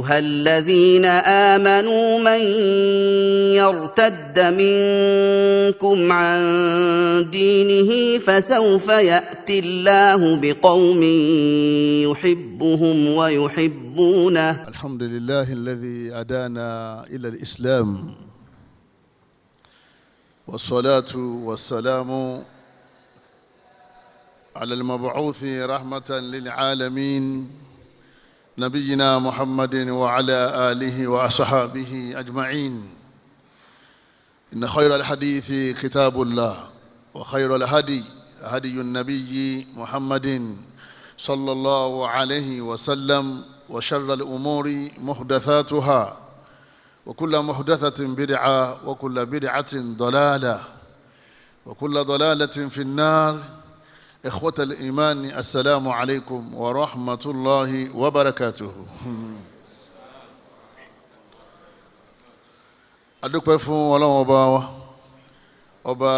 أيها الذين آمنوا من يرتد منكم عن دينه فسوف يأتي الله بقوم يحبهم ويحبونه. الحمد لله الذي هدانا إلى الإسلام، والصلاة والسلام على المبعوث رحمة للعالمين نبينا محمد وعلى آله وأصحابه أجمعين. إن خير الحديث كتاب الله، وخير الهدي هدي النبي محمد صلى الله عليه وسلم، وشر الأمور محدثاتها، وكل محدثة بدعة، وكل بدعة ضلالة، وكل ضلالة في النار. إخوة الإيمان، السلام عليكم ورحمة الله وبركاته. adúpẹ́ fún Ọlọ́run ọba wa, ọba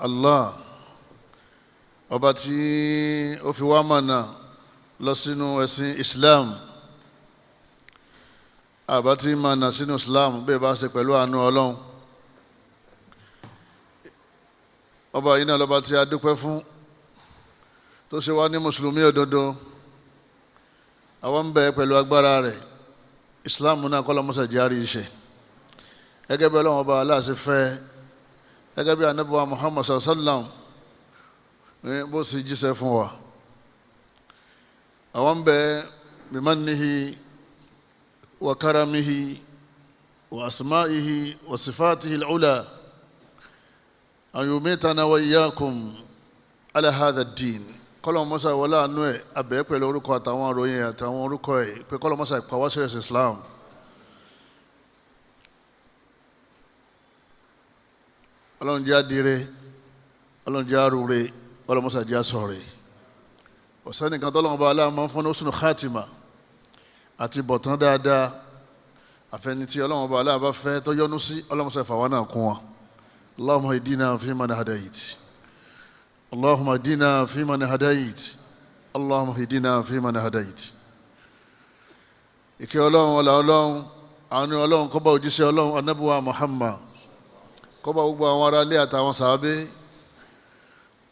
Allah, ọba tí ó fi wá mọ̀nà lọ sínú ẹ̀sìn Islam. àbá tí mọ̀nà sínú Islam bẹ́ẹ̀ bá ṣe pẹ̀lú àánú Ọlọ́run. ọba yìí náà lọ́ba tí a dúpẹ́ fún, tó ṣe wá ní mùsùlùmí òdodo. àwọn ń bẹ pẹ̀lú agbára rẹ̀, Islam náà kọ́ lọ́mọ́sà járí iṣẹ́ gẹ́gẹ́ bí Ọlọ́run ọba aláàṣẹ fẹ́, gẹ́gẹ́ bí Ànábì wa Muhammad sallam bó sì jíṣẹ́ fún wa. àwọn ń bẹ bimannihi wa karamihi wa asma'ihi wa sifatihi al-ula an yumitana wa iyyakum ala hadha ad-din. kọ́lọ̀ mọ́sá wọlé àánú ẹ̀ abẹ́ pẹ̀lú orúkọ àtàwọn àròyìn àtàwọn orúkọ ẹ̀ pé kọ́lọ̀ mọ́sá ìpàwọ́ sí ẹ̀sìn Islam. Ọlọ́run jẹ́ adire, Ọlọ́run jẹ́ arúre, Ọlọ́run mọ́sá jẹ́ asọ̀rẹ̀. ọ̀sán nìkan tọ́lọ́run bá aláàmọ́ fún husnul khatima àti bọ̀tán dáadáa. àfẹnití Ọlọ́run bá aláàbá fẹ́ tó yọ́nú sí, Ọlọ́run mọ́sá ìfàwọn náà kún wọn. Allahumma ihdina fiman hadayt, اللهم اهدنا فيمن هديت، اللهم اهدنا فيمن هديت. ìkẹ́ Ọlọ́run ọlá Ọlọ́run àánú Ọlọ́run kó bá òjíṣẹ́ Ọlọ́run Ànábì wa Muhammad, kó bá gbogbo àwọn ará ilé àtàwọn sàábé.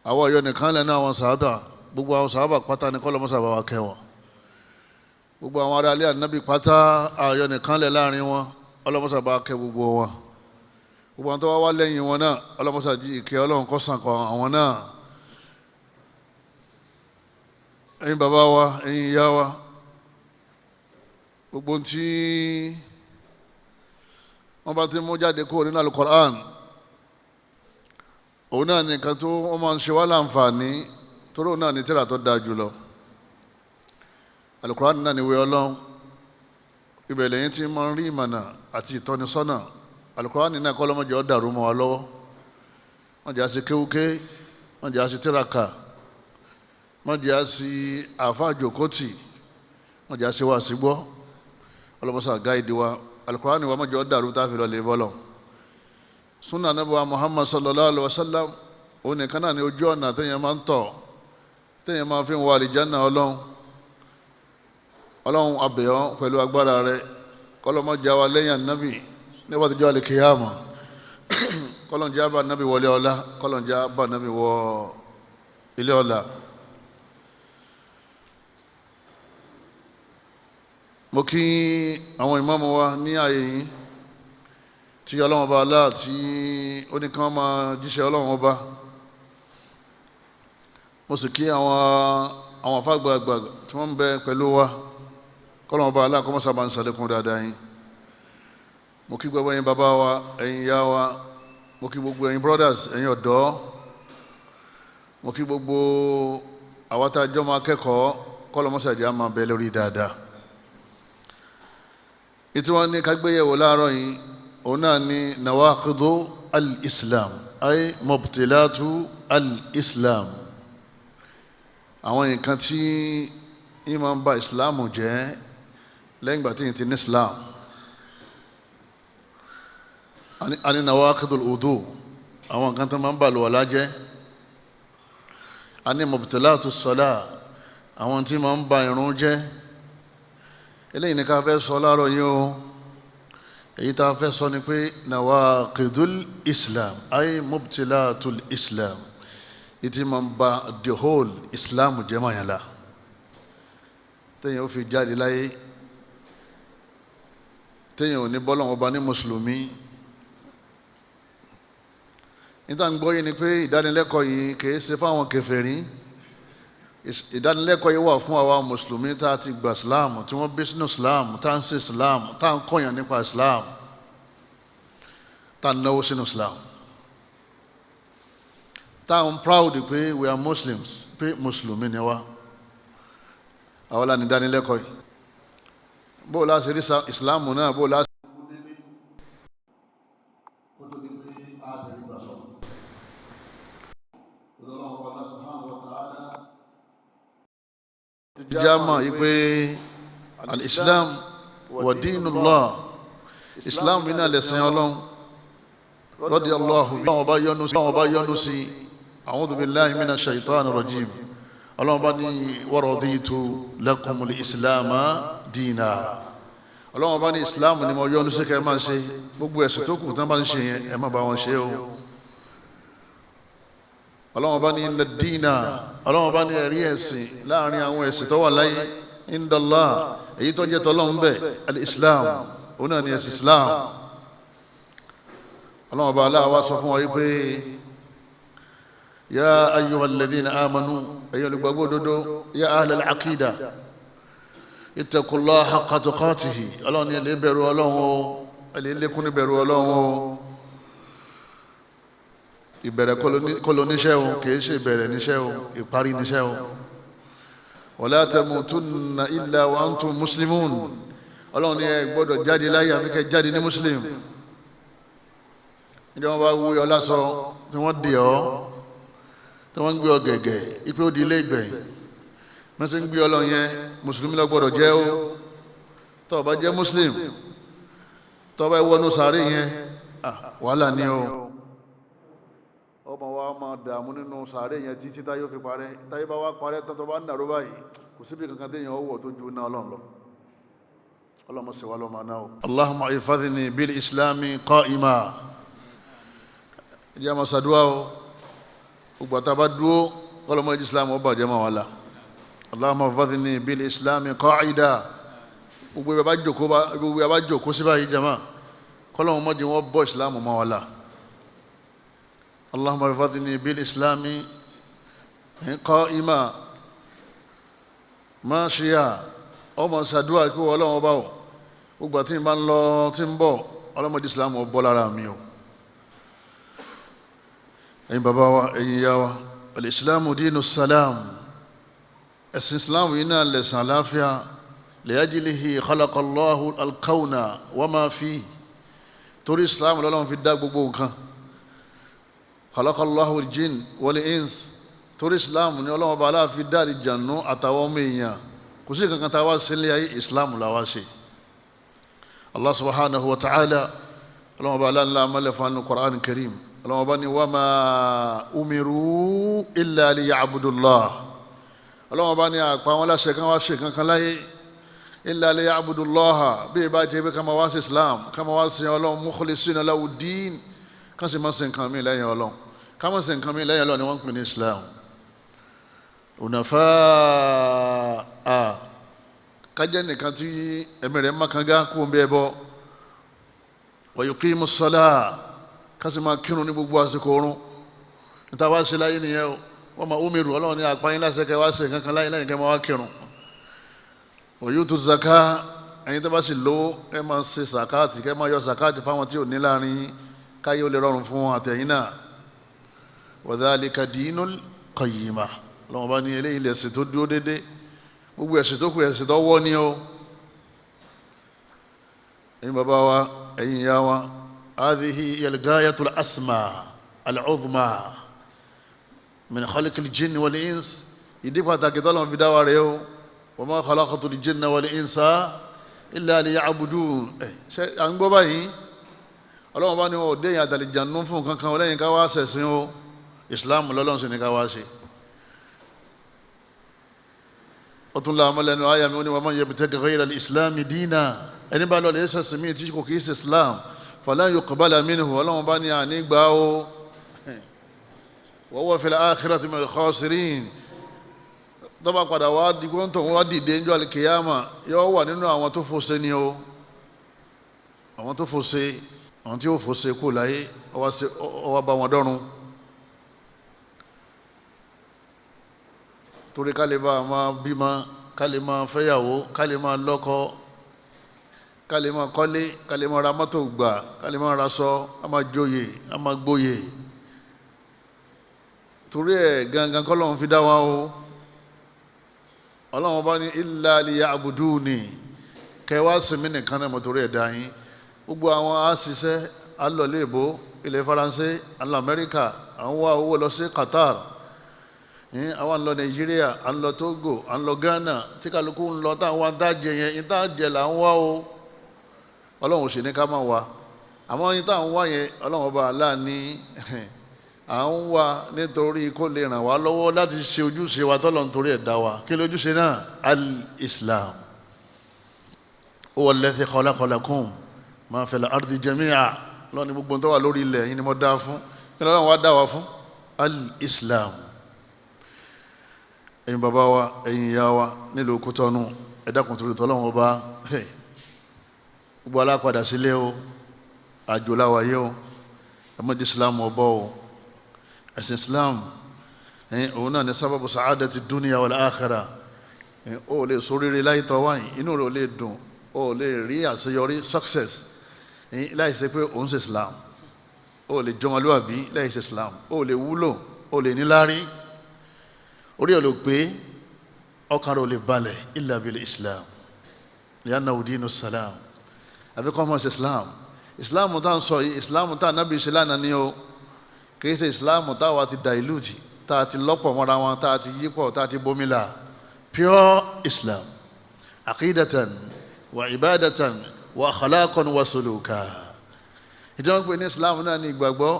àwọn ọ̀yọ́ nìkan lẹ́nu àwọn sàábà, gbogbo àwọn sàábà pátá ní kọ́ lọ́mọ́sà bá wa kẹ́ wọn. gbogbo àwọn ará ilé Ànábì pátá, ọ̀yọ́ nìkan lẹ́ láàrin wọn, ọlọ́mọ́sà bá kẹ́ gbogbo wọn. gbogbo àwọn tó wá wá lẹ́yìn wọn náà, ọlọ́mọ́sà jí ìkẹ́ Ọlọ́run kó sàn kọ́ àwọn náà. ẹ̀yin bàbá wa, ẹ̀yin ìyá wa, gbogbo tí wọ́n bá ti mú jáde kúrò nínú Al-Qur'an, òun náà nìkan tó wọ́n máa ń ṣe wá láǹfààní, torí òun náà ní tírà tó dáa jùlọ. Al-Qur'an náà ni ìwé Ọlọ́run, ibẹ̀ lẹ́yìn tí máa ń rí ìmọ̀nà àti ìtọ́nisọ́nà. Al-Qur'an náà kọ́ lọ́mọdé ó dàrú mọ́ wa lọ́wọ́. wọ́n jẹ́ àṣẹ kéwúké, wọ́n jẹ́ àṣẹ tíraka, wọ́n jẹ́ àṣì àfáà jòkótì, wọ́n jẹ́ àṣì wá sí gbọ́. ọlọ́mọsá gáìdì wa. Al-Qur'an wa mọ́jọ́ dàrú tá a fi lọ lè bọ́lọ̀. Sunna Ànábì wa Muhammad sallallahu alaihi wasallam, òun nìkan náà ni ojú ọ̀nà téèyàn máa ń tọ̀, téèyàn máa fi ń wọ àlìjánnà Ọlọ́run. Ọlọ́run abẹ̀yọ́ pẹ̀lú agbára rẹ̀, kọ́lọ́mọjà wa lẹ́yìn Ànábì nígbà tó jọ́ àlìkìyàmà. kọ́lọ́njà bá Ànábì wọlé ọlá, kọ́lọ́njà bá Ànábì wọ ilé ọlá. mo kí àwọn ìmáàmù wa ní ààyè yìí tí Ọlọ́run ọba aláà tí ó ní kán máa jíṣẹ́ Ọlọ́run ọba. mo sì kí àwọn afágbàgbà tí wọ́n ń bẹ pẹ̀lú wa, k'Ọlọ́run ọba aláà kó má sábà ń ṣàlékún dáadáa yín. mo kí gbogbo ẹ̀yin bàbá wa, ẹ̀yin ìyá wa, mo kí gbogbo ẹ̀yin brothers, ẹ̀yin ọ̀dọ́, mo kí gbogbo àwa tá a jọ máa kẹ́kọ̀ọ́, k'Ọlọ́run mọ́sàájì á máa bẹ lórí dáadáa. ètò wọn ní kágbéyẹ̀wò láàárọ̀ yìí, òun náà ní nawaqidu al-Islam, ay mubtilatu al-Islam. àwọn nǹkan tí ìmọ̀ ń ba Islam jẹ́ lẹ́yìn ìgbà tí yìí ti ní Islam. a ní nawaqidul wudu, àwọn nǹkan tó máa ń bà àlùwàlá jẹ́. a ní mubtilatu salah, àwọn tí máa ń ba ìrun jẹ́. eléyìí ni ká fẹ́ sọ láàárọ̀ yìí o. èyí tá a fẹ́ sọ ni pé nawaqidul islam ay mubtilatul islam ìtì máa ń ba the whole islam jẹ́ mọ́ yẹn la téèyàn ó fi jáde láyé téèyàn ò ní bọ́ lọ́wọ́ bá ní mùsùlùmí. níta ń gbọ́ yìí ni pé ìdánilẹ́kọ̀ọ́ yìí kìí ṣe fáwọn kèfèrí, ìdánilẹ́kọ̀ọ́ yìí wà fún àwa mùsùlùmí tá a ti gba islam, tí wọ́n bí sínú islam, tá a ń ṣe islam, tá a ń kọ́yàn nípa islam, tá a náwó sínú islam, tá a ń proud pé we are muslims, pé mùsùlùmí ni wá. àwọn la ní ìdánilẹ́kọ̀ọ́ yìí bó o láti rí islam náà, bó o láti jama ipe al-islam wa dinullah, islam ina lẹ̀sìn Ọlọ́run radiyallahu Ọlọ́run bá yọ́nú sí. a'udhu billahi minash shaitanir rajim. Ọlọ́run bá ní wa raditu lakumul islama dina. Ọlọ́run bá ní islam ni mo yọ́nú sí kẹ́ máa ṣe, gbogbo ẹ̀sìn tó kù tán bá ń ṣe yẹn ẹ má bá wọn ṣe o. Ọlọ́run bá ní inna dina, Ọlọ́run bá ní ẹ̀rí ẹ̀sìn láàrin àwọn ẹ̀sìn tó wà láyé indallah, èyí tó jẹ́ tọ́lọ́run bẹ̀ al-islam, òun náà ni ẹ̀sìn islam. Ọlọ́run bá aláwa sọ fún wa yìí pé ya ayyuhal ladhina amanu, ẹ̀yin olùgbàgbọ́ òdodo, ya ahlal aqida ittaqullaha haqqa tuqatihi. Ọlọ́run ní ẹ̀lẹ́ bẹ̀rù Ọlọ́run o, ẹ̀lẹ́ lékún ní bẹ̀rù Ọlọ́run o. ìbẹ̀rẹ̀ kọ́lọ́ níṣẹ́ o, kìí ṣe ìbẹ̀rẹ̀ níṣẹ́ o, ìparí níṣẹ́ o. wala tamutunna illa wa antum muslimun. Ọlọ́run ní ẹ gbọ́dọ̀ jáde láyé àfi kẹ́ jáde ní muslim. ìjọba bá wú ọ lásọ tí wọ́n dè ọ́, tí wọ́n ń gbé ọ gẹ̀gẹ̀ ipe ó di ilé ìgbẹ̀yìn, wọ́n ti ń gbé ọ lọ yẹn mùsùlùmí lọ gbọ́dọ̀ jẹ́ o. tó o bá jẹ́ muslim, tó o bá wọnú sàárè yẹn wàhálà ni o. ọmọ wa máa dààmú nínú sàárè yẹn títí táyé ó fi parẹ́. táyé bá wá parẹ́ tán tó bá ń nàró báyìí kò síbi kankan téèyàn ó wọ̀ tó ju iná Ọlọ́run lọ. Ọlọ́run ṣe wá lọ́mọ náà o. Allahumma ihfadhni bil islami qa'ima. ìjà máa ṣàdúrà o, gbogbo àtàbà dúró kọ́lọ́mọ islam ó bàjẹ́ máa wà lá. Allahumma ihfadhni bil islami qa'ida. gbogbo ìbá bá jòkó sí báyìí jama kọ́lọ́mọ mọ́jì wọ́n bọ́ islam máa wà lá. Allahumma ihfadhni bil islami qa'ima mashiya. ọmọ ṣàdúrà kí wọ́n Ọlọ́run bá wọ̀ gbogbo àti ìbá ń lọ tí ń bọ̀ ọlọ́mọdé islam ó bọ́ lára mi o. ẹ̀yin bàbá wa, ẹ̀yin ìyá wa, al-islamu dinu salam. ẹ̀sìn islam yìí náà lẹ̀sìn àláfíà. liajlihi khalaqallahu al-kawna wa ma fihi. torí islam lọ́lọ́run fi dá gbogbo nǹkan. khalaqallahu al-jinn wal-ins. torí islam ni Ọlọ́run bá aláàfin dá àlìjànnú àtàwọn ọmọ èèyàn. kò sí kankan tá a wá sílé ayé islam la wá ṣe. Allah subhanahu wa ta'ala Ọlọ́run bá aláǹlá amálẹ̀ fún Quranic Karim. Ọlọ́run bá ní wa ma umiru illa liya'budullah. Ọlọ́run bá ní àpá wọn láṣẹ kan wá ṣe kankan láyé illa liya'budullah, bí ibà jẹ́ pé ká máa wá sí islam, ká máa wá sí Ọlọ́run mukhlisina lahu ddin, ká sì máa ṣe nǹkan mi lẹ́yìn Ọlọ́run. ká máa ṣe nǹkan mi lẹ́yìn Ọlọ́run ni wọ́n ń pè ní islam. Unafa'a, kájẹ́ nìkan tí ẹ̀mí rẹ̀ má kanga kó ń bẹ́ẹ̀ bọ́. Wa yuqimus salah, kasi máa kírun ní gbogbo àsìkò oorun. níta wá sí láyé nìyẹn o. wọ́n máa umiru, Ọlọ́run ní àpáyín láṣẹ kẹ́ wá sí kankan láyé lẹ́yìn kẹ́ máa wá kírun. wa yutu zaka, ẹ̀yin tó bá sì lówó kẹ́ máa ṣe zakati, kẹ́ máa yọ zakati fáwọn tí ò ní láàrin káyé ó lè rọrùn fún wọn àtẹ̀yìn náà. wa dhalika dinul qayyima. Ọlọ́run bá ní eléyìí lẹ̀sìn tó dúró dédé. gbogbo ẹ̀sìn tó kù ẹ̀sìn tó wọ́ ni o. ẹ̀yin bàbá wa, ẹ̀yin ìyá wa, هذه هي الغاية الأسمى العظمى من خلق الجن والإنس. ìdí pàtàkì t'Ọlọ́run fi dá wa rèé o. وما خلقت الجن والإنس إلا ليعبدون. ṣe à ń gbọ́ báyìí Ọlọ́run bá ní wọn ò dé yàn àtàlìjànú fún kankan lẹ́yìn ká wá ṣẹ̀sìn o. Islam lọ́lọ́run sì ní ká wá ṣe. ó tún la amọ́lẹ́nu àyà mi ó ní wa man yabtaghi ghayra al-islami dina ẹni bá lọ lè ṣẹ̀sìn mí tí kò kì í ṣe islam falan yuqbala minhu ọlọ́run bá ní ànígbà ó wa huwa fil akhirati minal khasirin tó bá padà wá digbọ́n tó wá dìde níjọ́ al-qiyama yóò wà nínú àwọn tó fòṣe ni ó àwọn tó fòṣe àwọn tí ó fòṣe kú láyé ọwọ́ bá wọn dọ́run torí ká lè bá máa bímọ ká lè máa fẹ́yàwó ká lè máa lọ́kọ ká lè máa kọ́lé ká lè máa ra mọ́tò gbà ká lè máa raṣọ ká máa joyè ká máa gboyè torí ẹ̀ gangan kọ́ lọ́run fi dá wa o ọlọ́run bá ní illa liya'buduni kẹwàá sinmi nìkan náà mọ̀ torí ẹ̀ dá yín gbogbo àwọn àṣìṣe alọ́lẹ́bó ilẹ̀ faransé alọ́ amẹ́ríkà àwọn wá owó lọ sí Qatar àwọn ń lọ Nàìjíríà à ń lọ Togo à ń lọ Ghana tí kálukú ń lọ táwọn adájẹ yẹn ìdájẹ là ń wá o ọlọ́run ò sì ní ká máa wá àmọ́ yín táwọn wá yẹn ọlọ́run ọba aláàní à ń wá nítorí kó lè ràn wá lọ́wọ́ láti ṣe ojúṣe wa tọ́lọ̀ nítorí ẹ̀ dá wa kí lójúṣe náà al-Islam huwa alladhi khalaqa lakum ma fil ardi jami'a lọ́ni gbogbo tó wà lórí ilẹ̀ yìí ni mo dá fún kí lọ́wọ́ wa dá wa fún al-Islam ẹ̀yin bàbá wa ẹ̀yin ìyá wa nílùú Kútọ́nù ẹ̀dàkùn torí tọ́lọ́wọ́n bá gbogbo alápadà sílé o àjò láwàyé o ẹmọ́dé Islam ọbọ̀ o ẹ̀sìn Islam òun náà ní sábàbù sa'adati dunya wal akhirah ó lè sóríire láyé tọ́wáyìn inú rẹ̀ ó lè dùn ó lè rí àṣeyọrí success láì ṣe pé òun ṣe Islam ó lè jọmọlúwàbí láì ṣe Islam ó lè wúlò ó lè níláárí orí ẹ̀ ló pé ọkàn rẹ̀ ò lè balẹ̀ illa bil Islam li'annahu dinu salam àbíkọ́ ọmọ ṣe Islam tá ń sọ yìí Islam tá nábì ṣe lánàá ni ó kìí ṣe Islam tá wà ti dilute tá ti lọ́pọ̀ mọ́ra wọn tá ti yípọ̀ tá ti bomila pure Islam aqidatan wa ibadatan wa akhlaqan wa suluka ìjọba pé ní Islam náà ní ìgbàgbọ́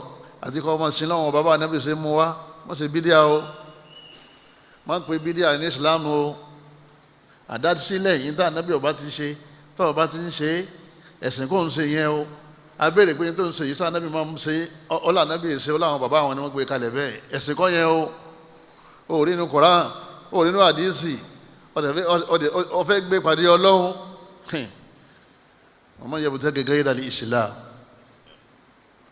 àti kọ́ ọmọ sí lọ́wọ́ bàbá nábì ṣe mú wá wọ́n ṣe bídíà o wọ́n pe bídíà ní Islam o àdásílẹ̀ yìí tá nábì ọba ti ṣe tó ọba ti ń ṣe ẹ̀sìn kò ń ṣe yẹn o abéèrè pé tó ń ṣe yìí sáà nábì máa ń ṣe ọlá nábì ṣe ọlá àwọn bàbá àwọn ni wọ́n gbé kalẹ̀ bẹ́ẹ̀ ẹ̀sìn kọ́ yẹn o ò rí inú Quran ò rí inú àdísì ọ̀fẹ́ gbé pàdé Ọlọ́run ọmọ yẹ bùtẹ́ gẹ́gẹ́ yìí dàlí Islam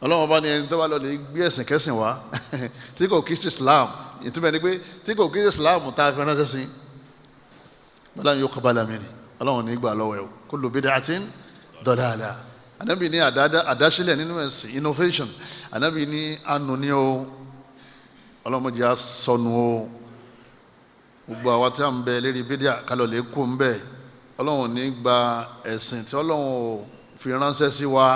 Ọlọ́run bá ní ẹni tó bá lọ lè gbé ẹ̀sìn kẹsìn wá tí kò kí sí Islam ìtumọ̀ ni pé tí kò kí sí Islam tá a fi ránṣẹ́ sí bọ́lá yóò kọ́ bala mi ni Ọlọ́run ní gbà lọ́wọ́ ẹ̀ kullu bid'atin dalalah Ànábì ní àdásílẹ̀ nínú ẹ̀sìn innovation Ànábì ní anu ní o Ọlọ́run jẹ́ sọnù o gbogbo àwa tí a ń bẹ lérí bídíà kálọ̀ lè kó ń bẹ Ọlọ́run ní gba ẹ̀sìn tí Ọlọ́run fi ránṣẹ́ sí wa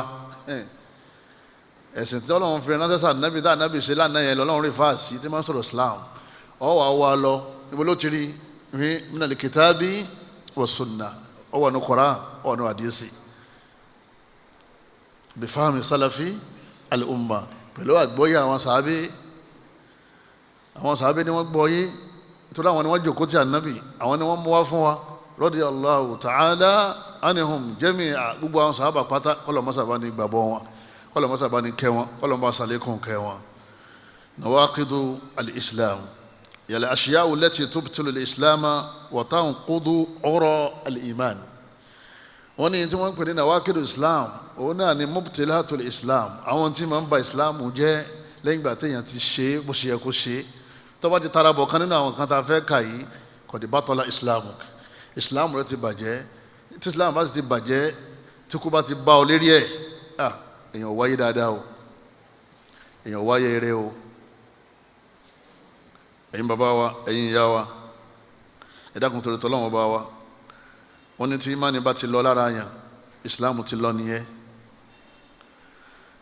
ẹ̀sìn tí Ọlọ́run fi ránṣẹ́ sí Ànábì tá Ànábì ṣe lánàá yẹn lọ́lọ́run rí fáàsì tí máa ń sọ̀rọ̀ Islam ọwọ́ àwa lọ níbo ló ti rí minal kitabi wa sunnah ọwọ́ ní Qur'an ọwọ́ ní hadisi bifahmi salafi al-umma pẹ̀lú àgbọ́yé àwọn sàábé ni wọ́n gbọ́yé nítorí àwọn ni wọ́n jòkó tí Ànábì àwọn ni wọ́n mú wá fún wa radiyallahu ta'ala anhum jami'a gbogbo àwọn sàábà pátá kọlọmọsàbá ní gbàgbọ́ wọn kọlọmọsàbá ní kẹ́ wọn kọlọmọsàlékún kẹ́ wọn nawaqidu al-islam yàlẹ̀ ashiya'u allati tubtilu al-islama wa tanqudu ura al-iman wọ́n ní tí wọ́n ń pè ní nawaqidu islam òun náà ni mubtilatul islam àwọn tí máa ń ba islam jẹ́ lẹ́yìn ìgbà téèyàn ti ṣe bó ṣe yẹ kó ṣe tó bá ti tara bọ̀ kan nínú àwọn kan tá a fẹ́ kà yìí qad batala islam rẹ ti bàjẹ́ tí islam bá sì ti bàjẹ́ tí kò bá ti bá ọ lérí ẹ̀ èèyàn wáyé dáadáa o èèyàn wáyé eré o ẹ̀yin bàbá wa ẹ̀yin ìyá wa ẹ dákun torí tọ́lọ́wọ́n bá wa wọ́n ní tí imáni bá ti lọ lára yàn islam ti lọ nìyẹn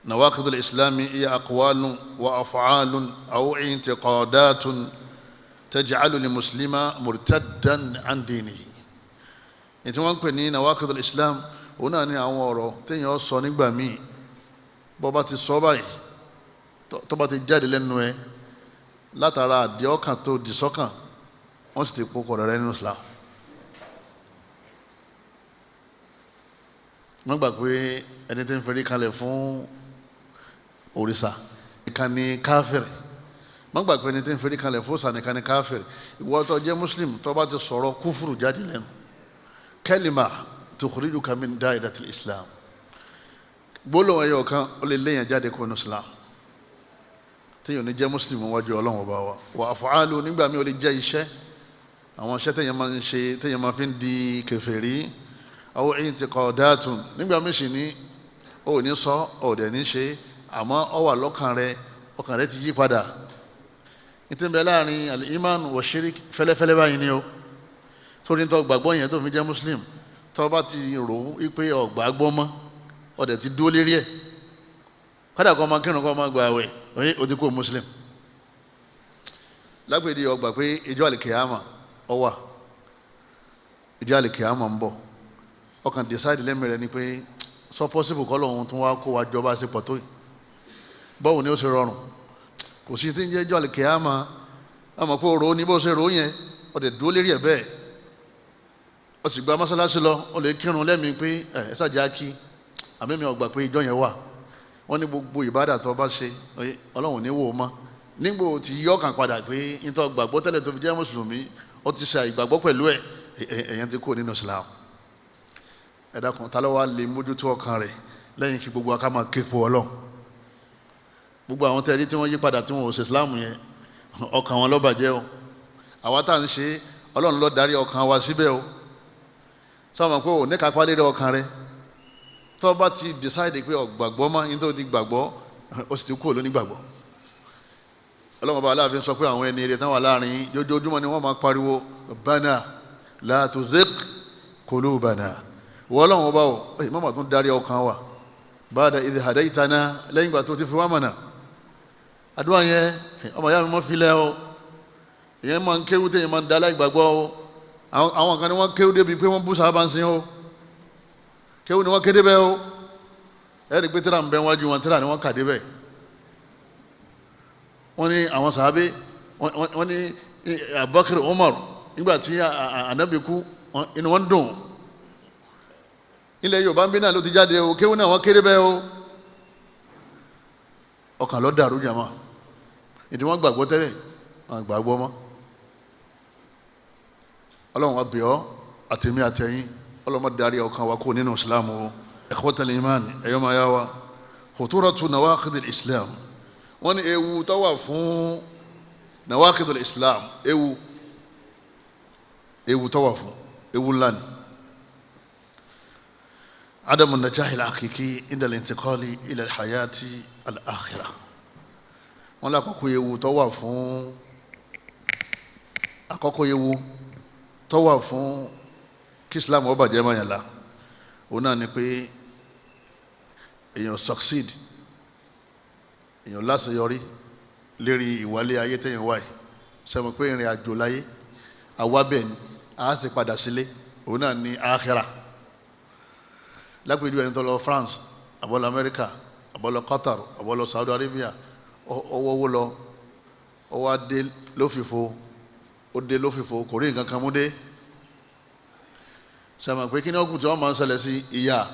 nawaqidul islami iya aqwalun wa af'alun aw i'tiqadatun taj'alu li muslima murtaddan an dinihi ètí wọ́n ń pè ní nawaqidul islam òun náà ní àwọn ọ̀rọ̀ téèyàn sọ nígbà míì bọ́ bá ti sọ báyìí tó bá ti jáde lẹ́nu ẹ látara àdìọ́kàn tó di sọ́kàn wọ́n sì ti pokọ̀ rẹ̀ nínú islam má gbà pé ẹni tí ń fẹ́rí kalẹ̀ fún òrìṣà nìkan ni káfíìrì, má gbà pé ẹni tí ń fẹ́rí kalẹ̀ fún òrìṣà nìkan ni káfíìrì. ìwọ tó jẹ́ muslim tó bá ti sọ̀rọ̀ kúfùrù jáde lẹ́nu, kalima tukhrijuka min dairatil islam, gbólóhùn ẹyọ kan ó lè léyàn jáde kó nu islam, téèyàn ní jẹ́ muslim wájú ọlọ́run ọba wa. wà af'alu nígbà míì ó lè jẹ́ iṣẹ́, àwọn iṣẹ́ téèyàn máa ń ṣe téèyàn máa fi ń di kèfèrí. aw i'tiqadatun nígbà míì sì ní ó ní sọ ó dẹ̀ ní ṣe àmọ́ ó wà lọ́kàn rẹ, ọkàn rẹ ti yí padà. nítorí bẹ́ẹ̀ láàrin al-iman wa shirik fẹ́lẹ́fẹ́lẹ́ báyìí ni ó torí tó gbàgbọ́ yẹn tó fi jẹ́ muslim tó bá ti rò ó pé ó gbàgbọ́ mọ́ ó dẹ̀ ti dúró lérí ẹ̀, kódà kó máa kírun kó máa gba àwẹ̀ ó ti kó muslim. lágbèdè ó gbà pé ìjọ àlìkìyàmà ó wà, ìjọ àlìkìyàmà ń bọ̀, ọkàn decide lẹ́mìí rẹ ni pé sọ possible kọ́ lọ́hún tó wá kó wa jọba sí pọ̀ tó yìí, báwo ni ó ṣe rọrùn? kò sí tí ń jẹ́ ìjọ àlìkìyàmà, àmọ́ pé òrò ní bó ṣe rò yẹn ó dẹ̀ dúró lérí ẹ̀ bẹ́ẹ̀, ó sì gba mọ́sálásí lọ, ó lè kírun lẹ́mìí pé ẹ ṣàjà kí àmì mi ò gbà pé ìjọ yẹn wà. wọ́n ní gbogbo ìbádà tó bá ṣe ọlọ́run ní wò ó mọ́, nígbò tí yọ kàn padà pé nítorí gbàgbọ́ tẹ́lẹ̀ tó fi jẹ́ mùsùlùmí ó ti ṣe àìgbàgbọ́ pẹ̀lú ẹ̀, èèyàn ti kó nínú islam. ẹ dákun ta ló wá lè mójútó ọkàn rẹ̀ lẹ́yìn kí gbogbo aká máa ké po ọlọ́run? gbogbo àwọn tẹ́lẹ̀ tí wọ́n yí padà tí wọ́n ò ṣe islam yẹn ọkàn wọn ló bàjẹ́ o. àwa tá à ń ṣe ọlọ́run ló darí ọkàn wa síbẹ̀ o. sọ ma pé ò ní kápá lérí ọkàn rẹ̀ tó bá ti decide pé ọgbàgbọ́ mọ́ ní tó ti gbàgbọ́ ó sì ti kú òlóní gbàgbọ́. ọlọ́run bá aláàfin sọ pé àwọn ẹni eré táwọn láàrin jójoojúmọ́ ni wọ́n máa pariwo rabbana la tuzigh qulubana, wọ́n ọlọ́run ọba o mọ́mọ́ tún darí ọkàn wa ba'da idh hadaytana, lẹ́yìn ìgbà tó ti fi wá mọ̀nà. àdúrà yẹn ọmọ ìyá mi mọ́ filẹ̀ o, ìyẹn máa ń kéwú téèyàn máa ń da aláìgbàgbọ́ o. àwọn kan ni wọ́n kéwú débi pé wọ́n bú sábà ń sin o, kéwú ni wọ́n kéde bẹ́ẹ̀ o, ẹ̀rí pé tíra ń bẹ wájú wọn, tíra ni wọ́n kà dé bẹ́ẹ̀. wọ́n ní àwọn sàábé wọ́n ní Abubakar Umar nígbà tí Ànábì kú inú wọn dùn. ilẹ̀ Yorùbá ń bí náà ló ti jáde o, kéwú náà wọ́n kéde bẹ́ẹ̀ o. ọkàn ló dàrú jàmá, ìdí wọ́n gbàgbọ́ tẹ́lẹ̀ wọ́n gbàgbọ́ mọ́. ọlọ́run wa bẹ̀ ọ́ àtẹ̀mí àtẹ̀yìn, ọlọ́run darí ọkàn wa kó nínú islam o. ikhwatal iman ẹ̀yọ́ máa yá wa, khuturatu nawaqidil islam. wọ́n ní ewu tó wà fún nawaqidil islam, ewu tó wà fún, ewu ńlá ni. adamu najahi al-haqiqi inda al-intiqali ila al-hayati al-akhirah. wọ́n lákòókò ewu tó wà fún, àkọ́kọ́ ewu tó wà fún kí islam ó bàjẹ́ mọ́ yàn la, òun náà ni pé èèyàn succeed, èèyàn láṣeyọrí lérí ìwálé ayé tẹ̀yìn wáyé. sẹ́mi pé ìrìn àjò láyé àwa bẹ́ẹ̀ ni a ti padà sílé, òun náà ni akhira. lápèjú ẹni tó lọ France, àbọ̀lọ Amẹ́ríkà, àbọ̀lọ Qatar, àbọ̀lọ Saudi Arabia, ọwọ́ lọ ọwọ́ adé lófìfo, ó dé lófìfo kò rí nǹkan kan mú dé. sẹ́mi pé kí ni ọkùnrin tí wọ́n máa ń ṣẹlẹ̀ sí ìyá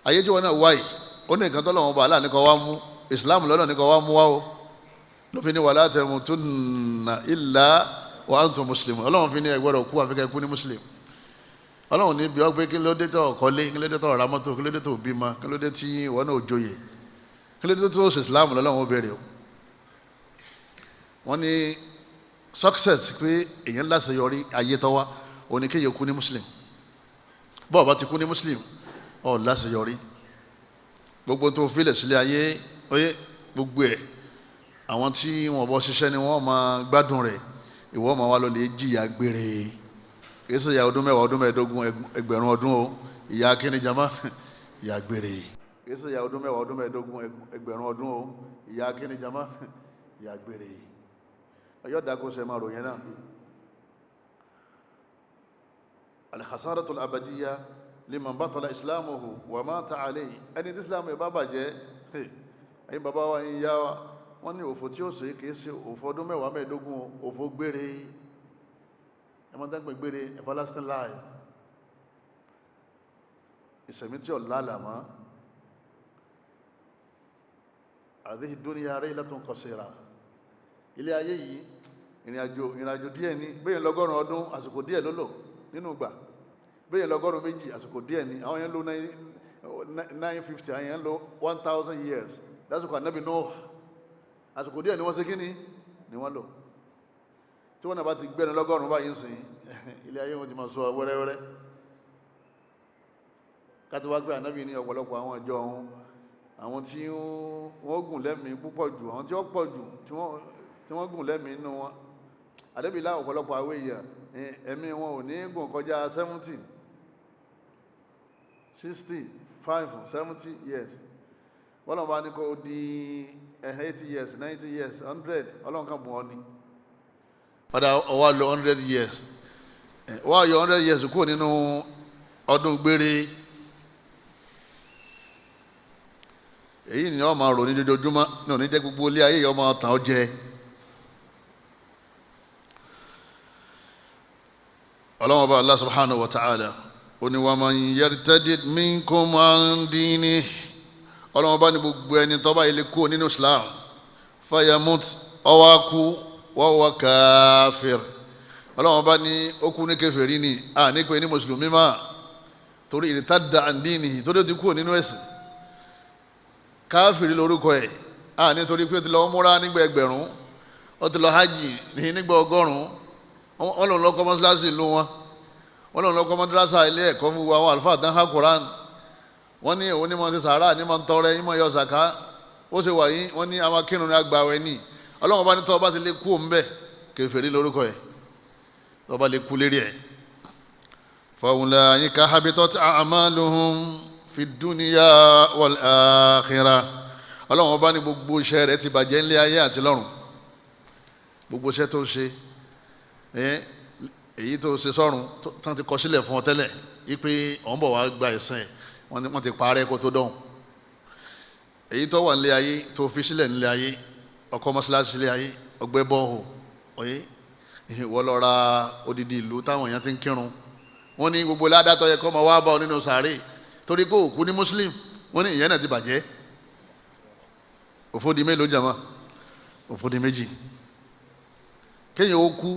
ayé tí wọ́n náà wáyé. ó ní nǹkan tó lọ́wọ́ bá aláàní kọ́ wá mú, Islam lọ́nà ní kọ́ wá mú wá o. ló fi ní wala tamutunna illa wa antum muslimun. ọlọ́run fi ní ẹgbẹ́rún kú àfikẹ́ kú ní muslim. ọlọ́run ní bí wọ́n pé kí ló dé tó kọ́lé, kí ló dé tó ra mọ́tò, kí ló dé tó bímọ, kí ló dé tí wọ́n náà joyè, kí ló dé tó ṣe Islam lọ́lọ́run ó béèrè o. wọ́n ní success pé èèyàn láṣeyọrí ayé tó wá òní kéèyàn kú ní muslim. bọ́ọ̀ bá ti kú ní muslim ọ̀ láṣeyọrí. gbogbo tó filẹ̀ sílẹ̀ ayé oyé gbogbo ẹ̀ àwọn tí wọ́n bọ́ ṣiṣẹ́ ni wọ́n máa gbádùn rẹ̀, ìwọ máa wá lọ lè jìyà gbére. kìí ṣe ìyà ọdún mẹ́wàá, ọdún mẹ́ẹ̀ẹ́dógún, ẹgbẹ̀rún ọdún o, ìyà kíni jama, ìyà gbére. kìí ṣe ìyà ọdún mẹ́wàá, ọdún mẹ́ẹ̀ẹ́dógún, ẹgbẹ̀rún ọdún o, ìyà kíni jama, ìyà gbére. ọyọ́ dàkó ṣe máa ròyìn náà. al-khasaratul abadiyya liman batala islamuhu wa mata alayhi. ẹni tí islam ẹ̀ bá bàjẹ́ ẹ̀yin bàbá wa ń yá wa, wọ́n ní òfò tí ó ṣe kìí ṣe òfò ọdún mẹ́wàá mẹ́ẹ̀ẹ́dógún, òfò gbére. ẹmọ dẹ́gbẹ̀ gbére everlasting life. ìsẹ̀mí tí ò lálàmọ́ hadhihi dunya rihlatun qasira ilé ayé yìí ìrìnàjò díẹ̀ ní bẹ́ẹ̀ lọ́gọ́rùn ọdún àsìkò díẹ̀ ló lò nínú gbà bẹ́ẹ̀ lọ́gọ́rùn méjì àsìkò díẹ̀ ní àwọn yẹn lò 950 àwọn yẹn lò 1000 years lásìkò ànábì Nuh àsìkò díẹ̀ ni wọ́n ṣe kíni ni wọ́n lò tí wọ́n náà bá ti gbẹ́nu lọ́gọ́rùn báyìí ń sìn ilé ayé wọn ti máa sọ wẹ́rẹ́wẹ́rẹ́ káti wá gbé ànábì ní ọ̀pọ̀lọpọ̀ àwọn ìjọ ọ̀hún àwọn tí wọ́n gùn lẹ́mìí púpọ̀ jù àwọn tí wọ́n pọ̀ jù tí wọ́n gùn lẹ́mìí nínú wọn àdébìlá ọ̀pọ̀lọpọ̀ àwọn èèyàn ẹ̀mí wọn ò ní gùn kọjá 70 65 70 years wọ́n lọ́n bá ní kó di 80 years 90 years 100 ọlọ́run kan bùn ọ́ ni ọ̀dà ọwọ́ lọ 100 years wọ́n á yọ 100 years kúrò nínú ọdún gbére èyí ni wọ́n máa rò ní dojoojúmọ́ ní òní jẹ́ gbogbo ilé ayé yọ máa tàn ọ́ jẹ ọlọ́run ọba Allah subhanahu wa ta'ala ó ní wa man yartadid minkum an dinihi ọlọ́run ọba ní gbogbo ẹni tó bá ilé kú nínú Islam fayamut ọwákú wa huwa káfir ọlọ́run ọba ní ó kú ní kèfèrí ni a ní pé ní mùsùlùmí máa torí irtadda an dinihi torí ó ti kú nínú ẹ̀sìn káfìrí lórúkọ ẹ̀ a nítorí pé ó ti lọ múra nígbà ẹgbẹ̀rún ó ti lọ hajj nígbà 100 wọ́n lòun lọ́kọ́ mọ́sálásí ìlú wọ́n lòun lọ́kọ́ mọ́dúrásà ilé ẹ̀kọ́ fún àwọn àlùfáà tán ha Quran wọ́n ní òun ní mọ́ ti sàárà ní mọ́ ń tọrẹ ní mọ́ yọ sàká ó ṣe wà yín wọ́n ní àwọn akínú ní agbáwẹ̀ ní ọlọ́run bá ní tọ́ bá ti lè kú òun bẹ́ẹ̀ kèfèrí lórúkọ ẹ̀ tọ́ bá lè kú lérí ẹ̀ fa ulaika habitat a'maluhum fi dunya wal akhirah ọlọ́run ọba ní gbogbo iṣẹ́ rẹ̀ ti bàjẹ́ ńlẹ̀ ayé àti lọ́run gbogbo iṣẹ́ tó ṣe èyí tó ṣe sọ́run tán ti kọ sílẹ̀ fún ọ tẹ́lẹ̀ wípé ọ̀n bọ̀ wá gba ẹ̀san wọ́n ti parẹ́ kó tó dọ̀hún èyí tó wà ńlẹ̀ ayé tó fi sílẹ̀ ńlẹ̀ ayé ọkọ̀ mọ́ṣáláṣí ńlẹ̀ ayé ọgbẹ́ bọ́ọ̀hù wọ́n lọ ra odidi ìlú táwọn èèyàn ti ń kírun wọ́n ní gbogbo ládàtọ̀ yẹ kọ́ máa wá bá ọ nínú sàárè torí pé òkú ní muslim wọ́n ní ìyẹn náà ti bàjẹ́ òfòdì mélòó jàmá òfòdì méjì kéèyàn ó kú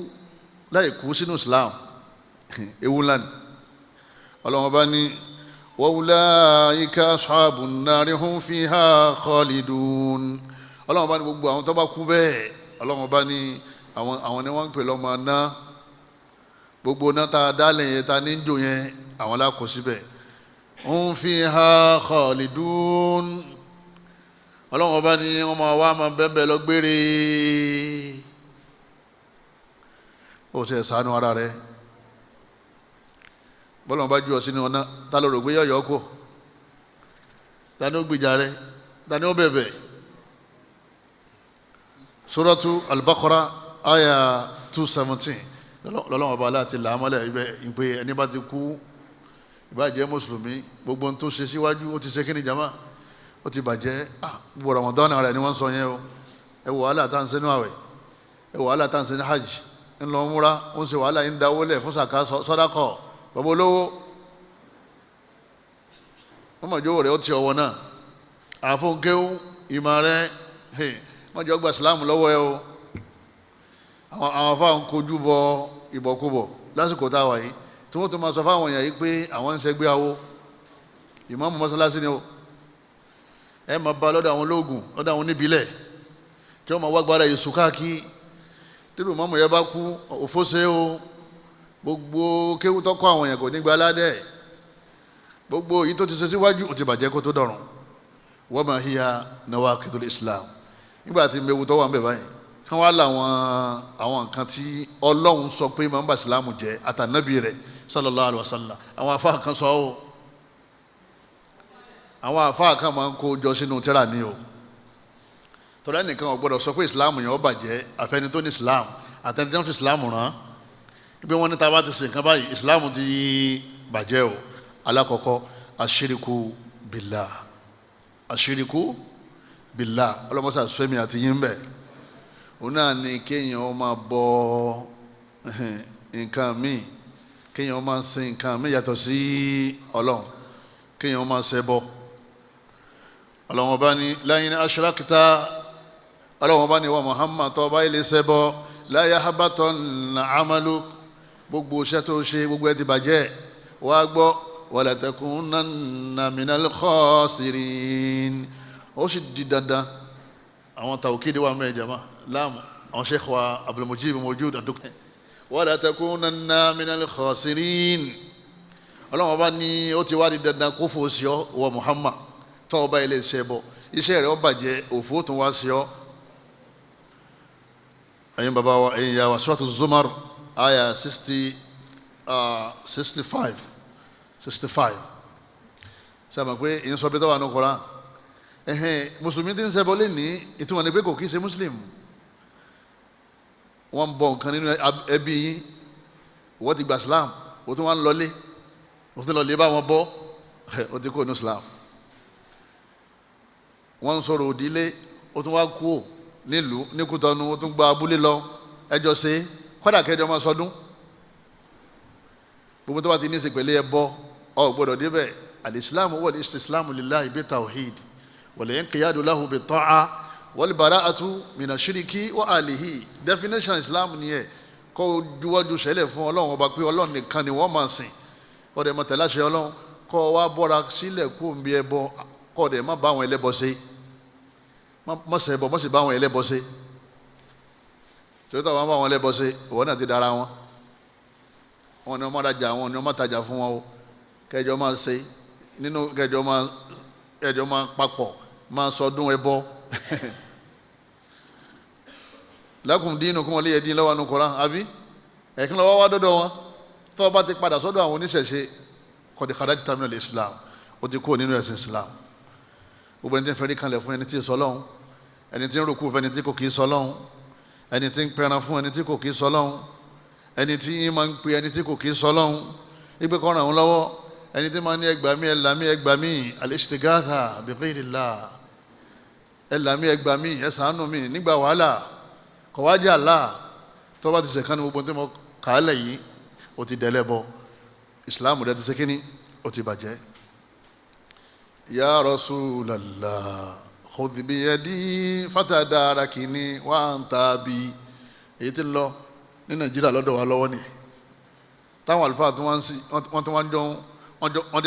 láì kú sínú islam ewu ńlá ni ọlọ́wọ́n bá ní wa ulaika ashabun nari hum fiha khalidun ọlọ́wọ́n bá ní gbogbo àwọn tó bá kú bẹ́ẹ̀ ọlọ́wọ́n bá ní àwọn ni wọ́n ń pè lọ́mọ náà gbogbo náà ta dálẹ̀ yẹn ta níjò yẹn àwọn alákòó síbẹ̀ hum fiha khalidun ọlọ́run ọba ní wọ́n máa wá máa bẹ́ẹ̀ lọ gbére ó ti ẹ̀ ṣàánú ara rẹ̀ bọ́lọ́run bá ju ọ sínú ọ̀nà ta ló rò pé yọ̀yọ̀ kù ta ni ó gbìjà rẹ̀ ta ni ó bẹ̀bẹ̀ suratu al-Baqara aya 217 lọ́lọ́run ọba aláàtì làámọ́lẹ̀ ìpè ẹni bá ti kú ìbàjẹ́ mùsùlùmí gbogbo ohun tó ṣe síwájú ó ti ṣe kí ni jama ó ti bàjẹ́ gbogbo Ramadan rẹ̀ ni wọ́n sọ yẹn o ẹ wò wàhálà tá à ń ṣe ní àwẹ̀ ẹ wò wàhálà tá à ń ṣe ní hajj ń lọ múra ó ń ṣe wàhálà ń dáwó lẹ̀ fún sàká sọ́dákọ̀ bàbá olówó wọ́n mọ̀ jówó rẹ̀ ó ti ọwọ́ náà àfọ̀nkéwú ìmọ̀ rẹ̀ wọ́n jọ gba ìsìláàmù lọ́wọ́ ẹ o àwọn afáwọn kojú bọ ìbọ̀kúbọ̀ lásìkò tá a wà yìí tí wọ́n tó máa sọ fáwọn èèyàn yìí pé àwọn ń ṣẹgbẹ́ awo ìmáàmù mọ́sálásí ni o ẹ máa bá lọ́dọ̀ àwọn ológun lọ́dọ̀ àwọn oníbílẹ̀ tí wọ́n máa wá gbára èṣù káàkiri tí ìmáàmù yẹn bá kú òfóṣe o gbogbo kéwú tó kọ́ àwọn èèyàn kò ní gba aládẹ́ gbogbo èyí tó ti ṣe síwájú ó ti bàjẹ́ kó tó dọ̀run wa ma hiya nawaqidul Islam nígbà tí mewu tó wà ń bẹ̀ báyìí kán wá àwọn nǹkan tí Ọlọ́run sọ pé máa ń bà Ìsìlámù jẹ́ àtànábì rẹ̀ sallallahu alaihi wasallam àwọn àfáà kan sọ ọ́ àwọn àfáà kan máa ń kó jọ sínú tírà ní o tọ́lá nìkan ò gbọ́dọ̀ sọ pé Ìsìlámù yẹn ó bàjẹ́ àfẹni tó ní Ìsìlámù àtẹni tó ń fi Ìsìlámù rán ibi wọn ní ta bá ti sìn kan báyìí Ìsìlámù ti bàjẹ́ o alákọ̀ọ́kọ́ ashiriku billah ashiriku billah ọlọ́mọṣà sọ́mi àti yín bẹ́ẹ̀ òun náà ni kéèyàn ó máa bọ nǹkan míì kéèyàn ó máa sin nǹkan míì yàtọ̀ sí Ọlọ́run kéèyàn máa ṣẹbọ Ọlọ́hun bá ní la in ashrakta Ọlọ́hun bá ní wa Muhammad tó bá ilé ṣẹbọ la yahbatanna amaluk gbogbo iṣẹ́ tó ṣe gbogbo ẹ̀ ti bàjẹ́ wá gbọ́ wala takunanna minal khasirin ó sì di dandan àwọn tawkidi wa mẹ́ jama láàmù àwọn sheikh wa Abdul Mujib mawjud àdúgbò wala takunanna minal khasirin Ọlọ́hun bá ní ó ti wá di dandan kó fò sí ọ wọ Muhammad tó bá ilé ṣẹbọ iṣẹ́ rẹ̀ ó bàjẹ́ òfò tún wá sí ọ ẹ̀yin bàbá wa ẹ̀yin yà wa Suratu Zumar aya 65 sábà pé ìyẹn sọ bí tó wà ní Kùránì mùsùlùmí tí ń ṣẹbọ lé ní ìtumọ̀ ní pé kò kí ṣe muslim wọ́n ń bọ nǹkan nínú ẹbí yín wọ́n ti gba Islam wọ́n tún wá ń lọlé wọ́n tún lọlé bá wọn bọ́ ó ti kó ní Islam wọ́n ń sọ̀rọ̀ òdílé ó tún wá kú nílùú ní Kútọ́nù ó tún gba abúlé lọ ẹjọ́ ṣe kọ́dà kẹjọ máa sọdún gbogbo tó bá ti ní í ṣe pẹ̀lú ẹbọ ọ gbọ́dọ̀ débẹ̀ al-islamu wal istislamu lillahi bi tawhid wal inqiyadu lahu bi ta'a wal bara'atu mina shiriki wa alihi definition Islam nìyẹn kó juwájú sẹ́lẹ̀ fún Ọlọ́run ọba pé Ọlọ́run nìkan ni wọ́n máa sìn kó dẹ̀ máa tẹ̀lé àṣẹ Ọlọ́run kó wá bọ́ra sílẹ̀ kó ń bí ẹbọ kó dẹ̀ má bá àwọn ẹlẹ́bọ ṣe má ṣe ẹbọ má ṣe bá àwọn ẹlẹ́bọ ṣe tòótọ́ àwọn bá wọn lẹ́bọ̀ ṣe ìwọ náà ti dára wọn wọn ni wọn máa rajà wọn ni wọn máa tajà fún wọn o kẹjọ máa ṣe nínú kẹjọ máa papọ̀ máa sọdún ẹbọ lakum dinukum waliya din lọ́wọ́ nu Kùránì àbí ẹ̀kún lọ́wọ́ wá dọ́dọ̀ wọn tó bá ti padà sọ́dọ̀ àwọn oníṣẹ̀ṣe kọ́dí kharajta minal Islam ó ti kúrò nínú ẹ̀sìn Islam gbogbo ẹni tí ń fẹ́rí kanlẹ̀ fún ẹni tí ì sọ lọ́hùn ẹni tí ń rúkú fún ẹni tí kò kì í sọ lọ́hùn ẹni tí ń pẹran fún ẹni tí kò kì í sọ lọ́hùn ẹni tí ń máa ń pe ẹni tí kò kì í sọ lọ́hùn ìgbé kan ràn wọ́n lọ́wọ́ ẹni tí máa ń ní ẹgbàmí ẹ̀làmí ẹgbàmí al-istighatha bi ghayrillah ẹ̀làmí ẹgbàmí ẹ̀sánú mi nígbà wàhálà kọ̀wájà Allah tó bá ti sẹ̀kán ní gbogbo tí mo kà á lẹ̀ yìí ó ti dẹ̀lẹ́ bọ ìsìláàmù rẹ ti ṣe kíní ó ti bàjẹ́. Ya Rasulallah khudh biyadi fatadarakini wa anta bi èyí tí ń lọ ní Nàìjíríà lọ́dọ̀ wa lọ́wọ́ ni táwọn àlùfáà tí wọ́n jọ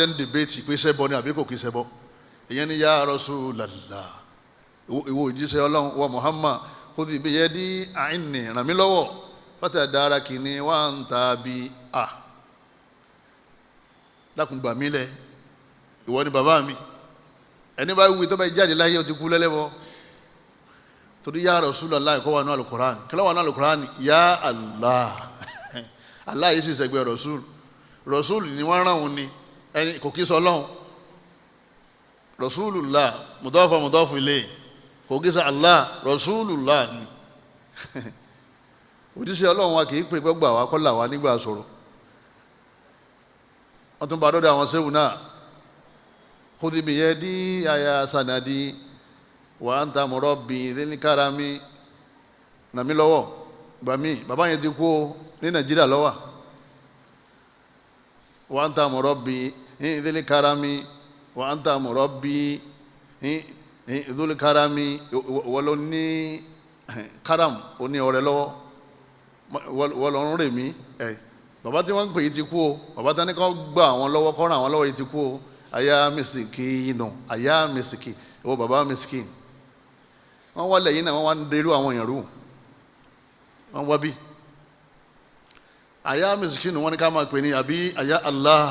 ń debate pé ṣẹbọ ni àbí kò kí ṣẹbọ ìyẹn ni ya Rasulallah ìwọ òjíṣẹ́ Ọlọ́run wa Muhammad khudh biyadi a'inni ràn mí lọ́wọ́ fatadarakini wa anta bi dákun gbà mí lẹ̀ ìwọ ni bàbá mi ẹni bá wí tó bá jáde láyé ó ti kú lẹ́lẹ́bọ torí ya Rasulullah kọ́ wà ní Al-Qur'an kí ló wà ní Al-Qur'an ya Allah Allah yìí sì sẹ́gbẹ́ Rasul ni wọ́n rán òun ni ẹni kò kí sọ Ọlọ́run Rasulullah mudaf ilayhi kò kí sọ Allah Rasulullah ni òjíṣẹ́ Ọlọ́run wa kì í pè gbọ́gbà wa kọ́ là wá nígbà sọ̀rọ̀ wọ́n tún bá dọ́dọ̀ àwọn sẹ́wù náà khudh biyadi ya sanadi wa anta murabbi dhil karami nàmí lọ́wọ́ bàbá yẹn ti kú ní Nàìjíríà lọ́wọ́ wa anta murabbi dhil karami wa anta murabbi dhil karami wọ́lọ́ ní karam oní ọ̀rẹ́ lọ́wọ́ wọ́lọ́ ń rè mí bàbá tí wọ́n ń pè yìí ti kú o bàbá tí wọ́n ní kọ́ gbà àwọn lọ́wọ́ kọ́ ràn àwọn lọ́wọ́ yìí ti kú o aya misikinu aya misiki o baba miskin wọ́n wá lẹ́yìn náà wọ́n wá ń derú àwọn èèyàn rú wọ́n wá bí aya misikinu wọ́n ní ká máa pè ní àbí aya Allah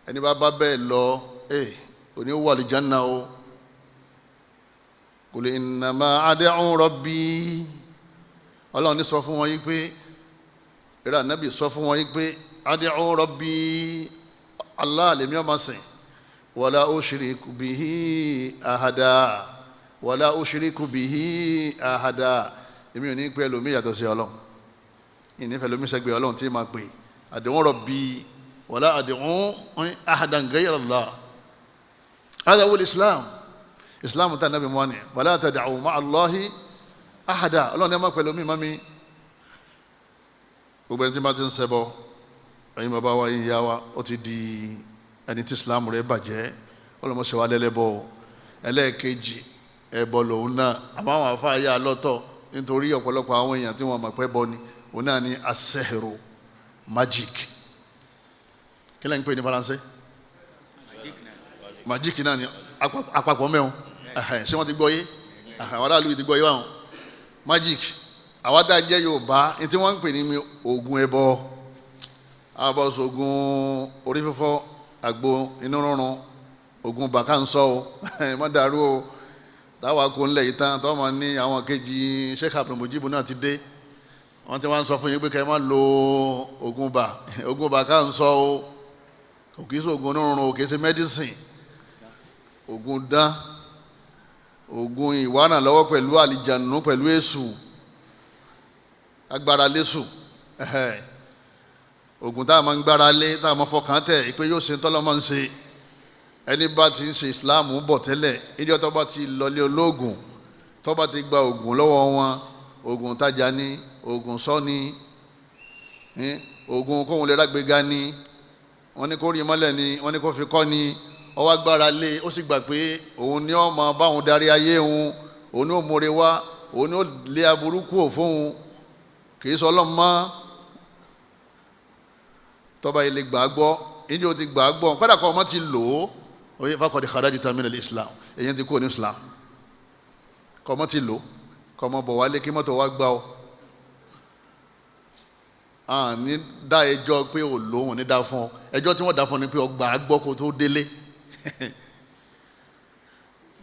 ẹni bá bẹ́ẹ̀ lọ òní wà lí janna o qul innama ad'u rabbi Ọlọ́run ní sọ fún wọn yìí pé ìrà nàbì sọ fún wọn yìí pé ad'u rabbi Allah lèmi ọmọ sìn wala ushriku bihi ahada wala ushriku bihi ahada èmi ò ní pẹ́ lómi yàtọ̀ sí Ọlọ́run ìnífẹ̀ẹ́ lómi sẹ́gbẹ̀ẹ́ Ọlọ́run tí ma pè ad'u rabbi wala ad'u ahadan ghayra Allah hada huwa Islam ta nabi mwani wala tad'u ma'a Allahi ahada Ọlọ́run ní ma pẹ́ lómi mami gbogbo ẹni tí ma ti ń ṣẹbọ ẹ̀yin bàbá wa yín yá wa ó ti di ẹni tí Islam rẹ̀ bàjẹ́ ọlọ́mọṣẹ́ wa lẹ́lẹ́bọ. ẹlẹ́ẹ̀kejì ẹbọ lòun náà àmọ́ àwọn afáàyà lọ́tọ̀ nítorí ọ̀pọ̀lọpọ̀ àwọn èèyàn tí wọ́n mọ̀ pé bọ ni òun náà ní asẹ́hìrò magic. kí lẹ́yìn pé ní faransé magic náà ni àpapọ̀ mẹ́wọ̀n ṣé wọ́n ti gbọ́ yé àwọn aráàlú ti gbọ́ yé wọn magic. àwa tá a jẹ́ Yorùbá ní tí wọ́n ń pè ní oògùn ẹbọ àbọ̀sọ̀ oògùn orí fífọ́ àgbo inú rúnrún oògùn bàkà ń sọ o má dàrú o táwa kò ń lẹ̀ yìí tán tó máa ní àwọn kejì Sheikh Abdulmujibu náà ti dé wọ́n ti wá ń sọ fún yín pé kẹ́ ẹ má lo oògùn bàkà ń sọ o kò kì í ṣe oògùn inú rúnrún o kì í ṣe medicine oògùn dán oògùn ìwánà lọ́wọ́ pẹ̀lú àlìjànú pẹ̀lú èṣù agbára lésù oògùn tá a máa ń gbára lé tá a máa fọkàn tẹ̀ pé yóò ṣe tọ́lọ́ máa ń ṣe ẹni bá ti ń ṣe Islam bọ̀ tẹ́lẹ̀ ìjọ tó bá ti lọlé ológun tó bá ti gba oògùn lọ́wọ́ wọn oògùn tajà ní oògùn sọ́ni oògùn kóhun lè rágbéga ní wọ́n ní kó rí mọ́lẹ̀ ní wọ́n ní kó fi kọ́ ní ọwọ́ agbára lé ó sì gbà pé òun ni ó máa báwọn darí ayé òun ni ó mórí wá òun ni ó lé aburú kúrò fóun kì í sọ ọlọ́run mọ́ tọ́ba ilé gbàgbọ́ ìdí o ti gbàgbọ́ kọ́dà kọ́ ọmọ ti lò ó oye fakọ̀dé kharajta min al-Islam èyí ti kúrò ní Islam kọ́ ọmọ ti lò ó kọ́ ọmọ bọ̀ wálé kí mọ́tò wá gbá ọ ní dá ẹjọ́ pé ò lò wọ́n ní dá fún ọ ẹjọ́ tí wọ́n dá fún ọ ni pé ọ gbàgbọ́ kó tó délé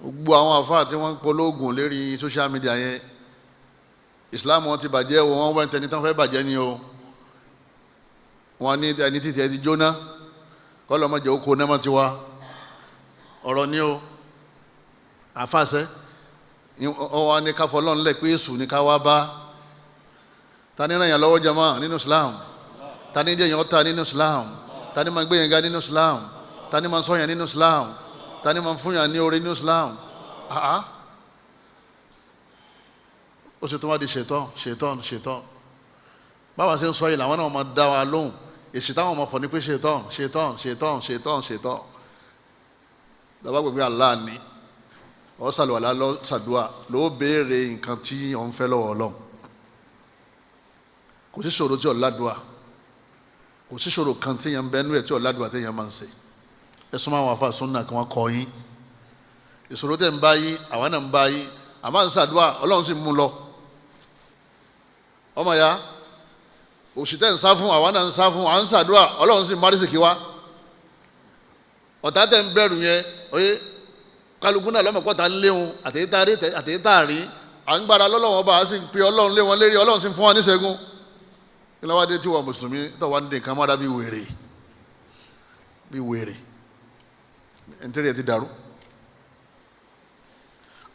gbogbo àwọn àfáà tí wọ́n ń pológun lérí social media yẹn Islam wọn ti bàjẹ́ o wọ́n wẹ́n tẹni tán fẹ́ bàjẹ́ ni o wọ́n ní ẹni títí ẹ ti jóná kọ́lọ́mọdé ó kó náà ti wá ọ̀rọ̀ ni o àfàṣẹ ọwọ́ ní káfọ́ lọ́n lẹ̀ pé èṣù ní ká wá bá ta ní ràn yàn lọ́wọ́ jama nínú Islam ta ní jẹ́ yàn ọ́ta nínú Islam ta ní máa gbé yàn ga nínú Islam ta ní máa sọ yàn nínú Islam ta ní máa fún yàn ní oore nínú Islam ó sì tún wá di ṣètọ́n báwa ṣe ń sọ yìí làwọn náà máa dá wa lóhùn èsì táwọn máa fọ̀ ní pé ṣètọ́n lọ́wọ́ gbogbo Allah ni ọ sàlùwàlá lọ sàdúà ló béèrè nǹkan tí ọ ń fẹ́ lọ́wọ́ Ọlọ́run kò sí ṣòro tí ọ ládùá kò sí ṣòro kan tí yẹn ń bẹ́nu ẹ̀ tí ọ ládùá tí yẹn máa ń ṣe ẹ súnmọ́ àwọn afa sunna kí wọ́n kọ́ yín ìṣòro tẹ̀ ń bá yín àwa náà ń bá yín àmọ́ ń sàdúà Ọlọ́run sì mú lọ ọmọ ya òṣì tẹ̀ ń sá fún àwa náà ń sá fún à ń sàdúà Ọlọ́run sì márí sìkí wá ọ̀tá tẹ̀ ń bẹ̀rù yẹn oye kálukú náà lọ́mọ̀kọ́ta ń léwọn àtẹ̀yẹ́tàrí à ń gbára lọ́lọ́wọ́n bá a sì ń pe Ọlọ́run lé wọn lérí Ọlọ́run sì ń fún wa ní ṣẹ́gun kí ló wá dé tí wọ́n mùsùlùmí tó wá ń dín nǹkan mọ́ra bí wèrè ẹ̀ńtẹ́rì ẹ̀ ti dàrú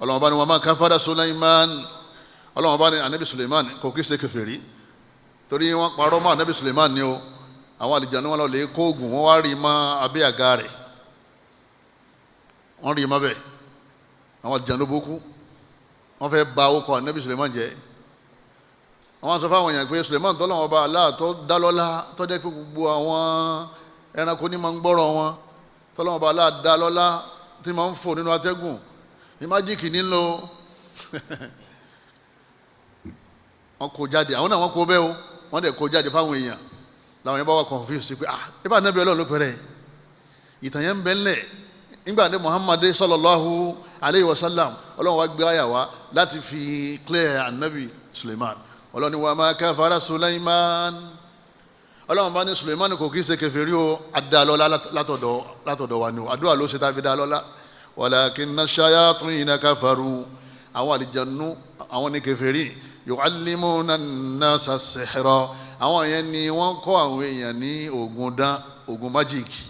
Ọlọ́run bá ní wa ma kafara Sulaiman Ọlọ́run bá ní anabi Sulaiman kò kí ṣe kèfèrí torí wọ́n parọ́ mọ́ anabi Sulaiman ni o àwọn àlìjánu wọn lọ lè kó oògùn wọn wá rí mọ́ abẹ́ àga rẹ̀ wọ́n rí mọ́ bẹ́ẹ̀ àwọn àlìjánu bókú wọ́n fẹ́ ba okọ̀ anabi Sulaiman jẹ́ wọ́n sọ fáwọn èèyàn pé Sulaiman tọ́lọ́wọ́n ọba Allah tó dá lọ́lá tó jẹ́ pé gbogbo àwọn ẹranko ní máa ń gbọ́rọ̀ wọn tọ́lọ́wọ́n ọba Allah dá lọ́lá tí máa ń fò nínú atẹ́gùn ní májíìkì nílò wọ́n kó jáde àwọn náà wọ́n kó bẹ́ẹ̀ o wọ́n dẹ̀ kó jáde fáwọn èèyàn làwọn yẹn bá wà confuse pé ibà anabi Ọlọ́run ló pẹ̀rẹ̀ ìtàn yẹn ń bẹ ńlẹ̀ nígbà tí Muhammad sallallahu alayhi wa sallam Ọlọ́run wá gbé àyà wá láti fi clear anabi Sulaiman Ọlọ́run ní wa ma kafara Sulaiman Ọlọ́run bá ní Sulaiman kò kí ṣe kèfèrí o adalọ́lá látọ̀dọ̀ wa ni o àdúrà ló ṣe tá a fi dá lọ́lá walakinna shayatina kafaru àwọn àlìjànú àwọn ní kèfèrí yu'allimuna an-nasa as-sihra àwọn yẹn ni wọ́n kọ́ àwọn èèyàn ní oògùn dán oògùn májíìkì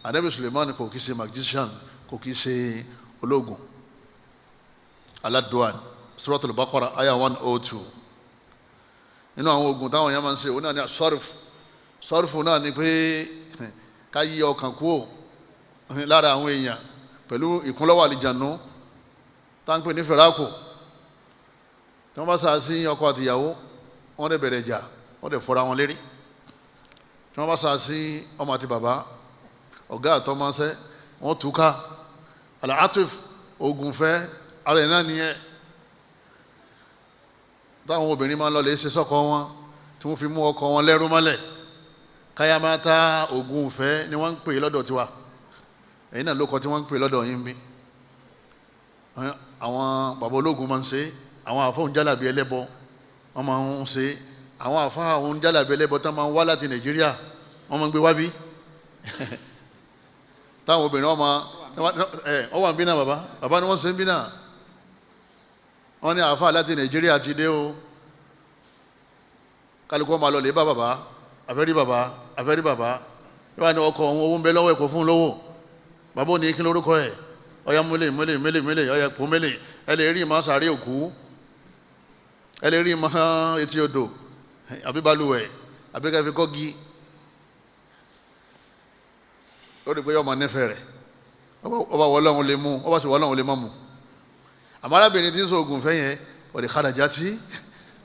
anabi Sulaiman kò kí ṣe magician kò kí ṣe ológun aládùá Suratul Baqara aya 102 nínú àwọn oògùn táwọn yẹn máa ń ṣe òun náà ní sọ́rùfù náà ni pé ká yí ọkàn kúò lára àwọn èèyàn pẹ̀lú ìkúnlọ́wọ́ àlìjànú táǹpẹ̀ ní fẹ̀ráàkù tí wọ́n bá sá sí ọkọ àtìyàwó wọ́n dẹ̀ bẹ̀rẹ̀ jà wọ́n dẹ̀ fọ́ra wọn lérí tí wọ́n bá sá sí ọmọ àti bàbá ọ̀gá àtọmọṣẹ́ wọ́n túká al-atif ogun fẹ́ ara ẹ̀ náà nìyẹn táwọn obìnrin máa ń lọ lè ṣe sọ́kọ wọn tí wọ́n fi mú ọkọ wọn lẹ́rú mọ́lẹ̀ káyámátá ogun fẹ́ ni wọ́n ń pè lọ́dọ̀ tiwa ẹ̀yin náà ló kọ tí wọ́n ń pè lọ́dọ̀ yín bí àwọn bàbá ológun máa ń ṣe àwọn àfọ̀hún jálàbí ẹlẹ́bọ wọ́n máa ń ṣe àwọn àfọ̀hún jálàbí ẹlẹ́bọ tán máa ń wá láti Nàìjíríà wọ́n máa ń gbé wá bí táwọn obìnrin ọmọ ọwọ́ ń bí náà bàbá ni wọ́n ṣe ń bí náà wọ́n ní àfáà láti Nàìjíríà ti dé o kálukú máa lọ lè bá bàbá àfẹ́rí bàbá yíwá ní ọkọ̀ ohun owó ń bẹ lọ́wọ́ ẹ̀kọ́ fún lówó bàbá ò ní kí lórúkọ ẹ̀ ọya mélè ọya kó mélè ẹ lè rí ìmọ̀ sàárè òkú ẹ lè rí ìmọ̀ etí odò àbí balùwẹ̀ àbí kẹfì kọ́gi ó rí pé ọmọ nífẹ̀ẹ́ rẹ̀ ọba wọlọ́hun lè mú ọba sì wọlọ́hun lè má mú àmọ́ arábìnrin tí ń sọ ogun fẹ́ yẹn ọ̀dẹ̀ kharajati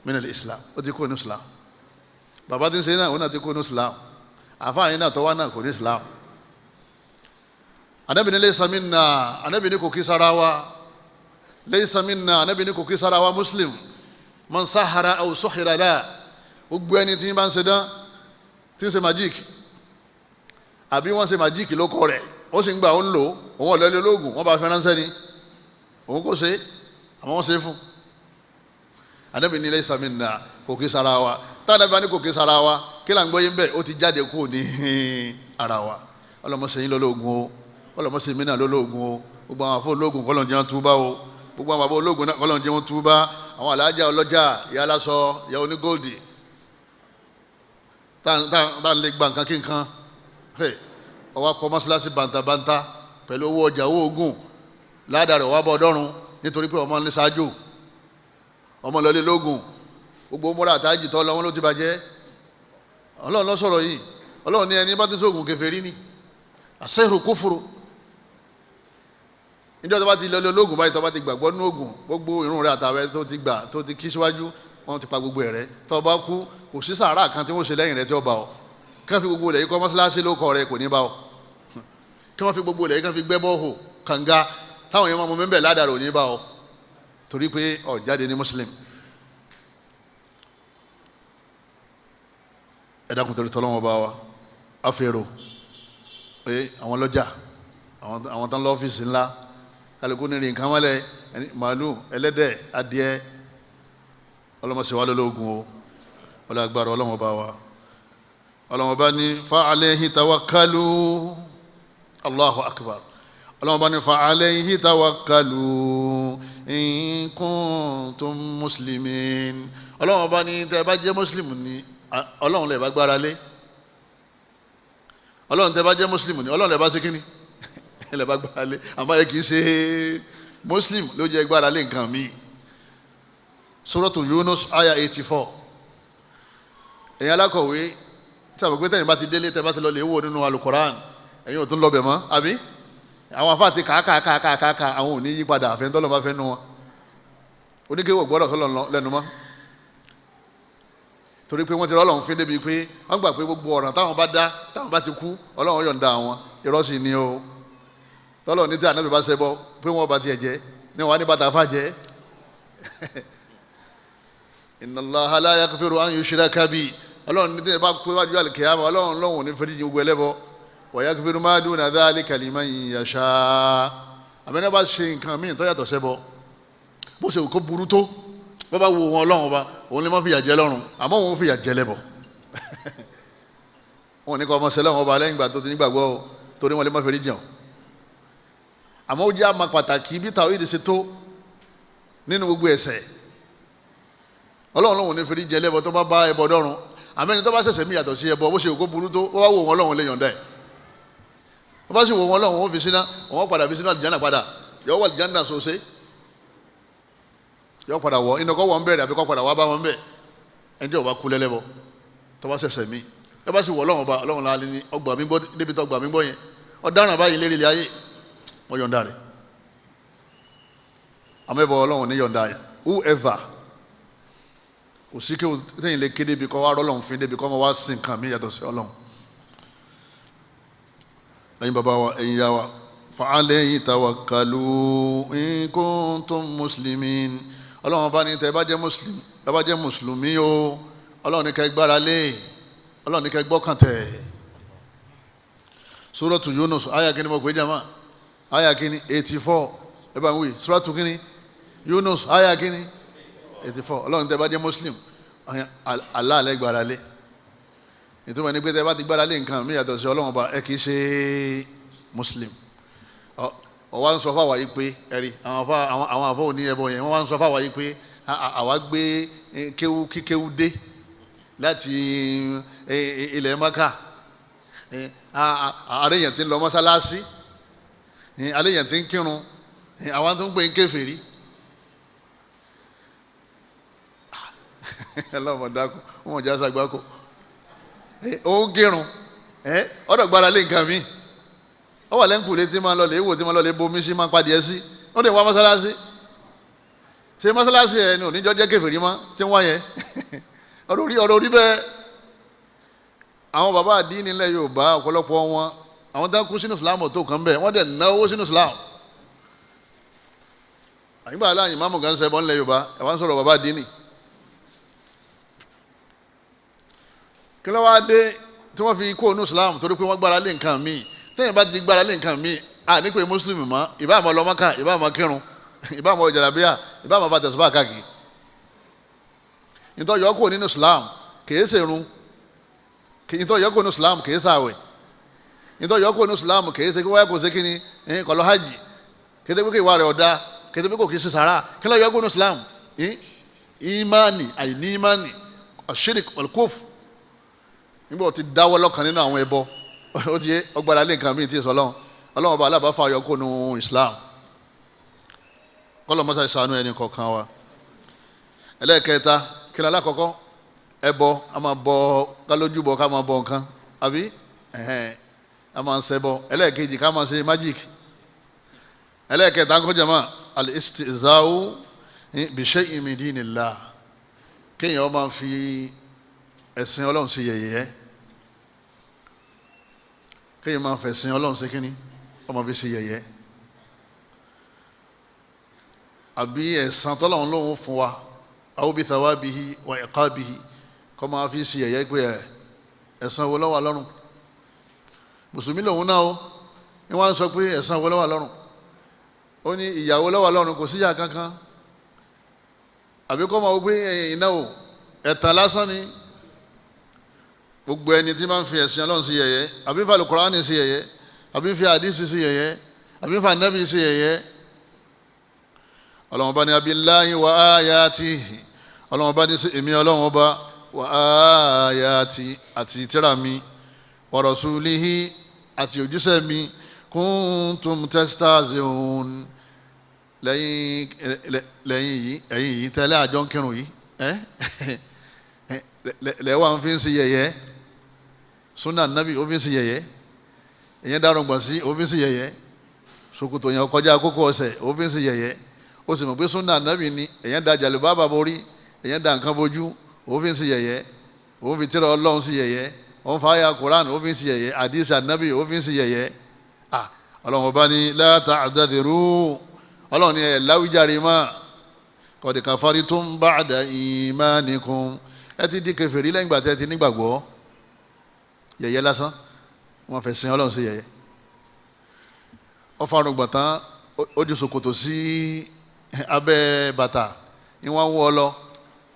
min al-Islam ó ti kó ní Islam bàbá tí ń ṣe náà ó náà ti kó ní Islam àfáà yẹn náà tọ́wọ́ náà kò ní Islam Ànábì ní laysa minna Ànábì ní kò kí sára wa laysa minna Ànábì ní kò kí sára wa Muslim man sahara aw suhira la gbogbo ẹni tí ń bá ń ṣe dán tí ń ṣe magic àbí wọ́n ṣe magic lóko rẹ̀ ó sì ń gbà ó ń lò òun ọ̀lẹ́lẹ́ ológun wọ́n bá fẹ́ ránṣẹ́ ni òun kò ṣe àmọ́ wọ́n ṣe fún Ànábì ní laysa minna kò kí sára wa táwọn ẹbí wa ní kò kí sára wa kí là ń gbọ́ yín bẹ́ẹ̀ ó ti jáde kúrò ní ara wa ọlọ́mọṣẹ́ yín lọ́lọ́gun o ọlọ́mọṣẹ́ mi náà lọ́lọ́gun o gbogbo àwọn afọ ológun kọ́lọ́n jẹ́ wọn túbá o gbogbo àwọn bàbá ológun náà kọ́lọ́n jẹ́ wọn túbá àwọn alájà ọlọ́jà ìyá aláṣọ ìyá onígóòdì táwọn lè gba nǹkan kí nǹkan ọwọ́ akọ mọ́ṣáláṣí bàǹtàbàǹtà pẹ̀lú owó ọjà owó ogun ládàá rẹ̀ wá bọ́ ọdọ́run nítorí pé ọmọ ní ṣáájú ọmọ lọlé lógun gbogbo múra àtàjì tọ́ lọ́wọ́ ló ti bàjẹ́ ọlọ́run ló sọ̀rọ̀ yìí ọlọ́run ní ẹni bá ti sóògùn kèfèrí ni àṣẹ́rù kúfùrù níjọ́ tó bá ti lọlé ológun báyìí tó bá ti gbàgbọ́ nínú ogun gbogbo irun rẹ̀ àtàwẹ̀ tó ti gbà tó ti kí síwájú wọn ti pa gbogbo ẹ̀rẹ́ tó bá kú kò sí sàárà kan tí wọ́n ṣe lẹ́yìn rẹ̀ tí ó bá ọ kí wọ́n fi gbogbo ilẹ̀ yìí kọ́ mọ́ṣáláṣí ló kọ́ rẹ̀ kò ní bá ọ kí wọ́n fi gbogbo ilẹ̀ yìí kí wọ́n fi gbẹ́ bọ́ọ̀hù kànga táwọn èèyàn máa mú mẹ́mbẹ̀ ládàá ò ní bá ọ torí pé ó jáde ní muslim ẹ dákun torí tọ́lọ́wọ́n bá wa afẹ́rò àwọn lọ́jà àwọn tán lọ́fíìsì ńlá kálukú ní nǹkan mọ́lẹ̀ màálù ẹlẹ́dẹ̀ adìẹ ọlọ́mọṣẹ́ wa lọ́lọ́gùn o ọlọ́gbàrá ọlọ́wọ́n bá wa ọlọ́wọ́n bá ní fa alayhi tawakkalu Allahu akbar ọlọ́wọ́n bá ní fa alayhi tawakkalu in kuntum muslimin ọlọ́wọ́n bá ní tẹ́ bá jẹ́ muslim ní ọlọ́run lè bá gbára lé ọlọ́run tẹ́ bá jẹ́ muslim ní ọlọ́run lè bá ṣe kíni lè bá gbára lé àmọ́ ẹ kì í ṣe muslim ló jẹ́ gbára lé nǹkan mi suratu Yunus aya 84 ẹ̀yin alákọ̀wé tí a bọ̀ pé tẹ̀yin bá ti délé tẹ́ bá ti lọ lè wò nínú alukoran ẹ̀yin ò tún lọ bẹ̀ mọ́ àbí àwọn afá ti kàákàákàákàá àwọn ò ní yí padà àfẹ́ntọ́lọ́ bá fẹ́ nu wọn oníkéwò gbọ́dọ̀ sọ́lọ́ lẹ́nu mọ́ torí pé wọ́n ti rọ́lọ́run fín débi pé wọ́n gbà pé gbogbo ọ̀ràn táwọn bá dá táwọn bá ti kú ọlọ́run yọ̀ǹda àwọn irọ́ sì ni o tọ́lọ̀ ní tí ànábì bá ṣẹbọ pé wọ́n bá tiẹ̀ jẹ́ ní wọ́n á ní bàtà fà jẹ́ inna Allaha la yaghfiru an yushraka bihi ọlọ́run ní tí ẹ bá pé wájú al-qiyama ọlọ́run lọ́hùn ní fẹ́rí gbogbo ẹlẹ́bọ wa yaghfiru ma duna dhalika liman yasha àmẹ́ni bá ṣe nǹkan míì tó yàtọ̀ ṣẹbọ bó ṣe kó burú tó bó bá wo wọn ọlọ́run ọba òun lè má fìyà jẹ lọ́run àmọ́ òun fìyà jẹ lẹ́bọ̀ wọn ní kọ́ ọmọ sẹlẹ̀ wọn ọba lẹ́yìn ìgbà tó ti nígbàgbọ́ o torí wọn lè má fẹ́rí jẹun àmọ́ ó jẹ́ àmà pàtàkì bí tàwọn ìdí ṣe tó nínú gbogbo ẹ̀ṣẹ̀ ọlọ́run lòun ní fẹ́rí jẹ lẹ́bọ̀ tó bá bá ẹbọ dọ́run àmẹ́ni tó bá ṣẹ̀ṣẹ̀ mí yàtọ̀ sí ẹbọ bó ṣe kó burú tó bó bá wo wọn ọlọ́run lè yọ̀ǹda ẹ̀ bó bá sì wo wọn ọlọ́run wọn fi síná wọn padà fi síná àlìjánnà padà yọ wọ àlìjánnà sọ̀ọ́sẹ́ yọ padà wọ inú kọ́ wọ́n bẹ̀rẹ̀ àbí kọ́ padà wá bá wọn bẹ̀ ẹni tí ò bá kú lẹ́lẹ́bọ tó bá ṣẹ̀ṣẹ̀ mí ẹ bá sì wọ ọlọ́run ọba ọlọ́run láàrin ní ọgbà mi gbọ́ débi tó ọgbà mi gbọ́ yẹn ọ̀daràn báyìí lérí ilé ayé wọ́n yọ̀ǹda rẹ̀ àmẹ́bọ̀ ọlọ́run ní yọ̀ǹda yẹn whoever kò sí kí tẹ́yìn lè ké débi kọ́ wá rọ́lọ́run fín débi kọ́ wá sìn kàn mí yàtọ̀ sí ọlọ́run ẹ̀yin bàbá wa ẹ̀yin yá wa fa'alayhi tawakkalu in kuntum muslimin. ọlọ́run bá ní tẹ́ bá jẹ́ mùsùlùmí o ọlọ́run ní kẹ́ gbára lé ọlọ́run ní kẹ́ gbọ́kàn tẹ̀. suratu Yunus aya kini mo pè jama aya kini 84 ẹ bá ń wí suratu kini Yunus aya kini 84 ọlọ́run tẹ́ bá jẹ́ muslim Allah lẹ́ gbára lé. ìtumọ̀ ní pé tẹ́ bá ti gbára lé nǹkan mí yàtọ̀ sí ọlọ́run bá ẹ kì í ṣe muslim. ọwọ́ ń sọ fáwa yìí pé ẹ̀rí àwọn àfọ òní ẹbọ yẹn wọ́n wá ń sọ fáwa yìí pé àwa gbé kíkéwú dé láti ilẹ̀ Mákà àríyàn tí ń lọ mọ́sálásí àríyàn tí ń kírun àwọn tó ń pè ń kèfèrí ẹlọ́mọdákù wọn ò já sàgbákò ó ń kírun ọ̀dọ̀ gbára lé nǹkan mi ó wà lẹ́ńkùlé tí máa ń lọ lè wò tí máa ń lọ lè bomi sí máa ń padì ẹ́ sí ó lè wá mọ́sálásí ṣé mọ́sálásí ẹ̀ ní oníjọ́ jẹ́ kèfèrí mọ́ tí ń wá yẹn ọ̀rọ̀ orí bẹ́ẹ̀. àwọn bàbá àdínì nílẹ̀ Yorùbá ọ̀pọ̀lọpọ̀ wọn àwọn tó ń kú sínú Islam tó kàn bẹ́ẹ̀ wọ́n dẹ̀ náwó sínú Islam. àyìnbá aláàyìn máàmù gan ṣẹbọ nílẹ̀ Yorùbá ẹ̀ wá ń sọ̀rọ̀ bàbá àdínì. kí ló wá dé tí wọ́n fi kó inú Islam torí pé wọ́n gbára lé nǹkan míì tẹ́yìn bá ti gbára lé nǹkan míì ní pé mùsùlùmí mọ́ ìbá àmọ́ lọ Mákà ìbá àmọ́ kírun ìbá àmọ́ jàlábíà ìbá àmọ́ bá tẹ̀síbá káàkiri. nítorí yọ kó nínú Islam kìí ṣèrun nítorí yọ kó nínú Islam kìí ṣàwẹ̀ nítorí yọ kó nínú Islam kìí ṣe kí wáyà kò ṣe kí ni kó lọ hajj kété pé kí ìwà rẹ̀ ọ̀dà kété pé kò kí ṣe sàrà kí ló yọ kó nínú Islam ìmánì àìní ìmánì àṣírík al-kufr nígbà tí dáwọ́ lọ́kàn nínú àwọn ẹbọ ó ti yé ọgbàrá lé nǹkan míì tí ì sọ ọlọ́run ọba aláàbá fà yọ kó nínú Islam kọ́lọ̀ mọ́sá ìsànú ẹni kọ̀ọ̀kan wa. ẹlẹ́ẹ̀kẹta kí ni alákọ̀ọ́kọ́ ẹbọ a máa bọ kálójúbọ ká máa bọ nǹkan àbí a máa ń ṣẹbọ. ẹlẹ́ẹ̀kejì ká máa ṣe magic. ẹlẹ́ẹ̀kẹta ńkọ́ jama al-istihza'u bi shay'in min dinillah kéèyàn máa fi ẹ̀sìn ọlọ́run sí yẹ̀yẹ́ kéèyàn máa fẹ̀sìn ọlọ́run sí kínní ọmọ fi sí yẹ̀yẹ́ àbí ẹ̀san tọ́lọ́run lóhun fún wa aw bi thawabihi wa iqabihi kọ́ máa fi sí yẹ̀yẹ́ pé ẹ̀san wo ló wà lọ́rùn mùsùlùmí lòun náà ó ní wọ́n á sọ pé ẹ̀san wo ló wà lọ́rùn ó ní ìyàwó ló wà lọ́rùn kò síyà kankan àbí kọ́ máa wọ pé ìnáwó ẹ̀tàn lásán ni gbogbo ẹni tí máa ń fi ẹ̀sìn ọlọ́run sí yẹ̀yẹ́ àbí ń fa Al-Qur'ani sí yẹ̀yẹ́ àbí ń fi àdísì sí yẹ̀yẹ́ àbí ń fa nábì sí yẹ̀yẹ́ ọlọ́run ọba ní abillahi wa ayatihi ọlọ́run ọba ní sí èmi ọlọ́run ọba wa ayati àti tírà mi wa rasulihi àti òjíṣẹ́ mi kuntum tastahzi'un lẹ́yìn yìí tẹ́lẹ̀ àjọ ń kírun yìí lẹ́wà ń fi ń sí yẹ̀yẹ́ sunna nabi ó fi ń sí yẹ̀yẹ́ èyàn dárun gbọ̀n sí ó fi ń sí yẹ̀yẹ́ ṣòkòtò yẹn kọjá kókó ọ̀sẹ̀ ó fi ń sí yẹ̀yẹ́ ó sì mọ̀ pé sunna nabi ni èyàn da jàlùbáàbà borí èyàn da nǹkan bojú ó fi ń sí yẹ̀yẹ́ ó fi tírà Ọlọ́run sí yẹ̀yẹ́ ó ń fa àyà Quran ó fi ń sí yẹ̀yẹ́ àdìsí nabi ó fi ń sí yẹ̀yẹ́ Ọlọ́run ọba ní la ta'tadhiru Ọlọ́run ní ẹ̀ láwùjáre mọ́ qad kafartum ba'da imanikum ẹ ti di kèfèrí lẹ́yìn ìgbà tí ẹ ti nígbàgbọ́ yẹ̀yẹ́ lásán wọ́n fẹ́ sin Ọlọ́run sí yẹ̀yẹ́ ó fa arúgbọ̀n tán ó ju ṣòkòtò sí abẹ́ bàtà ni wọ́n ń wọ́ ọ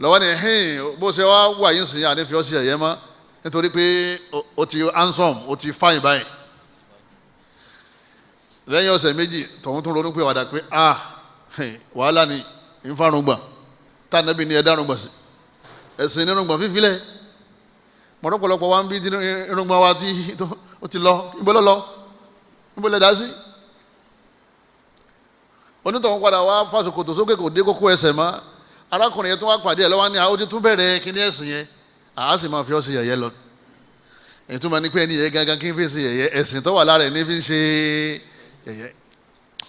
lọ́wọ́ ni bó ṣe wá wà yín sìn àní fi ọ́ sí yẹ̀yẹ́ mọ́ nítorí pé ó ti handsome ó ti fine báyìí lẹ́yìn ọ̀sẹ̀ méjì tọ̀hún tún ronú pé wàdà pé wàhálà ni ìfarùngbọ̀n tá nàbí ni ẹ dárùngbọ̀n sí ẹ̀sìn nírùngbọ̀n fífilẹ̀ mọ̀rọ̀pọ̀lọpọ̀ wa ń bí irùngbọ̀n wa ó ti lọ níbo lẹ dá sí onítọ̀hún padà wá fàṣokòtò sókè kò dé kókó ẹsẹ̀ mọ́ arákùnrin yẹn tó wá pàdé ẹ̀ lọ́wọ́ ní àwọn ó ti tún bẹ̀rẹ̀ kíní ẹ̀sìn yẹn àá sì máa fi ọ́ sí yẹ̀yẹ́ lọ èyí tó máa ní pé ẹni yẹn gangan kí n fi ṣe yẹ̀yẹ́ ẹ̀sìn tó wà lára ẹ̀ ní fi ń ṣe yẹ̀yẹ́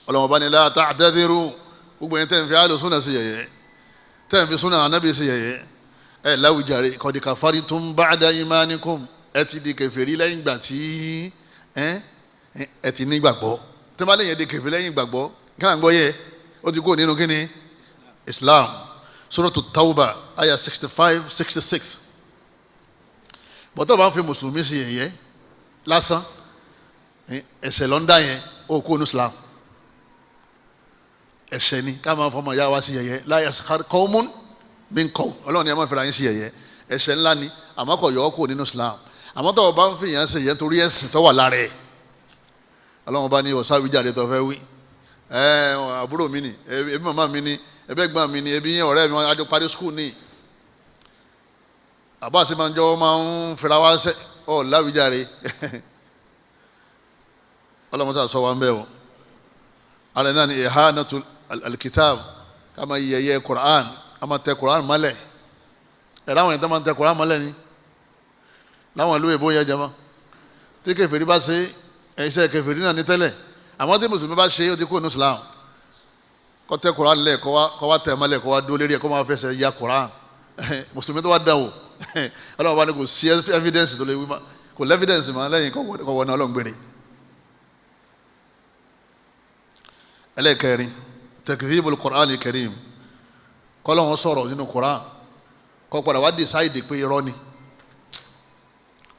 ọlọ́mọba ni la ta'tadhiru gbogbo yẹn tẹ́ ń fi àlùsùnà sí yẹ̀yẹ́ tẹ́ ń fi súnà ànábì sí yẹ̀yẹ́ ẹ láwùjáre qad kafartum ba'da imanikum ẹ ti di kèfèrí lẹ́yìn ìgbà tí ẹ ti ní gbàgbọ́ tí wọ́n bá lẹ́yìn ẹ̀dẹ́ kẹfẹ́ lẹ́yìn gbàgbọ́ kí náà ń gbọ́ yẹ ó ti kó nínú kíni Islam. Suratu Tawbah ayah 65-66. bọ́tọ̀ bá ń fi mùsùlùmí sí yẹ̀yẹ́ lásán ẹ̀ṣẹ̀ lọ́ndà yẹn ó kó ní Islam. ẹ̀ṣẹ̀ ni ká máa fọmọ ìyá wa sí yẹ̀yẹ́ la yaskhar qawmun min qawm, ọlọ́run ni ẹ máa fi ra yín sí yẹ̀yẹ́. ẹ̀ṣẹ̀ ńlá ni àmọ́ kò yọ ọ́ kó nínú Islam. àmọ́ tọ́wọ́ bá ń fi yẹn sí yẹn torí ẹ̀sìn tó wà lára ẹ̀, ọlọ́run bá ní ọ̀sáwìjáde tó fẹ́ wí àbúrò mi ni ẹbí màmá mi ni ẹbí ẹ̀gbọ́n mi ni ẹbí ọ̀rẹ́ mi àjọ parí skul ni àbá sí máa ń jọ máa ń fira wá sẹ́ ọ láwìjáde ọlọ́run tó sọ wá ń bẹ̀ wọ́n. ara náà ni ihanatu alkitab ká máa yẹ̀yẹ́ Qur'an ká máa tẹ Qur'an mọ́lẹ̀ ẹ̀rọ àwọn yẹn tó máa tẹ Qur'an mọ́lẹ̀ ni láwọn ìlú èbó yẹn jama tí kèfèrí bá ṣe iṣẹ́ kèfèrí náà ní tẹ́lẹ̀ àmọ́ tí mùsùlùmí bá ṣe ó ti kó ní Islam. kó tẹ Qur'an lẹ̀ kó wá tẹ̀ mọ́lẹ̀ kó wá dúró lérí ẹ̀ kó máa fẹsẹ̀ ya Qur'an mùsùlùmí tó wá dán o ọlọ́run bá ní kò sí evidence tó lè wí ma kò lẹ́ evidence ma lẹ́yìn kó wọ́n náà ọlọ́run gbére. ẹlẹ́kẹrin takdhibul Qur'an al-Karim kọ́lọ́hún sọ̀rọ̀ nínú Qur'an kó padà wá decide pé irọ́ ni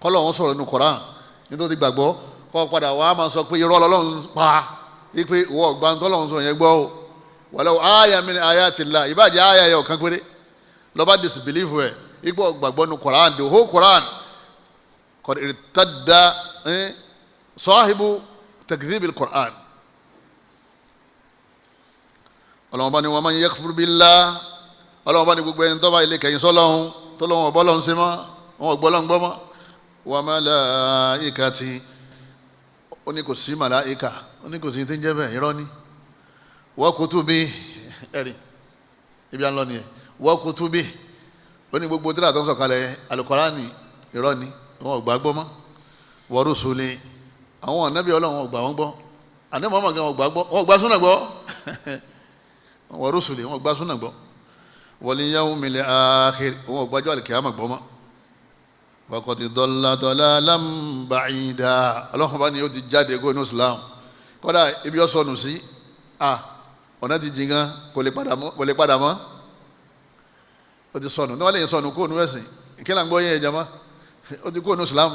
kọ́lọ́hún sọ̀rọ̀ nínú Qur'an nítorí gbàgbọ́ kó padà wá máa sọ pé irọ́ lọ́lọ́run pa ipe ìwọ ọ̀gbà tọ́lọ́run sọ yẹn gbọ́ o walau aya min ayatillah ìbàjẹ́ aya yẹ ọ̀kan péré lọ́ba disbelieve ẹ̀ ipò gbàgbọ́ nínú Qur'an the whole Qur'an qad irtadda sahibu takdhibil Qur'an. ọlọ́wọ́n bá ní wa man yakfur billah ọlọ́wọ́n bá ní gbogbo ẹni tó bá ilé kẹyìn sọ́lọ́hún tó lọ́wọ́ ọ̀bọ́lọ́hún sí mọ́ wọn ọ̀gbọ́lọ́hún gbọ́ mọ́ wa malaikati ó ní kò sí màláìka ó ní kò sí tí ń jẹ́ bẹ́ẹ̀ irọ́ ni wa kutubi ẹ̀rí ibi à ń lọ nìyẹn wa kutubi ó ní gbogbo tíra tó ń sọ̀kalẹ̀ Al-Qur'ani irọ́ ni wọn ò gbà gbọ́ mọ́ wa rusuli àwọn ànábì Ọlọ́run wọn ò gbà wọn gbọ́ ànábì Muhammad gan wọn ò gbà gbọ́ wọn ò gbà súnà gbọ́ wa rusuli wọn ò gbà súnà gbọ́ wal yawmil akhir wọn ò gbàjọ́ al-qiyamah gbọ́ mọ́ wa qad dalla dalalan ba'ida Ọlọ́run bá ní ó ti jáde kó ní Islam kọ́dà ibi ó sọnù sí ọ̀nà ti jìn gan kò lè padà mọ́ ó ti sọnù ní wọ́n lè sọnù kó nu ẹ̀sìn ìkílà ń gbọ́ yẹn ẹ̀jẹ̀ mọ́ ó ti kó nu Islam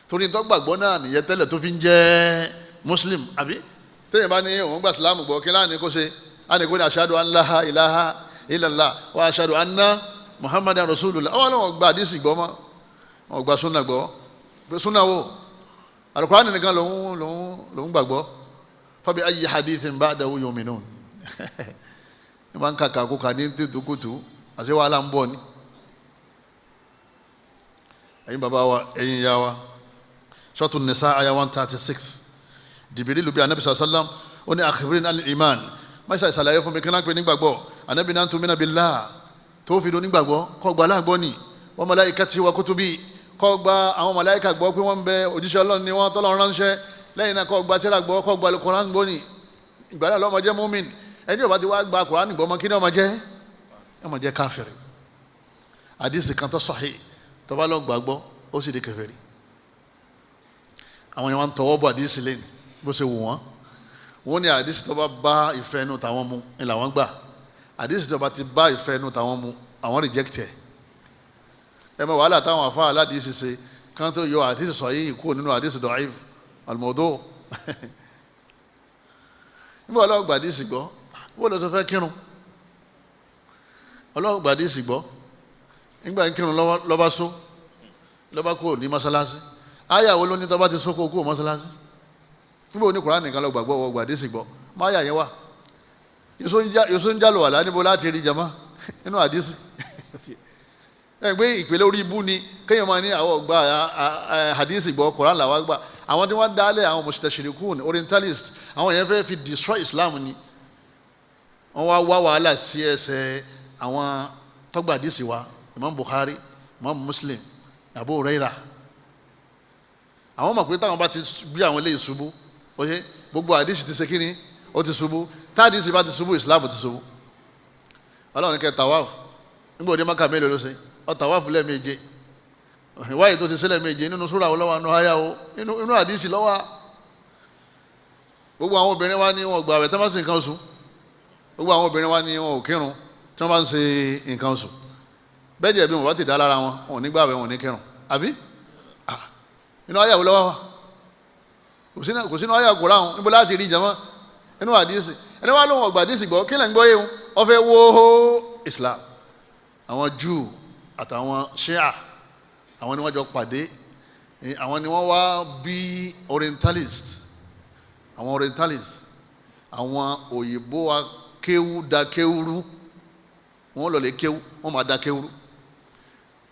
torí tó gbàgbọ́ náà nìyẹn tẹ́lẹ̀ tó fi ń jẹ́ Muslim àbí tẹ́yìn bá ní òun gba Islam gbọ́ kí láàánú kó ṣe á ní kó ní ashadu an la ilaha illallah wa ashadu anna Muhammadan rasulullah àwọn àwọn gba àdìsí gbọ́ mọ́ wọn gba súnà gbọ́ pé súnà wo Al-Qur'ani nìkan lòun gbàgbọ́ fabi ayyi hadithin ba'dahu yu'minun ní máa ń kàkà kó kà ní tètùkùtù àti wàhálà ń bọ̀ ni. ẹ̀yin bàbá wa ẹ̀yin ìyá wa Suratu Nisa aya 136 Jibrilu bí anabi sallam ó ní akhbirni al-iman má ṣe àṣàlàyé fún mi kí n lápẹ́ nígbàgbọ́ anabi náà tún mí náà billah tó fi dún nígbàgbọ́ kọ́ gba aláàgbọ́ ni wa malaikati wa kutubi kọ́ gba àwọn màláìka gbọ́ pé wọ́n ń bẹ òjíṣẹ́ Ọlọ́run ni wọ́n tọ́lọ́run ránṣẹ́ lẹ́yìn náà kọ́ gba tírà gbọ́ kọ́ gba Al-Qur'an gbọ́ ni ìgbà náà lọ́mọ jẹ́ mu'min ẹni ò bá ti wá gba Qur'an gbọ́ mọ́ kí ni ọmọ jẹ́ káfíìrì. àdìsí kan tó sahih tó bá lọ gbàgbọ́ ó sì di kèfèrí. àwọn yẹn wọ́n ń tọwọ́ bọ̀ àdìsí lẹ́nu bó ṣe wù wọ́n ní àdìsí tó bá bá ìfẹ́ inú tàwọn mu ni làwọn gbà àdìsí tó bá ti bá ìfẹ́ inú tàwọn mu àwọn reject ẹ̀. ẹ mọ wàhálà táwọn afá aládìsí ṣe kán tó yọ àdìsí sahih kúrò nínú àdìsí da'if al-mawdu' nígbà ọlọ́wọ́ gbàdísì gbọ́ wọ́n lọ sọ fẹ́ kírun ọlọ́wọ́ gbàdísì gbọ́ nígbà kírun lọ́ba só lọ́ba kúrò ní mọ́sálásí àyà wo ló ní tọ́ba ti sókò kúrò mọ́sálásí nígbà oní Kùránì nìkan lọ gbàgbọ́ wọ gbàdísì gbọ́ má yà yẹn wà yóò ń jálò wà láníbo láti rí jama nínú àdísì ẹ gbé ìpele orí ibú ni kéèyàn máa ní àwọn ọgbà àdísì gbọ́ Kùránì làwọn gbà àwọn tí wọ́n dálé àwọn mustashirikun orientalist àwọn yẹn fẹ́ fi destroy Islam ni wọ́n wá wàhálà sí ẹsẹ̀ àwọn tọ́gbà àdìsí wa Imam Bukhari Imam Muslim Abu Hurairah àwọn mọ̀ pé táwọn bá ti gbé àwọn eléyìí ṣubú oye gbogbo àdìsí ti ṣe kíni ó ti ṣubú táàdìsí bá ti ṣubú Islam ti ṣubú Ọlọ́run ní kẹ́ tawaf nígbà òde Mákà mélòó ló ṣe ó tawaf lẹ́ẹ̀méje wáyé tó ti ṣe lẹ́ẹ̀méje nínú súrà olówó àánú ayá o inú àdìsí lọ́wọ́ gbogbo àwọn obìnrin wa ní wọn gbà àwẹ̀ tí wọ́n bá ṣe nǹkan oṣù gbogbo àwọn obìnrin wa ní wọn ò kírun tí wọ́n bá ń ṣe nǹkan oṣù bẹ́ẹ̀ jẹ́ bí wọn bá ti dá lára wọn wọn ò ní gbà àwẹ̀ wọn ò ní kírun àbí inú ayé àwòlọ́wọ́ wa kò sínú ayé àkùrá wọn níbo láti rí ìjàmọ́ inú àdìsí ẹni wá lóhùn ọgbà àdìsí gbọ́ kí lẹ́ ń gbọ́ yé wọn wọ́n fẹ́ wó Islam àwọn Júù àtàwọn Shia àwọn ni wọ́n jọ pàdé àwọn ni wọ́n wá bí orientalist àwọn òyìnbó akéwú da kéwúrú wọ́n lọ lè kéwú wọ́n máa da kéwúrú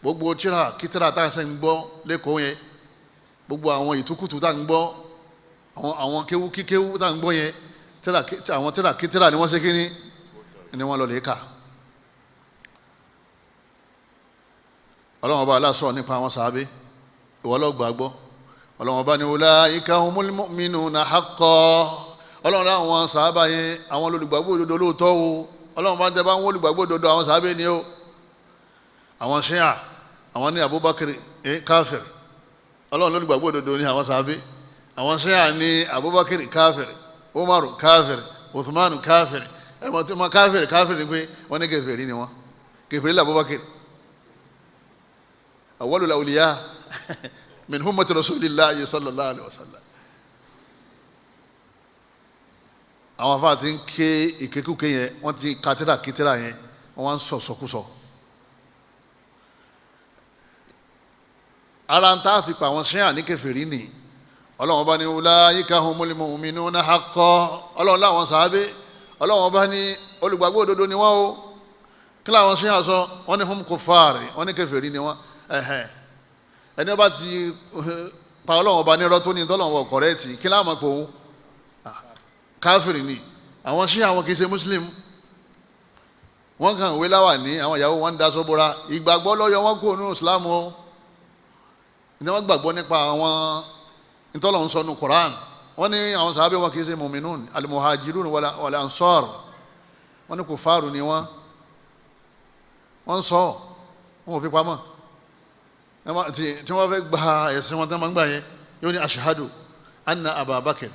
gbogbo tíra kítírà tá à ń sẹ́ ń gbọ́ lẹ́kọ̀ọ́ yẹn gbogbo àwọn ìtukùtù tá à ń gbọ́ àwọn kéwú kíkéwú tá à ń gbọ́ yẹn àwọn tíra kítírà ni wọ́n ṣe kíní ni wọ́n lọ lè kà. ọlọ́run ọba aláṣọ nípa àwọn sàábé ìwọ ló gbàgbọ́ ọlọ́run ọba ní ulaika humul mu'minuna haqqan ọlọ́run àwọn sàábà yẹn àwọn olùgbàgbọ́ òdodo lóòótọ́ o ọlọ́run bá ń tẹ́ bá ń wọ́n olùgbàgbọ́ òdodo àwọn sàábé ni o àwọn Shia àwọn ní Abubakar káfir ọlọ́run olùgbàgbọ́ òdodo ní àwọn sàábé àwọn Shia ní Abubakar káfir Umaru káfir Uthmanu káfir ẹ̀mọ́ tí wọ́n káfir ni pé wọ́n ní kèfèrí ni wọ́n kèfèrí lé Abubakar awwalul awliya min ummati rasulillahi sallallahu alaihi wasallam. àwọn afa ti ń ké ìkékùké yẹn wọ́n ti katira kitira yẹn wọ́n wá ń sọ̀sọ̀kúsọ. ara ń tá a fi pa àwọn Shia ní kèfèrí ni ọlọ́run bá ní ulaika humul mu'minuna haqqan ọlọ́run láwọn sàábé ọlọ́run bá ní olùgbàgbọ́ òdodo ni wọ́n o kí láwọn Shia sọ wọ́n ní hum kuffari wọ́n ní kèfèrí ni wọ́n ẹni ọba ti pa ọlọ́run ọba nírọ́ tó ní tọ́lọ́run wọ kọ̀rẹ́ẹ̀tì kí láwọn máa pò ó káfíìrì ni àwọn Shia àwọn kì í ṣe muslim wọ́n kàn wé láwà ní àwọn ìyàwó wọn ń daṣọ bora ìgbàgbọ́ lọ́yọ̀ wọn kò nínú islam o ní wọ́n gbàgbọ́ nípa àwọn ìtọ́lọ́run sọ nínú Quran wọ́n ní àwọn sàábẹ́ wọn kì í ṣe mu'minun al-muhajirun wal ansar wọ́n ní kùfàrù ni wọ́n sọ wọn ò fi pamọ́ tí wọ́n fẹ́ gba ẹ̀sìn wọn tí wọ́n gbà yẹn yóò ní ashhadu anna Abubakar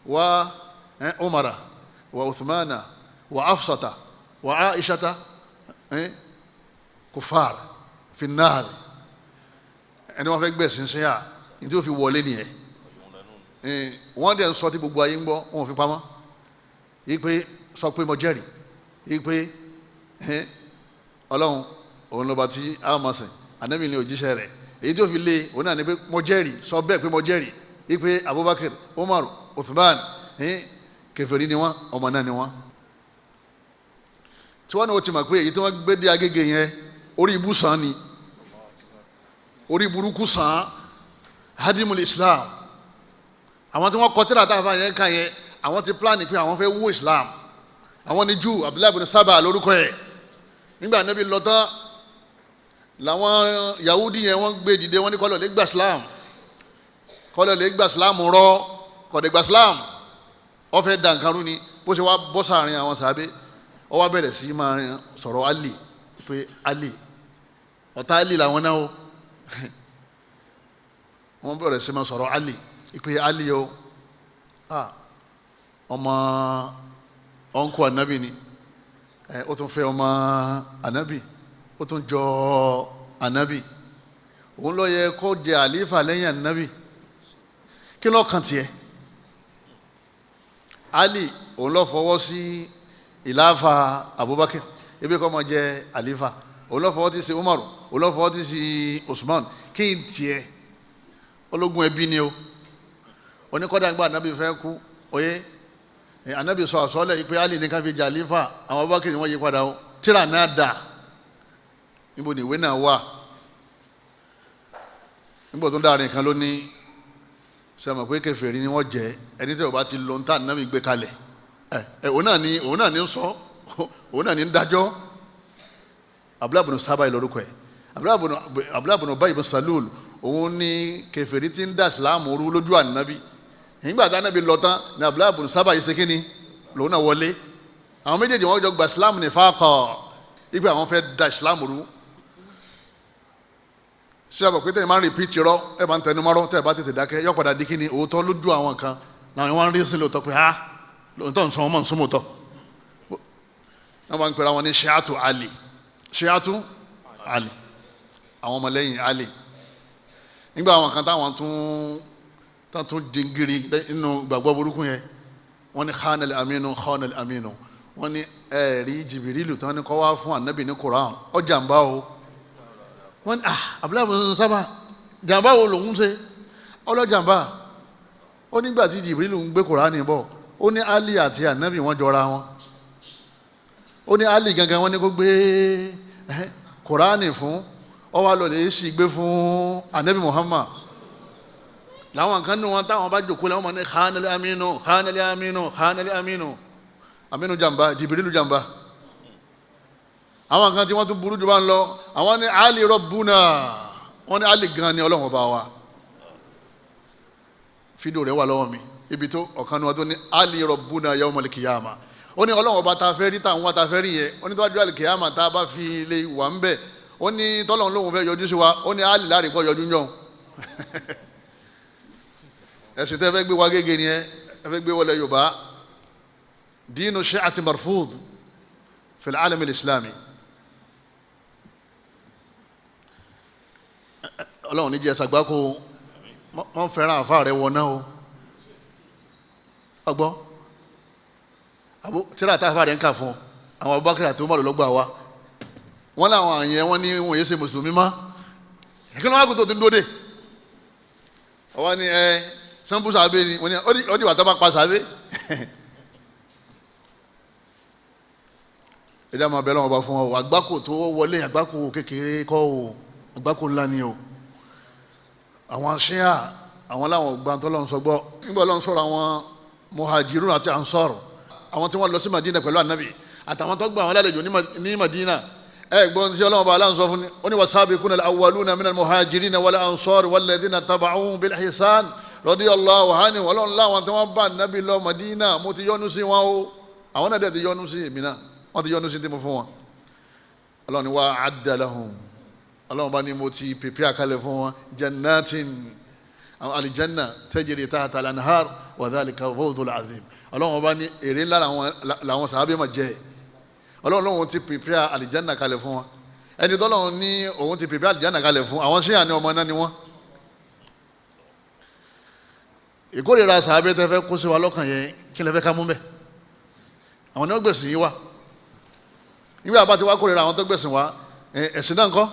wa Umara wa Uthmana wa Afsata wa Aishata kufar fi nnar ẹni wọ́n fẹ́ gbẹ̀sìn sí yà ní tí ó fi wọlé nìyẹn wọ́n dẹ̀ ń sọ tí gbogbo ayé ń gbọ́ wọn ò fi pamọ́ yìí pé sọ pé mo jẹ́rìí yìí pé ọlọ́run òun lọ́ba tí a máa sìn anabi ni òjíṣẹ́ rẹ̀ èyí tí ó fi lé òun náà ni pé mo jẹ́rìí sọ bẹ́ẹ̀ pé mo jẹ́rìí yìí pé Abubakar Umar Uthman kèfèrí ni wọ́n ọmọ náà ni wọ́n. tí wọ́n ní o ti mọ̀ pé èyí tí wọ́n gbé dé Agége yẹn orí ibú sàn ni orí burúkú sàn hadimul Islam àwọn tí wọ́n kọ tírà tá a fà yẹn kàn yẹn àwọn ti plan pé àwọn fẹ́ wó Islam àwọn ni Júù Abdullahi bin Saba lórúkọ yẹn nígbà Ànábì lọ tán làwọn Yahudi yẹn wọ́n gbé dìde wọ́n ní kọ́lọ̀ lè gba Islam rọ kọ́dẹ̀ gba Islam wọ́n fẹ́ da nǹkan rú ni bó ṣe wá bọ́ sáàrin àwọn sàábé wọ́n wá bẹ̀rẹ̀ sí máa sọ̀rọ̀ Ali pé Ali ọ̀tá Ali làwọn náà o wọ́n bẹ̀rẹ̀ sí máa sọ̀rọ̀ Ali pé Ali o ọmọ ọ̀nkù Ànábì ni ó tún fẹ́ ọmọ Ànábì ó tún jọ Ànábì òun ló yẹ kó jẹ àlífà lẹ́yìn Ànábì kí ló kàn tiẹ̀ Ali òun ló fọwọ́ sí ìlàfà Abubakar ebi kọ́ mọ jẹ àlífà òun ló fọwọ́ ti sí Umaru òun ló fọwọ́ ti sí Usman kí n tiẹ̀ ológun ẹbí ni o oníkọ́dà gba Ànábì fẹ́ kú oyé Ànábì sọ àsọ́lẹ̀ yìí pé Ali ní ká fi jẹ àlífà àwọn Abubakar ni wọ́n yí padà o tíra náà dà níbo ni ìwé náà wà níbo tó ń dára nìkan ló ní sẹ́mi pé kèfèrí ni wọ́n jẹ́ ẹni tí ó bá ti lọ ń tà Ànábì gbé kalẹ̀ òun náà ní ń sọ òun náà ní ń dájọ́ Abdullahi bin Saba lórúkọ ẹ̀ Abdullahi bin Ubay bin Salul òun ní kèfèrí tí ń dá Islam rú lójú Ànábì nígbà tí Ànábì lọ tán ní Abdullahi bin Saba yìí ṣe kíni lòun náà wọlé àwọn méjèèjì wọn jọ gba Islam ní fáàkọ̀ ipe àwọn fẹ́ da Islam rú ṣé àbọ̀ pé tẹ̀yìn máa ń repeat irọ́ ẹ̀ máa ń tẹnu mọ́rọ́ tẹ̀ bá tètè dákẹ́ yọ padà di kíni òótọ́ lójú àwọn kan làwọn wọn rí sí lóòótọ́ pé lóòótọ́ nsọ wọn mọ̀ nsọmọ́tọ́ wọn bá ń pera wọn ní ṣíàtù Ali àwọn ọmọlẹ́yìn Ali nígbà àwọn kan táwọn tún jingiri nínú gbàgbọ́ burúkú yẹn wọ́n ní khanal aminu wọ́n ní ẹ̀rí Jìbìrìlù tán ní kọ́ wá fún ànábì ní Quran ọjà ń bá o wọ́n ní abúláàbò sábà jàǹbá wo lòun ṣe ọlọ́jàǹbá ó nígbà tí Jìbìrìlù ń gbé Quran bọ̀ ó ní Ali àti ànábì wọ́n jọra wọn ó ní Ali gangan wọ́n ní kó gbé Quran fún ọ wá lọ lè sì gbé fún ànábì Muhammad làwọn kan ní wọn táwọn bá jòkó lẹ́wọ̀n mọ̀ ní khanal aminu jàmbá Jìbìrìlù jàmbá àwọn kan tí wọ́n tún burú jù bá ń lọ àwọn ní Ali Rabbuna wọ́n ní Ali gan ni Ọlọ́run ọba wa fídíò rẹ̀ wà lọ́wọ́ mi ibi tó ọ̀kan ní wọn tó ní Ali Rabbuna yawmal qiyamah ó ní Ọlọ́run ọba ta fẹ́ rí táwọn wa ta fẹ́ rí yẹ ó ní tọ́jú al-qiyamah tá a bá fi lè wà ń bẹ̀ ó ní tọ́lọ́run lóhun fẹ́ yọjú sí wa ó ní Ali láàrin kọ́ yọjú yàn ẹ̀sìn tẹ́ fẹ́ gbé wa gẹ́gẹ́ ni ẹ fẹ́ gbé wọlé Yorùbá dínú shi'ati marfud fil alam al-islami Ọlọ́run ní jẹ́ ṣàgbákò wọ́n fẹ́ràn àfáà rẹ̀ wọ̀ náà o ọgbọ́ tíra tá àfáà rẹ̀ ń kà fún àwọn Abubakar àti Umar lọ́gbà wa wọ́n láwọn àyẹ̀ wọ́n ní wọ́n yé ṣe mùsùlùmí má ẹ̀kí ló wá kó tó ti ń dóde ọwọ́ ni sanbu sàbẹ̀ ni wọ́n ní ó di wà tó bá pa sàbẹ̀ ẹ̀dá máa bẹ̀rẹ̀ wọn bá fún ọ àgbákò tó wọlé àgbákò kékeré kọ́ o àgbákò ńlá ni o àwọn ṣíà àwọn làwọn gbà tó lọ́n sọ gbọ́ nígbà lọ́n sọ̀rọ̀ àwọn muhajirun àti ansar àwọn tí wọ́n lọ sí Madina pẹ̀lú anabi àtàwọn tó gbà àwọn alálejò ní Madina gbọ́n tí Ọlọ́run bá aláǹsọ fún ni ó ní wasabiquna al-awwaluna minal muhajirina wal ansar walladhina taba'uhum bil ihsan radiyallahu anhum Ọlọ́run láwọn tí wọ́n bá anabi lọ Madina mo ti yọ́nú sí wọn o àwọn náà dẹ̀ ti yọ́nú sí èmi náà wọ́n ti yọ́nú sí tí mo fún wọn Ọlọ́run ni wa adda lahum Ọlọ́run bá ní mo ti pèpè àkàlẹ̀ fún wọn jannatin àwọn alijanna tajri tahta al-anhar wa dhalika fawzul azim Ọlọ́run bá ní èrè ńlá làwọn sàábẹ́ máa jẹ́ Ọlọ́run lóun ti pèpè alijanna kalẹ̀ fún wọn ẹni tọ́lọ́run ní òun ti pèpè alijanna kalẹ̀ fún àwọn ṣíà ní ọmọ náà ni wọ́n ìkórìíra sàábẹ́ tẹ́ fẹ́ kó sí wa lọ́kàn yẹn kí lẹ fẹ́ ká mú bẹ́ẹ̀ àwọn ní wọ́n gbẹ̀sìn yín wa nígbà bá ti wá kórìíra àwọn tó gbẹ̀sìn wa ẹ̀sìn náà ńkọ́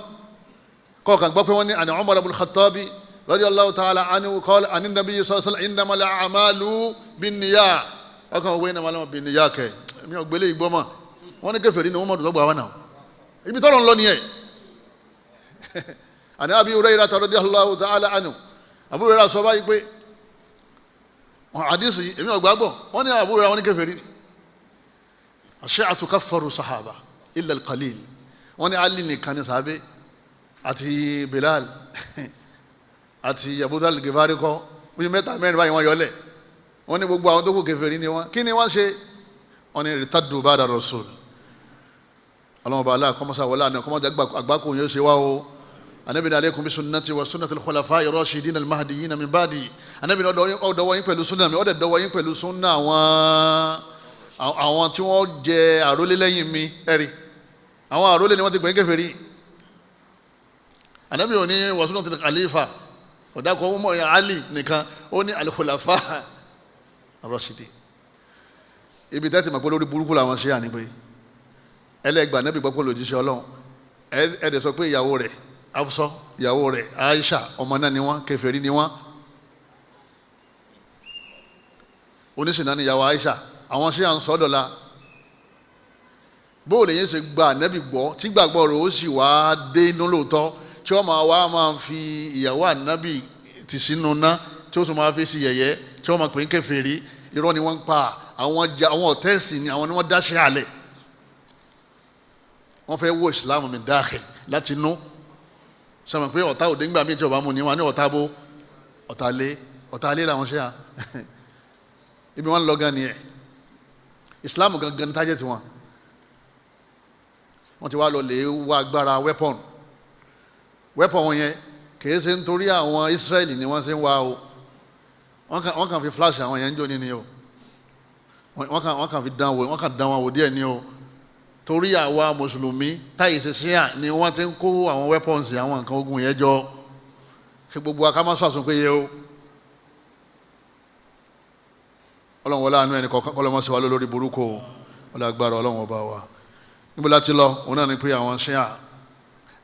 kọ̀ọ̀kan gbọ́ pé wọ́n ní àní Umar ibn Khattabi radiyallahu ta'ala anhu qala àní Nabi sallallahu alaihi wasallam innamal a'malu binniyat ọkàn òwe innamal binniyat kẹ mi ò gbélé ìgbọ́mọ̀ wọ́n ní kèfèrí ni wọ́n mọ̀ tó gbà wá náà ibi tọ́lọ̀ ń lọ nìyẹn àní Abi Hurairah radiyallahu ta'ala anhu Abu Hurairah sọ báyìí pé àdìsí èmi ò gbàgbọ́ wọ́n ní Abu Hurairah wọ́n ní kèfèrí ni ash-shi'atu kaffaru sahaba illa al-qalil wọ́n ní Ali nìkan ní sàábé àti Bilal àti Abu Dhal Ghifari kọ́ bí mẹ́ta mẹ́rin báyìí wọ́n yọlẹ̀ wọ́n ní gbogbo àwọn tó kù kèfèrí ni wọ́n kí ni wọ́n ṣe wọ́n ní irtaddu ba'da rasul ọlọ́mọba aláà kọ́mọ́sá wọlé àná kọ́mọ́sá àgbákò yóò ṣe wá o anabi ní alaykum bi sunnati wa sunnati al-khulafa'i ar-rashidin al-mahdiyyin min ba'di anabi ní ọ̀dọ̀wọ́ yín pẹ̀lú sunna mi ọ̀dẹ̀ dọ̀wọ́ yín pẹ̀lú sunna àwọn tí wọ́n jẹ àrólé lẹ́yìn mi ẹ̀rí àwọn àrólé ni wọ́n ti gbẹ̀yìn kèfèrí anabi ò ní wa sunnati al-khalifa ọ̀dàkọ̀ ọmọ ya Ali nìkan ó ní al-khulafa ar-rashidin ibi tẹ́tí mọ̀ pé lórí burúkú làwọn ṣe àníbẹ̀ ẹlẹ́gbà anabi gbọ́ pé lòjíṣẹ́ Ọlọ́run ẹ̀ẹ́dẹ̀ sọ pé ìyàwó rẹ̀ Hafsa ìyàwó rẹ̀ Aisha ọmọ náà ni wọ́n kèfèrí ni wọ́n oníṣìnà ni ìyàwó Aisha àwọn ṣe à ń sọ dọ̀la bóòlù yẹn ṣe gba anabi gbọ́ tí gbàgbọ́ rẹ̀ ó sì wá dé inú lóòótọ́ tí wọ́n máa fi ìyàwó anabi tì sínú ná tí ó sì máa fi sí yẹ̀yẹ́ tí wọ́n máa pè ń kèfèrí irọ́ ni wọ́n ń pa àwọn ọ̀tẹ́ẹ̀sì ni àwọn ni wọ́n dáṣẹ́ àlẹ̀ wọ́n fẹ́ wo Islam min dakhil láti inú sọmọ pé ọ̀tá òde ńgbà míì tí ọba mu ni wọn ní ọ̀tá bó ọ̀tá lé làwọn ṣe à ibi wọn lọ gan ni ẹ Islam gangan ní tájẹ́ tiwọn wọ́n ti wá lọ lè wá agbára weapon wọn yẹn kìí ṣe nítorí àwọn Israeli ni wọ́n ṣe ń wá o wọ́n kàn fi flash àwọn yẹn ń jò ní o wọ́n kàn fi dán wọn wò díẹ̀ ní o torí àwa mùsùlùmí táyì ṣe ṣíà ni wọ́n ti ń kó àwọn weapons àwọn nǹkan ogun yẹn jọ kí gbogbo akámọ́sọ àsùnpéye o ọlọ́run wọlé àánú ẹni kọ̀ọ̀kan kọ́lọ́mọ́ sí wa lórí burúkú ọlọ́run agbára ọlọ́run ọba wa níbo láti lọ òun náà ni pé àwọn ṣíà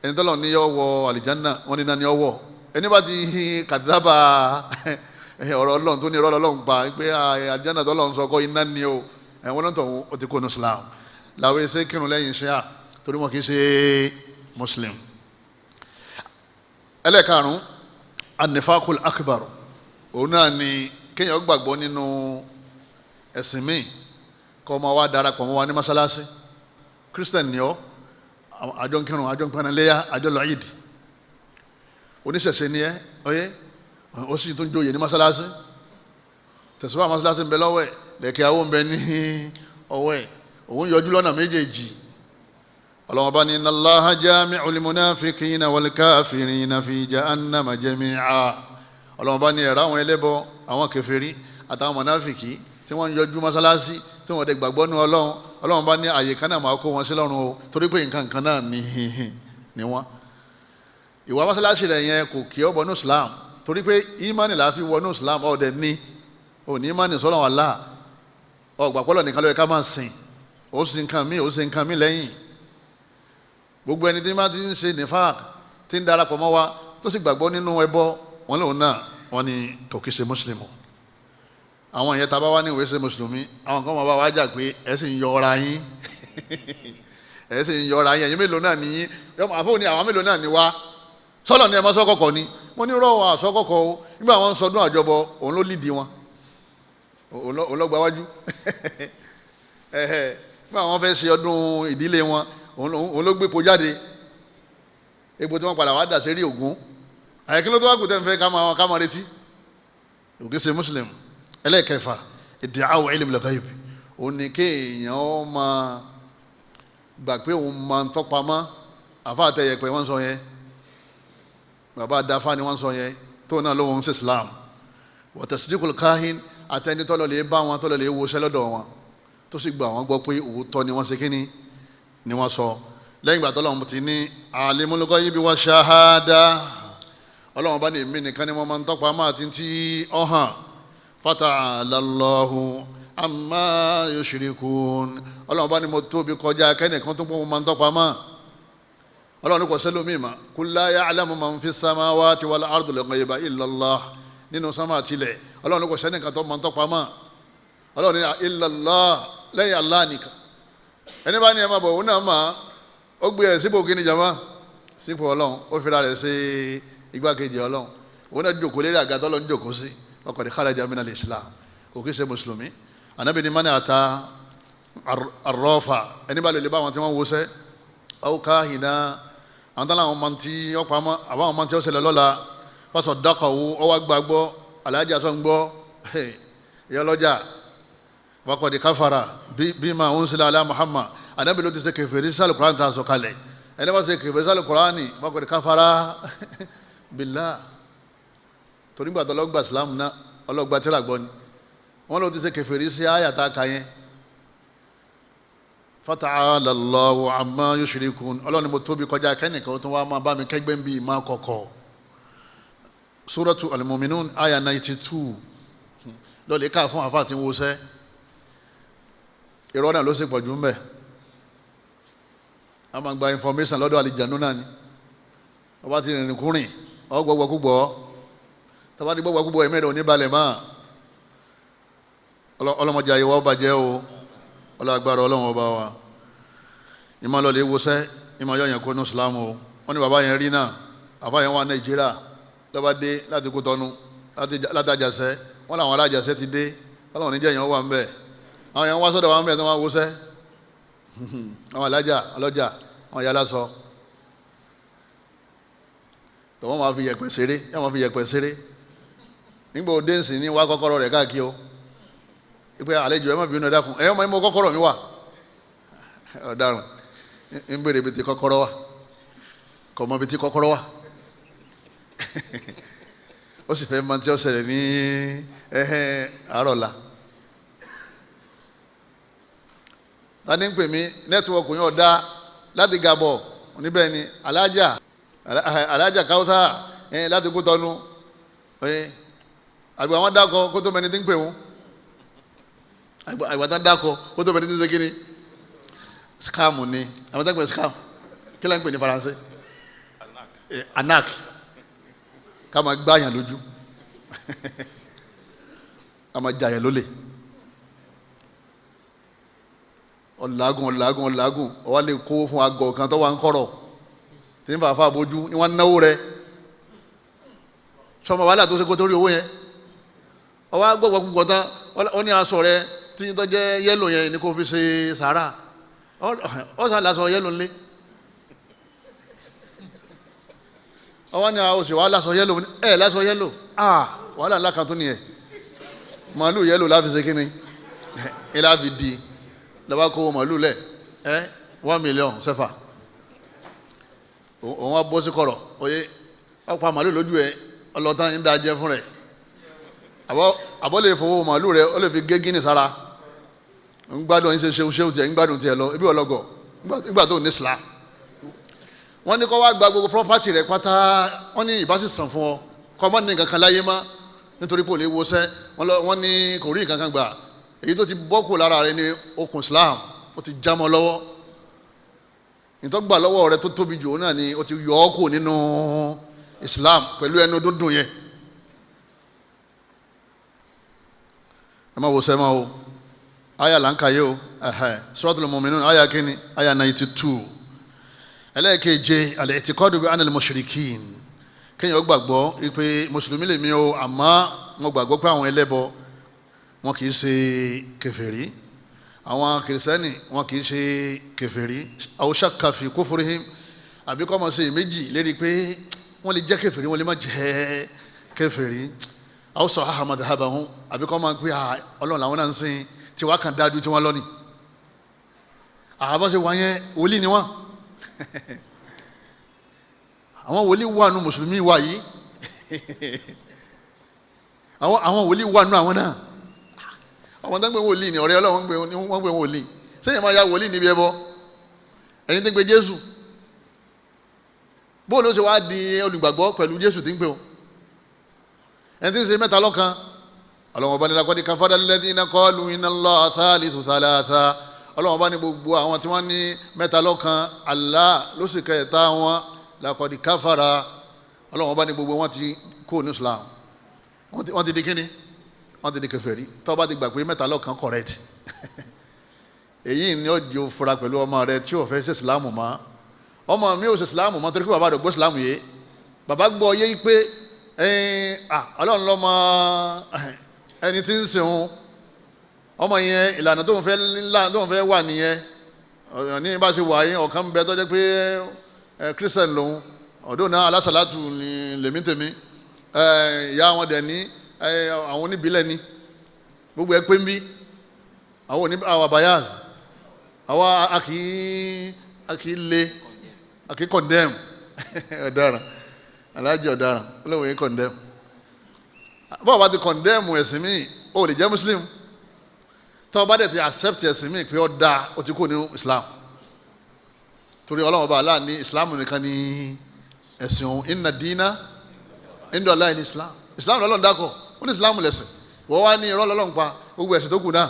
ẹni tọ́lọ̀ ní yọ wọ àlìjánná wọn ní náà ní ọwọ́ ẹni bá ti kàdábà ọ̀rọ̀ ọlọ́run tó ní ọ̀rọ̀ ọlọ́run pa pé àlìjánná tọ́lọ́run sọ kọ́ iná ni o ẹ̀wọ̀n náà tọ̀hún ó ti kó ní Islam làwọn ẹsẹ̀ kírun lẹ́yìn ṣíà torí wọn kì í ṣe Muslim. ẹlẹ́ẹ̀karùn-ún an-nifaqul akbar òun náà ni kéèyàn gbàgbọ́ nínú ẹ̀sìn míì kọ́ ọmọ wa darapọ̀ mọ́ wa ní mọ́sálásí Christian ni ọ́ àjọ ń kírun àjọ ń pẹnẹlẹ́yà àjọ lọ Eid oníṣẹ̀ṣe ni ẹ́ ọyẹ́ ó sì tún jóye ní mọ́sálásí tẹ̀síwá mọ́sálásí ń bẹ lọ́wọ́ ẹ̀ lẹ́kẹ̀ àwọn ń bẹ ní ọwọ́ ẹ̀ òun yọjú lọ́nà méjèèjì Ọlọ́hun bá ní inna Allaha jami'ul munafiqina wal kafirina fi jahannama jami'a Ọlọ́hun bá ní ẹ̀rọ àwọn ẹlẹ́bọ àwọn kèfèrí àtàwọn mọ̀náfìkì tí wọ́n ń yọjú mọ́sálásí tí wọ́n dẹ̀ gbàgbọ́ ní Ọlọ́hun bá ní àyè kan náà máa kó wọn sí lọ́rùn o torí pé nǹkan kan náà ni wọ́n. ìwà mọ́sálásí rẹ̀ yẹn kò kí ọ bọ́nú Islam torí pé ìmánì la fi wọnú Islam ọ̀dẹ̀ ní òní ìmánì sọ́lọ́ Allah ọgbà pọ́lọ̀ nìkan ló yẹ ká máa sìn ó sì nǹkan mí lẹ́yìn gbogbo ẹni tí máa ti ń ṣe nifaq tí ń darapọ̀ mọ́ wa tó sì gbàgbọ́ nínú ẹbọ wọn lòun náà wọn ni kò kí ṣe mùsùlùmí àwọn ìyẹn tá a bá wá ní ìwé ṣe mùsùlùmí àwọn kan máa bá wá jà pé ẹ sì ń yọra yín ẹ̀yin mélòó náà nìyí àfọwọ́ ni àwọn mélòó náà ni wá sọ́lọ̀ ni ẹ máa sọ́kọ̀kọ̀ ni mo ní rọ́ọ̀ àsọ́kọ̀kọ̀ o nígbà wọn ń sọdún àjọbọ òun ló lídìí wọn òun ló gba wájú nígbà wọn fẹ́ ṣe ọdún ìdílé wọn òun ló gbé epo jáde epo tí wọ́n padà wá dà sí rí Ògún àyẹ̀kí ló tó wá kù tẹ́ ń fẹ́ ká máa retí òkè ṣe muslim ẹlẹ́ẹ̀kẹfà iddi'a'u ilm al-ghayb òun ni kéèyàn ó máa gbà pé òun máa ń tọ́pamọ́ àfa àtẹ̀yẹ̀pẹ̀ wọ́n sọ yẹn bàbá adáfá ni wọ́n sọ yẹn tó náà lọ́wọ́ ń ṣe Islam wa tasdiqul kahin àtẹni tọ́lọ̀ lè bá wọn tọ́lọ̀ lè wọṣẹ́ lọ́dọ̀ wọn tó sì gbà wọ́n gbọ́ pé òótọ́ ni wọ́n ṣe kíni ni wọ́n sọ lẹ́yìn ìgbà tọ́lọ̀ ti ní alimul ghaybi wa shahada ọlọ́run bá ní èmi nìkan ni wọ́n máa ń tọ́pamọ́ àti tí ọ hàn fata'ala Allahu amma yushrikun ọlọ́run bá ní mo tóbi kọjá kẹ́nìkan tó pọ̀ mo máa ń tọ́pamọ́ ọlọ́run kò sẹ́lò mímọ́ kul la ya'lamu man fi samawati wal ardi al-ghayba illa Allah nínú sámà àtìlẹ̀ ọlọ́run kò sẹ́nìkan tó máa ń tọ́pamọ́ ọlọ́run ní illa Allah lẹ́yìn Allah nìkan ẹni bá ní ẹ máa bọ̀ òun náà máa ó gbé ẹ̀ sípò kí ni jama sípò ọlọ́run ó fira rẹ̀ sí igbákejì ọlọ́run òun náà jòkó lérí àga tọ́lọ́ ń jòkó sí ọkọ̀ ní kharaja min al-Islam kò kí ṣe mùsùlùmí ànábì ní mani ata arọ́fà ẹni bá lè lè bá àwọn tí wọ́n wọṣẹ́ aw kahina àwọn tán láwọn máa ti ọ̀pọ̀ àmọ́ àbáwọn máa ti ọ̀ṣẹ̀lẹ̀ lọ́la fasaddaqahu ọwọ́ gbàgbọ́ alájà sọ̀ ń gbọ́ ìyá ọlọ́jà waqad kafara bima unzila ala Muhammad ànábì ló ti ṣe kèfèrí sálù Kùránì tá a sọ kalẹ̀ ẹni bá ṣe kèfèrí sálù Kùránì waqad kafara billah torí gbàtọ́ ọlọ́gbà Islam náà ọlọ́gbà tíra gbọ́ ni wọ́n ló ti ṣe kèfèrí sí àyàtà kàyẹn fata'ala Allahu amma yushrikun ọlọ́run ni mo tóbi kọjá kẹ́nìkan tó wá máa bá mi kẹ́gbẹ́ ń bí ìmá kọ̀kọ̀ suratu al-mu'minun aya 92 lọ́lẹ̀ ká fún àfáà tí ń wọṣẹ́ ìrọ́ náà ló sì pọ̀jù ń bẹ̀ a máa gba information lọ́dọ̀ àlìjànú náà ni ọba ti rìnrìn kúrìn ọgbọgbọkúgbọ tọba ti gbọgbọkúgbọ ẹ̀mẹ́rẹ̀ oníbalẹ̀ máa ọlọ́mọdé ayé wa ó bàjẹ́ o ọlọ́gbàrá ọlọ́wọ́n ọba wa ìmọ̀ lọ́lẹ̀ wọṣẹ́ ìmọ̀ yọ yẹn kó ní Islam o wọ́n ní bàbá yẹn rí náà àfa yẹn wà Nàìjíríà lọ́ba dé láti Kútọ́nù látàjàsẹ́ wọ́n làwọn alájàsẹ́ ti dé ọlọ́wọ́n níjẹ́ yẹn wà ń bẹ̀ àwọn yẹn wá sọ́dọ̀ wà ń bẹ̀ tó wọ́n wọṣẹ́ àwọn alájà ọlọ́jà àwọn yàrá sọ tọ́wọ́n máa fi yẹ̀pẹ̀ ṣeré yẹ́n máa fi yẹ̀pẹ̀ ṣeré nígbà òde ń sìn ní wá kọ́kọ́rọ́ rẹ̀ káàkiri o ìpè àlejò ẹ̀ má bínú ẹ̀ dákun ẹ̀yọ́ máa ń mọ kọ́kọ́rọ́ mi wà ọ̀daràn ń bèrè ibi tí kọ́kọ́rọ́ wà kò mọ ibi tí kọ́kọ́rọ́ wà ó sì fẹ́ máa tí ó ṣẹlẹ̀ ní àárọ̀ la tani ń pè mí nẹ́tíwọ̀kì yóò dá láti Gabọ̀ níbẹ̀ ni alájà káwọ́tà láti kó tọ́nu àgbà wọn dákọ̀ kó tó mẹni tí ń pè wọ́n àgbà tán dákọ̀ kó tó mẹni tí ń ṣe kí ni scam ni àwọn tán pè scam kí ló ń pè ní Faransé anak ká máa gbáyàn lójú ká máa jàyàn lólè ọ̀làgùn ọ̀wá lè kó fún agọ̀ kan tó wà ń kọ̀rọ̀ tí ń fàáfà bójú ni wọ́n náwó rẹ̀ sọmọ wàhálà tó ṣe kó torí owó yẹn ọwọ́ gbọ́gbọ́ púpọ̀ tán ó ní aṣọ rẹ̀ tí tó jẹ́ yẹ́lò yẹn ni kò fi ṣe sàárà ọ̀sán lásọ yẹ́lò ńlẹ̀ ọwọ́ ní àwọn òṣèwà lásọ yẹ́lò lásọ yẹ́lò wàhálà ńlá kan tó nìyẹn màálù yẹ́lò láfi ṣe kíni ẹ láfi di lọ́wọ́ kó màálù lẹ̀ 1 million sẹ́fà òun wá bọ́ sí kọ̀rọ̀ oyè ọ̀pá màálù lójú ẹ̀ ọlọ́tàn ń da jẹ fún rẹ̀ àbọ̀ lè fowó màálù rẹ̀ ó lè fi gé gíní sára ń gbádùn yín ṣe ṣeun tiẹ̀ ń gbádùn tiẹ̀ lọ ibi ọlọ́gọ̀ nígbà tó ní sílá wọ́n ní kó wá gba gbogbo property rẹ̀ pátá wọ́n ní ìbá sì sàn fún ọ kọ́ mọ́ ní nǹkan kan láyé mọ́ nítorí pé ò lè wọṣẹ́ wọ́n ní kò rí nǹkan kan gbà èyí tó ti bọ́ kù lára rẹ̀ ní okùn Islam ó ti já mọ́ lọ́wọ́ ìtọ́gbà lọ́wọ́ rẹ̀ tó tóbi jù náà ni ó ti yọ ọ́ kù nínú Islam pẹ̀lú ẹnu dúndùn yẹn ẹ má wọṣẹ́ máa o aya là ń ka yé o Suratul Mu'minun aya kínní aya 92 ẹlẹ́ẹ̀keje al-i'tiqadu bi anna al-mushrikin kéèyàn gbàgbọ́ pé mùsùlùmí lèmi o àmọ́ mo gbàgbọ́ pé àwọn ẹlẹ́bọ wọn kì í ṣe kèfèrí àwọn kìrìsìtẹ́nì wọn kì í ṣe kèfèrí aw shakka fi kufrihim àbí kọ́ máa ṣe méjì lérí pé wọ́n lè jẹ́ kèfèrí wọ́n lè má jẹ́ kèfèrí aw sahaha madhhabahum àbí kọ́ máa pé ọlọ́run làwọn náà ń sìn tí wàá kàn dájú tí wọ́n lọ ni àbá ṣe wáyé wòlíì ni wọ́n àwọn wòlíì wà nù mùsùlùmí wà yìí àwọn wòlíì wà nù àwọn náà àwọn tó ń gbé wòlíì ni ọ̀rẹ́ ọlọ́run wọ́n gbé wòlíì sẹ́yìn máa ya wòlíì níbi ẹbọ ẹni tí ń gbé Jésù bóun ló ṣe wá di olùgbàgbọ́ pẹ̀lú Jésù tí ń gbé o ẹni tí ń ṣe mẹ́ta lọ́kan ọlọ́run ọba ní laqad kafara alladhina qalu inna Allaha thalithu thalatha ọlọ́run ọba ní gbogbo àwọn tí wọ́n ní mẹ́ta lọ́kan Allah ló sì kẹta wọn laqad kafara ọlọ́run ọba ní gbogbo wọn ti kó ní Islam wọ́n ti di kíni wọ́n ti di kèfèrí tó bá ti gbà pé mẹ́ta lọ́kan correct èyí ni ó jẹ́ fura pẹ̀lú ọmọ rẹ tí ò fẹ́ ṣe ìsìlámù mọ́ ọmọ mi ò ṣe ìsìlámù mọ́ torí pé bàbá rẹ̀ gbọ́ ìsìlámù yé bàbá gbọ́ yé pé ọlọ́run lọ́mọ ẹni tí ń sìn ọmọ yẹn ìlànà tó ń fẹ́ wà nìyẹn ní bá ṣe wà yín ọ̀kan bẹ tó jẹ́ pé Christian lòun ọ̀dọ́ náà alásàlátù ní lèmi tèmi ìyá wọn dẹ̀ ní àwọn oníbílẹ̀ ni gbogbo ẹ pé ń bí àwọn àbáyáz àwọn akì lé akì condemn ọ̀daràn aláàjì ọ̀daràn olóòwò yìí condemn bọ́ọ̀ bá ti condemn ẹ̀sìn mi ó lè jẹ́ muslim tọ́ bá dẹ̀ ti accept ẹ̀sìn mi pé ó dáa ó ti kó nínú Islam torí Ọlọ́run ọba Allah ní Islam nìkan ní ẹ̀sìn òun inna dina inda Allah ní Islam lọ́lọ́run dákọ̀ ó ní Islam lẹ̀sìn wọ́n wá ní irọ́ lọ́lọ́run pa gbogbo ẹ̀sìn tó kù náà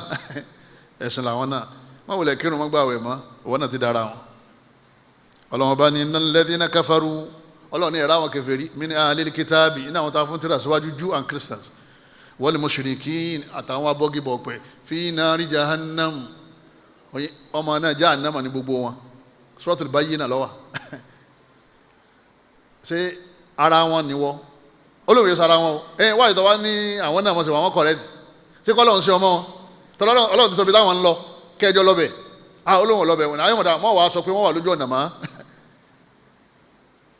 ẹ̀sìn làwọn náà wọ́n wọlé kírun wọ́n gbà wẹ̀ mọ́ òwò náà ti dára wọn. Ọlọ́run ọba ní innal ladhina kafaru Ọlọ́run ní ẹ̀rọ àwọn kèfèrí min ahlil kitabi iná àwọn tá a fún tírà síwájú Jew and Christians wal mushrikin àtàwọn abọ́gibọ̀pẹ̀ fi nari jahannam ọmọ náà jahannama ní gbogbo wọn Suratul Bayyinah ló wà ṣé ara wọn ni wọ́n olóòwe sara wọn o wáyé tó wá ní àwọn náà wọ́n ṣe wọ́n correct ṣé kọ́ lọ́run ṣe ọmọ wọn tọ́lọ́ Ọlọ́run ti sọ bí táwọn ń lọ kẹjọ lọ́bẹ̀ olóhùn lọ́bẹ̀ wọn àwọn ọ̀dà mọ́ wàá sọ pé wọ́n wà lójú ọ̀nà mọ́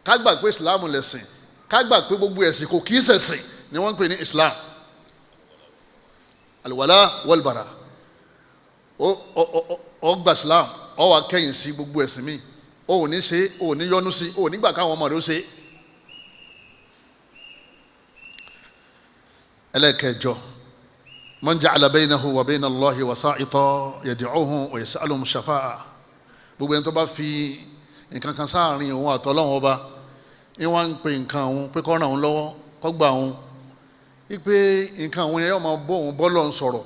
ká gbà pé Islam lẹ̀sìn ká gbà pé gbogbo ẹ̀sìn kò kì í ṣẹ̀sìn ni wọ́n ń pè ní Islam al-wala wal-bara ó gba Islam ó wá kẹ́yìn sí gbogbo ẹ̀sìn mi ó ò ní ṣe ó ò ní yọ́nú sí ó ò ní gbà káwọn ọmọ rẹ̀ ó ṣe. ẹlẹ́kẹjọ man ja'ala baynahu wa bayna Allahi wasa'ita yad'uhum wa yas'aluhum shafa'a gbogbo ẹni tó bá fi nǹkan kan sáàrin òun àtọlọ́hun ọba ní wọ́n ń pe nǹkan òun pé kó ràn òun lọ́wọ́ kó gbà òun wípé nǹkan òun yẹn yóò máa bọ́ òun bọ́lọ̀ ń sọ̀rọ̀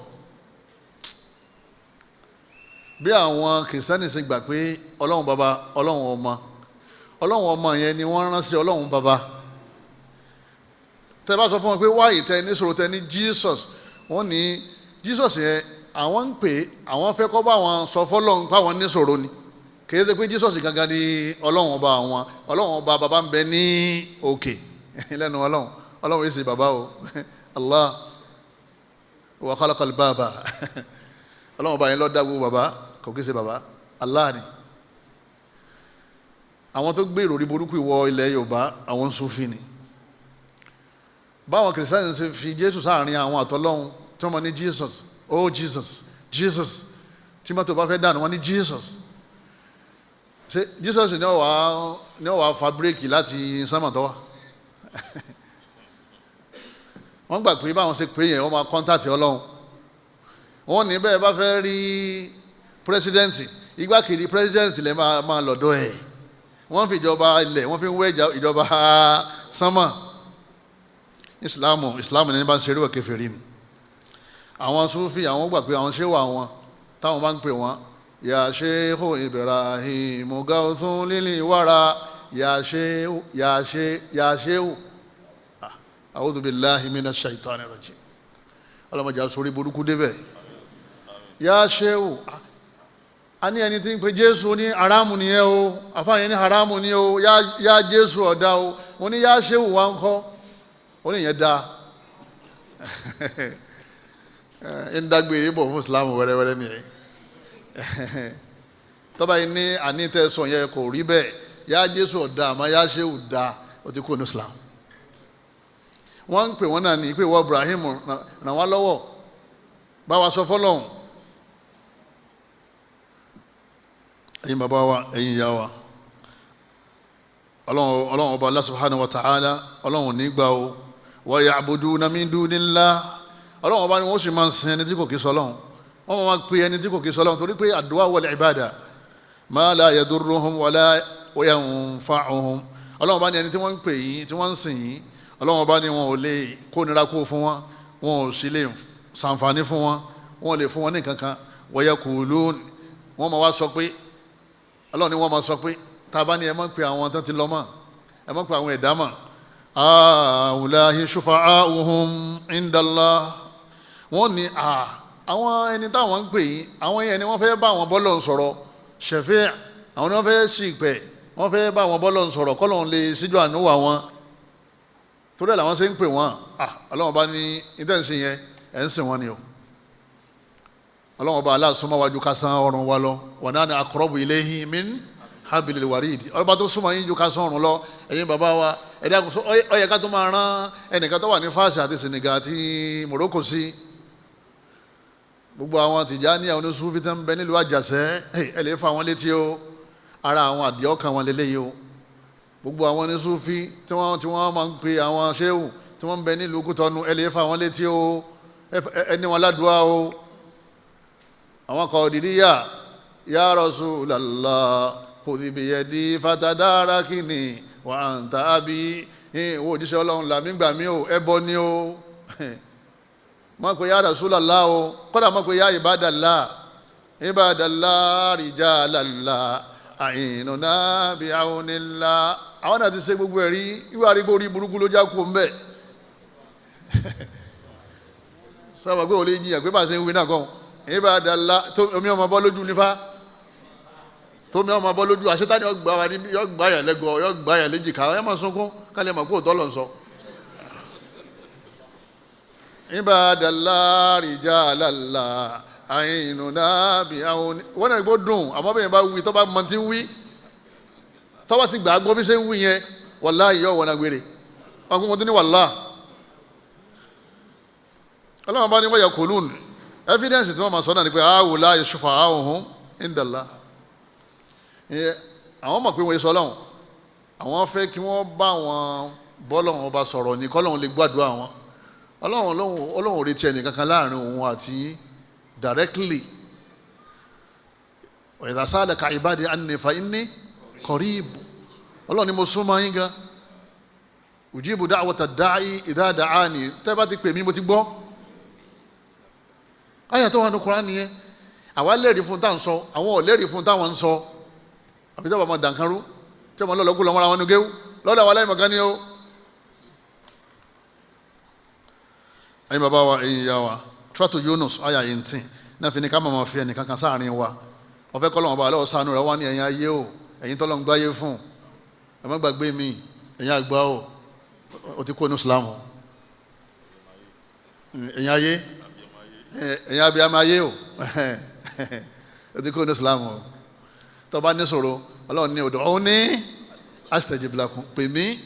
bí àwọn kìrìsìtẹ́nì ṣe gbà pé ọlọ́run baba ọlọ́run ọmọ yẹn ni wọ́n rán sí ọlọ́run baba tẹ́ bá sọ fún wọn pé wáyé tẹ ní sọ̀rọ̀ tẹ ní Jesus wọ́n ní Jesus yẹn àwọn ń pè àwọn fẹ́ kọ́ bá wọn sọ fọ́lọ́run pé àwọn ní sọ̀rọ̀ ni kì í ṣe pé Jesus gangan ni ọlọ́run ọba àwọn ọlọ́run ọba baba ń bẹ ní òkè lẹ́nu ọlọ́run yìí ṣe baba o Allah wa khalaqal baba ọlọ́run ọba yẹn ló dá gbogbo baba kò kí ṣe baba Allah ni àwọn tó gbé ìròrí burúkú ìwọ ilẹ̀ Yorùbá àwọn Sufi ni báwọn kìrìsìtẹ́nì ṣe fi Jésù sáàrin àwọn àtọlọ́hun tí wọ́n mọ̀ ní Jesus oh Jesus tí mọ́tò bá fẹ́ dànù wọ́n ní Jesus ṣe Jesus ni ó wàá fa bírèkì láti sánmọ̀tọ́wà wọ́n gbà pé báwọn ṣe pé yẹn wọ́n máa kọ́ńtàtì Ọlọ́run wọ́n ní bẹ́ẹ̀ bá fẹ́ rí pírẹsidẹ́ǹtì igbákejì pírẹsidẹ́ǹtì lè máa lọ́dọ̀ ẹ̀ wọ́n fi ìjọba ilẹ̀ wọ́n fi ń wé ìjọba sánmọ̀ Islamu ní bá ń ṣeré wà kèfèrí ni àwọn Sufi àwọn gbà pé àwọn ṣéwà wọn táwọn bá ń pè wọ́n ya Sheikhu Ibrahim gawthun lili wara ya Sheikhu a'udhu billahi minash shaitani rajim ọlọ́mọdé àsorí burúkú débẹ̀ ya Sheikhu a ní ẹni tí ń pe Jésù ní haramu ni ẹ o àfáàyẹ ní haramu ni o ya Jésù ọ̀dá o wọ́n ní ya Sheikhu wa ń kọ́ ó ní ìyẹn dáa ń dágbére bọ̀ fún Islam wẹ́rẹ́wẹ́rẹ́ ni tọ́ba yìí ní ànítẹ́sọ̀ yẹn kò rí bẹ́ẹ̀ ya Jésù ọ̀dá àmọ́ ya Sheikhu dáa ó ti kú ní Islam wọ́n ń pè wọ́n náà ní pé wọ́n Ibrahim ràn wá lọ́wọ́ bá wa sọ fọ́lọ́hún ẹ̀yin bàbá wa ẹ̀yin ìyá wa ọlọ́run ọba Allah subhanahu wa ta'ala ọlọ́run nígbà o wa ya'buduna min dunillah ọlọ́run ọba ni wọ́n sì máa ń sin ẹni tí kò kí sọlọ́run wọ́n máa pe ẹni tí kò kí sọlọ́run torí pé àdúà wal ìbádà ma la yadurruhum wala yanfa'uhum ọlọ́run ọba ni ẹni tí wọ́n ń pè yín tí wọ́n ń sìn yín ọlọ́run ọba ni wọn ò lè kó nira kó fún wọn wọn ò sì lè ṣàǹfààní fún wọn wọn ò lè fún wọn ní kankan wa yaqulun wọ́n máa wá sọ pé ọlọ́run ni wọ́n máa sọ pé tá a bá ní ẹ má pe àwọn tó ti lọ mọ́ ẹ má pe àwọn ẹ̀dá mọ́ ulahi shufa'uhum indallah wọ́n ní àwọn ẹni táwọn ń pè yín àwọn yẹn ni wọ́n fẹ́ bá àwọn bọ́lọ̀ ń sọ̀rọ̀ shafi' àwọn ni wọ́n fẹ́ sì pẹ̀ wọ́n fẹ́ bá àwọn bọ́lọ̀ ń sọ̀rọ̀ kọ́lọ́run lè síjú àánú wà wọn torí ẹ̀ làwọn ṣe ń pè wọ́n ọlọ́run bá ní ìtẹ̀sí yẹn ẹ̀ ń sìn wọ́n ni o ọlọ́run bá aláàsúnmọ́ wájú kásán ọrùn wa lọ wa nahnu aqrabu ilayhi min hablil warid ọlọ́ba tó súnmọ́ yín ju kásán ọrùn lọ ẹ̀yin bàbá wa ẹ̀dá ó yẹ ká tó máa rán ẹnìkan tó wà ní Fásì àti Senegal àti Morocco sí gbogbo àwọn Tìjàní àwọn oníṣúfì tó ń bẹ nílùú Àjàṣẹ́ ẹ lè fa wọn létí o ara àwọn àdìọ́kàn wọn lélẹ́yìí o gbogbo àwọn oníṣúfì tí wọ́n máa ń pe àwọn ṣéwù tí wọ́n ń bẹ nílùú Kútọ́nù ẹ lè fa wọn létí o ẹni wọn ládùúgbò o àwọn Qadiriyya ya Rasulallah khudh biyadi fatadarakini wa anta abi wo òjíṣẹ́ Ọlọ́run làmí gbà mí o ẹbọ ni o má pe ya Rasulallah o kódà má pe ya ibadallah rijalallah àìnùnà bí àwọn nílá àwọn náà ti ṣe gbogbo ẹ̀rí ìwà àrígbó orí burúkú ló já kú ń bẹ̀ sábà pé ò lè jiyàn pé bá ṣe ń wí náà kàn ìbádàlá tómi ọmọ bọ́ lójú nífà tómi ọmọ bọ́ lójú àṣetáni yọ gbà yà lẹ́gọ̀ yọ gbà yà léjìká ẹ máa sunkún kálẹ̀ mọ̀ kó tọ́ lọ sọ. ìbádàlá rìjàlálà àìnùnà bí àwọn wọn náà gbọ́ dùn àmọ́ bẹ́ẹ̀ bá wí tọ́ bá mọ tí ń wí tọ́ bá ti gbà á gbọ́ bí ṣe ń wí yẹn wàláhì yọ wọn agbèrè ọkùnrin wọn tó ní wàláhì ọlọ́run bá ní wọ́n yẹ kòlùn evidence tí wọ́n máa sọ náà ni pé àwòlá yusufa àwòhún ìndàlá àwọn mọ̀ pé wọ́n sọ ọlọ́run àwọn fẹ́ kí wọ́n bá wọn bọ́lọ́run ọba sọ̀rọ̀ ní kọ́lọ́run lè gbàdúrà wọn ọlọ́run ò retí ẹnì kankan láàrin òun àti directly. wa idha sa'alaka ibadi anni fa inni qarib, ọlọ́run ni mo súnmọ́ yín gan. ujibu da'wata da'i idha da'ani, tẹ́ bá ti pè mí mo ti gbọ́. àyà tó wà ní Kùránì nìyẹn. àwa lẹ́rìí fún táwọn sọ, àwọn ò lẹ́rìí fún táwọn ń sọ. àbí sábà máa dànkanrú tí wọ́n lọ́ọ́ lọ́kùn lọ́mọ́ra wọn ní géwú lọ́dọ̀ àwọn aláìmọ̀kan ni ó. ẹ̀yin bàbá wa ẹ̀yin ìyá wa Suratu Yunus àyà 18 náà fi ní ká máa fi ẹnì kankan sáàrin wa. wọ́n fẹ́ kọ́ lọ́wọ́ bá aláwọ̀ sànú rẹ̀ wá ní ẹ̀yin ayé o, ẹ̀yin tọ́lọ́ ń gbáyé fún, ẹ má gbàgbé mi, ẹ̀yin àgbà o ti kó ní Islam. ẹ̀yin ayé, ẹ̀yin abiyamọ ayé o o ti kó ní Islam o. tó bá ní sọ̀rọ̀ Ọlọ́run ní ud'uni astajib lakum, pè mí.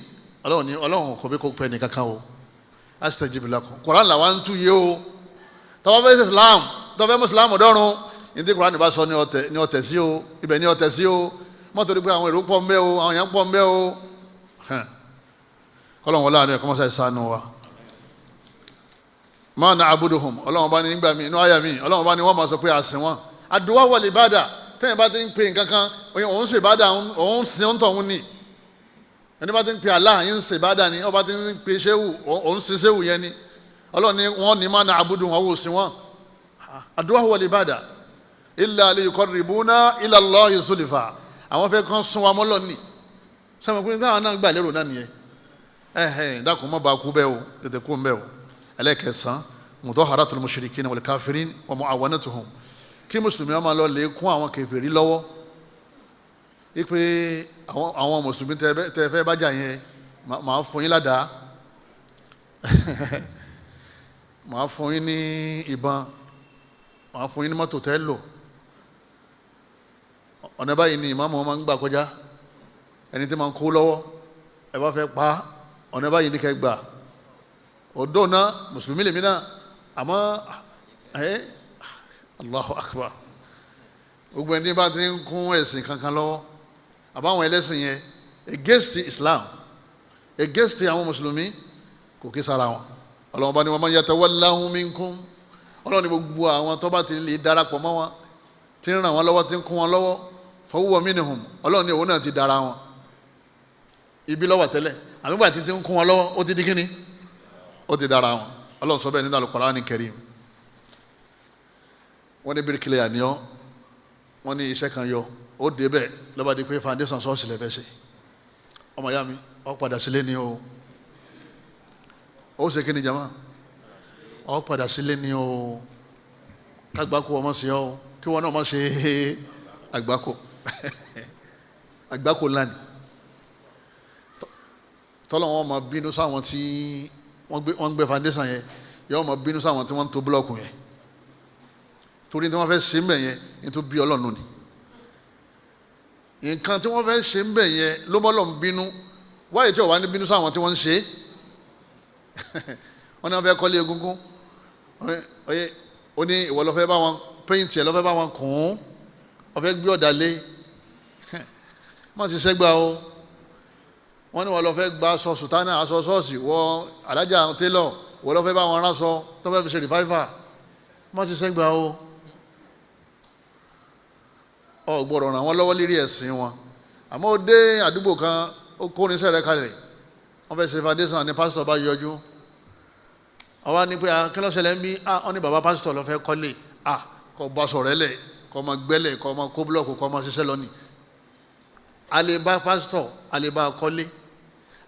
Ọlọ́run ní Ọlọ́run kò bí kò pẹ́ ní kankan o, astajib lakum. Quran làwọn ń tú yé o. tó bá fẹ́ Islam, tó fẹ́ Muslim dọ́run, ìdí Quran bá sọ ní ọ̀tẹ̀ sí o, ibẹ̀ ní ọ̀tẹ̀ sí o. mọ́tò rí pé àwọn èrò pọ̀ ń bẹ o, àwọn èèyàn pọ̀ ń bẹ o. Ọlọ́run wọlé àná ẹ̀kọ́ mọ́sá ìsánú wa. ma na'buduhum, Ọlọ́run bá ní nígbà mi inú àyà mi, Ọlọ́run bá ní wọ́n máa sọ pé àsìn wọn. àdúà wal ìbádà, tẹ́yìn bá ti ń pè nǹkan kan òun ṣe ìbádà òun sin òun tọ̀hún ni. ẹni bá ti ń pè Allah yín ṣe ìbádà ni, ọba ti ń pè ṣéwù òun ṣe ṣéwù yẹn ni. Ọlọ́run ní wọ́n ní ma na'buduhum, wọ́n wò sí wọn. àdúà wal ìbádà illa liyuqarribuna ila Allahi zulfa, àwọn fẹ́ kàn sún wa mọ́ lọ́ni. sọ́mọ pé táwọn náà gbà lérò náà nìyẹn. dákun mọ́ bá kú bẹ́ẹ̀ o, tètè kú bẹ́ẹ̀ o. ẹlẹ́kẹsàn mudaharatul mushrikina wal kafirin wa mu'awanatuhum, kí mùsùlùmí ọmọ lọ lè kún àwọn kèfèrí lọ́wọ́. ipe àwọn mùsùlùmí tẹ fẹ́ bájà yẹn máa fún yín ládàá máa fún yín ní ìbọn, máa fún yín ní mọ́tò tẹ́ lò. ọ̀nà báyìí ni ìmáàmù máa ń gbà kọjá, ẹni tí máa ń kó lọ́wọ́ ẹ bá fẹ́ pa ọ̀nà báyìí ní kẹ́ gbà. ọ̀dọ́ náà mùsùlùmí lèmi náà, àmọ́ Allahu Akbar, gbogbo ẹni bá ti ń kún ẹ̀sìn kankan lọ́wọ́ àbáwọn ẹlẹ́sìn yẹn against Islam, against àwọn mùsùlùmí, kò kí sára wọn. Ọlọ́run bá ní wa man yatawallahum minkum, Ọlọ́run ní gbogbo àwọn tó bá ti lè darapọ̀ mọ́ wọn, tí ń ràn wọ́n lọ́wọ́, tí ń kún wọn lọ́wọ́, fa huwa minhum, Ọlọ́run ní òun náà ti dára wọn. ibi lọ́wọ́ tẹ́lẹ̀ àmìgbà tí ń kún wọn lọ́wọ́ ó ti di kíni, ó ti dára wọn. Ọlọ́run sọ bẹ́ẹ̀ nínú Al-Qur'ani Karim. wọ́n ní bíríkìlẹ̀ àníọ́, wọ́n ní iṣẹ́ kan yọ, ó débẹ̀ lọ́ba di pé foundation sọ́ọ̀sì lẹ́fẹ́ ṣe. ọmọ ìyá mi ó padà sílé ni o, ó ṣe kíni jama, ó padà sílé ni o. kágbákò ọmọ sí ọ, kí wọn náà má ṣe àgbákò àgbákò lánìí. tọ́lọ́ wọn máa bínú sáwọn tí wọ́n gbé foundation yẹn, yọ máa bínú sáwọn tí wọ́n ń to búlọ́ọ̀kù yẹn, torí tí wọ́n fẹ́ ṣe ń bẹ̀ yẹn ní tó bí Ọlọ́run ni. nǹkan tí wọ́n fẹ́ ṣe ń bẹ̀ yẹn ló mọ́ Ọlọ́run bínú, wáyé tí ò wá ní bínú sáwọn tí wọ́n ń ṣe wọ́n ní wọ́n fẹ́ kọ́lé egungun, ó ní ìwọ ló fẹ́ bá wọn paint ẹ̀, ló fẹ́ bá wọn kùn ún, ó fẹ́ gbé ọ̀dà lé, má ti sẹ́gbà o. wọ́n ní wọ́n lọ fẹ́ gba aṣọ sùtánà, aṣọ ṣọ́ọ̀ṣì, wọ alájà télọ̀, wọ́n lọ fẹ́ bá wọn ránṣọ tó fẹ́ fi ṣe revival, má ti sẹ́gbà o. ọ gbọ́dọ̀ ràn wọ́n lọ́wọ́ lérí ẹ̀sìn wọn. àmọ́ ó dé àdúgbò kan, ó kó oníṣẹ́ rẹ̀ kalẹ̀, wọ́n fẹ́ ṣe foundation ní pásítọ̀ bá yọjú. àwa ní pé kí ló ṣẹlẹ̀ ń bí, wọ́n ní bàbá pásítọ̀ ló fẹ́ kọ́lé, kọ́ bá sọ̀rọ̀ ẹlẹ̀, kọ́ máa gbẹ́lẹ̀, kọ́ máa kó búlọ̀kù, kọ́ máa ṣiṣẹ́ lọ́nìí. alẹ́ bá pásítọ̀, alẹ́ bá kọ́lé,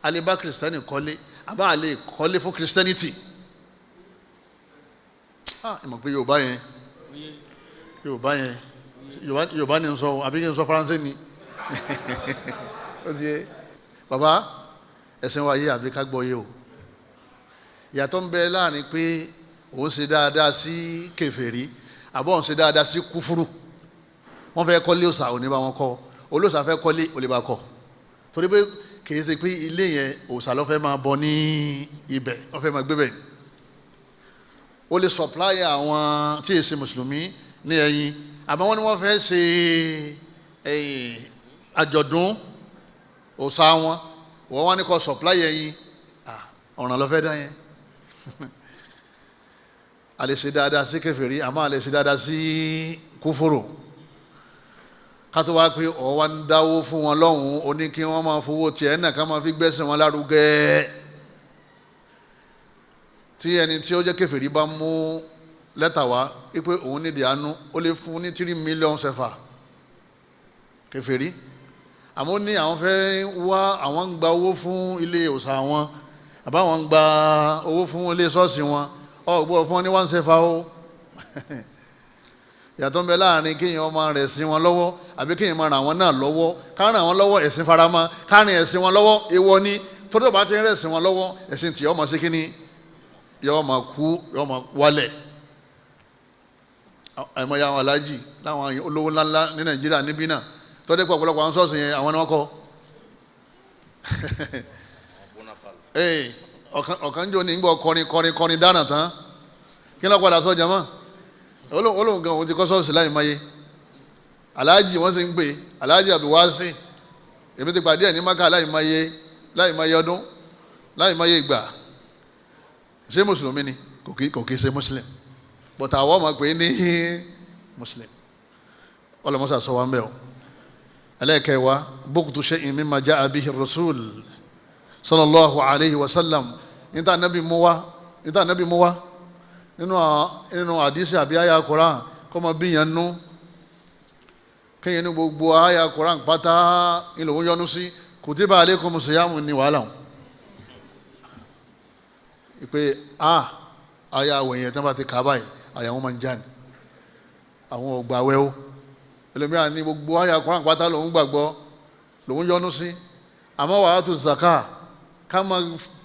alẹ́ bá kìrìsìtẹ́nì kọ́lé, àbá alẹ́ kọ́lé fún kìrìsìtẹ́nìtì. ìmọ̀ pé Yorùbá ni ń sọ, àbí kí n sọ Faransé ni bàbá ẹ̀sìn wa yé àbí ká gbọ́ yé o. ìyàtọ̀ ń bẹ láàrin pé òun ṣe dáadáa sí kèfèrí, àbọ̀ òun ṣe dáadáa sí kúfúrú. wọ́n fẹ́ kọ́lé òòṣà, òní bá wọn kọ́, olóòṣà fẹ́ kọ́lé, olè bá kọ́, torí pé kìí ṣe pé ilé yẹn òòṣà ló fẹ́ máa bọ ní ibẹ̀, wọ́n fẹ́ máa gbé bẹ̀. ó lè supply àwọn tí èsì mùsùlùmí ní ẹyin, àmọ́ wọ́n ní wọ́n fẹ́ ṣe àjọ̀dún òòṣà wọn, wọ́n wá ní kó supply ẹyin, ọ̀ràn ló fẹ́ dá yẹn a lè ṣe dáadáa sí kèfèrí àmọ́ a lè ṣe dáadáa sí kúfúrù kátó wá pé ọ̀ wá ń dáwó fún wọn lọ́hùn ó ní kí wọ́n máa fowó tiẹ̀ náà ká máa fi gbẹ́sìn wọn lárugẹ tí ẹni tí ó jẹ́ kèfèrí bá mú lẹ́tà wá pé òun nídìí àánú ó lè fún ní 3 million sefa kèfèrí àmọ́ ní àwọn fẹ́ wá àwọn ń gba owó fún ilé òòṣà wọn àbáwọn ń gba owó fún ilé ṣọ́ọ̀ṣì wọn ọ gbọ́dọ̀ fún wọn ní 1 sefa ó ìyàtọ̀ ń bẹ láàrin kéèyàn máa rẹ̀ sí wọn lọ́wọ́ àbí kéèyàn máa ràn wọ́n náà lọ́wọ́ ká ràn wọ́n lọ́wọ́ ẹ̀sìn faramọ́ ká rìn ẹ̀sìn wọn lọ́wọ́ èèwọ̀ ni tó tó bá ti ń rẹ̀ sí wọn lọ́wọ́ ẹ̀sìn tí yọ́ máa ṣe kíní yọ́ máa kú yọ́ máa wálẹ̀ àìmọye àwọn aláàjì láwọn olówó ńláńlá ní Nàìjíríà níbí náà tọ́jú pé ọ̀pọ̀lọpọ̀ àwọn ṣọ́ọ̀ṣì yẹn àwọn ni wọ́n kọ́ ọ̀kan jò ní gbọ́ kọrin dáná tán kí ló padà sọ jama olóhùn gan òun ti kọ́ ṣọ́ọ̀ṣì láì máyé aláàjì wọ́n sì ń pè aláàjì àbíwáṣí èmi ti pàdé ẹ̀ ní Mákà láì máyé ọdún láì máyé ìgbà ṣé mùsùlùmí ni kò kí ṣe muslim but àwọn ọmọ pé ní muslim ọlọmọsà sọ wa ń bẹ̀ ọ́ ẹlẹ́ẹ̀kẹwàá bughdu shay'in mimma ja'a bihi rasul sallallahu alayhi wa sallam níta nabi mú wá nínú àdísì àbí àyà Qur'an kọ́ mọ bíyàn nú kéèyàn ní gbogbo àyà Qur'an pátá ilẹ̀ òun yọnu sí kutiba alaykumus siyamu ní wàhálà wọn ìpè àyà àwẹ̀yẹn tí wọ́n bá ti kà báyìí àyà wọn máa ń já ni àwọn ògbà wẹ́wọ́ ẹlòmíràn ní gbogbo àyà Qur'an pátá lòun gbàgbọ́ lòun yọnu sí àmọ́ wàá tó zaka ká máa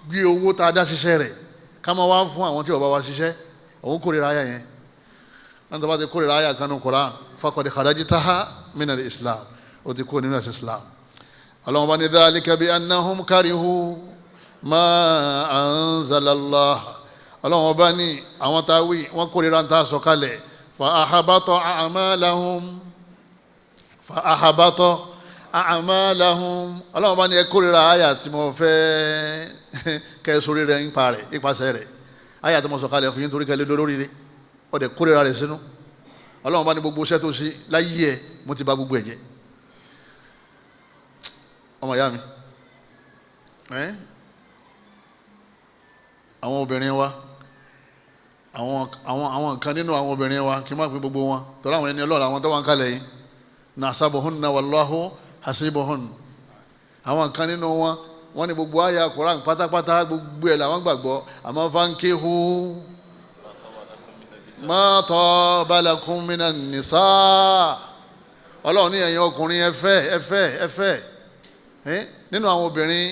gbé owó tá a dá ṣiṣẹ́ rẹ̀ ká máa wá fún àwọn tí ó bá wá ṣiṣẹ́ òun kórìíra àyà yẹn wọn tó bá ti kórìíra àyà kanú Qur'an faqad kharajtaha min al-Islam ó ti kó nínú Islam Ọlọ́hun bá ní dhalika bi annahum karihu ma anzala Allah Ọlọ́hun bá ní àwọn táwí wọn kórìíra ń ta sọ̀kalẹ̀ fa ahabata a'malahum Ọlọ́hun bá ní ẹ kórìíra àyà tí mo fẹ́ kẹ́ sórí rẹ̀ nípasẹ̀ rẹ̀ àyà tí mo sọ kalẹ̀ fún yín torí kẹ́lẹ́ lórí rẹ̀ ọ̀dẹ̀ kórìíra rẹ̀ sínú Ọlọ́hun bá ní gbogbo iṣẹ́ tó ṣe láyé ẹ̀ mo ti bà gbogbo ẹ̀ jẹ́ ọmọ ìyá mi àwọn obìnrin wa àwọn kan nínú àwọn obìnrin wa kí n má pín gbogbo wọn tọ́lá àwọn ẹni ọlọ́run àwọn tó wà ń kalẹ̀ yìí nasabuhunna wallahu hasibuhun àwọn kan nínú wọn ní gbogbo àyà Qur'an pátápátá gbogbo ẹ̀ làwọn gbàgbọ́ àmọ́ fankihu ma taba lakum minan nisa ọlọ́run ní ẹ̀yin ọkùnrin ẹ fẹ́ nínú àwọn obìnrin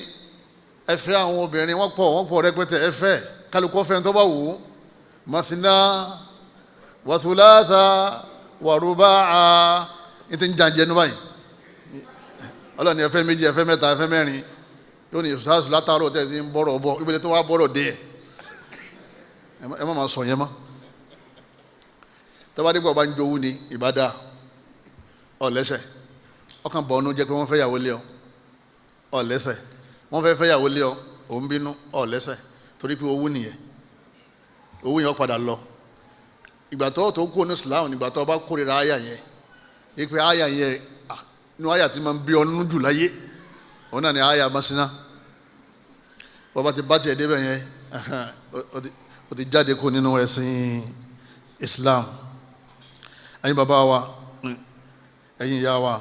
ẹ fẹ́ àwọn obìnrin wọ́n pọ̀ rẹpẹtẹ ẹ fẹ́ kálukú ọ̀fẹ́ tó bá wù ú mathna wa thulatha wa ruba'a ní ti ń jàǹjẹ́ ní báyìí ọlọ́run ní ẹ fẹ́ méjì ẹ fẹ́ mẹ́ta ẹ fẹ́ mẹ́rin yóò ní ìsúsáàsù látàárọ̀ tẹ̀ ní bọ́rọ̀ bọ̀ ibẹ̀ tó wá bọ́rọ̀ dé ẹ má máa sọ yẹn mọ́ tọ́wádìgbà bá ń jowú ni ìbádà ọ̀lẹ́sẹ̀ ọkàn bọ̀ ọ́nú jẹ́ pé wọ́n fẹ́ yàwó lé ọ ọ̀lẹ́sẹ̀ wọ́n fẹ́ yàwó lé ọ òun bínú ọ̀lẹ́sẹ̀ torí pé owó nìyẹn owó yẹn ó padà lọ ìgbà tó kú ní Islam nígbà tó bá kórìíra àyà yẹn ipe àyà yẹn inú àyà tí máa ń bí ọ́nú jù láyé òun náà ni àyà masina bọ́ba ti bá tiẹ̀ débẹ̀ yẹn ó ti jáde kó nínú ẹ̀sìn Islam ẹ̀yin bàbá wa ẹ̀yin ìyá wa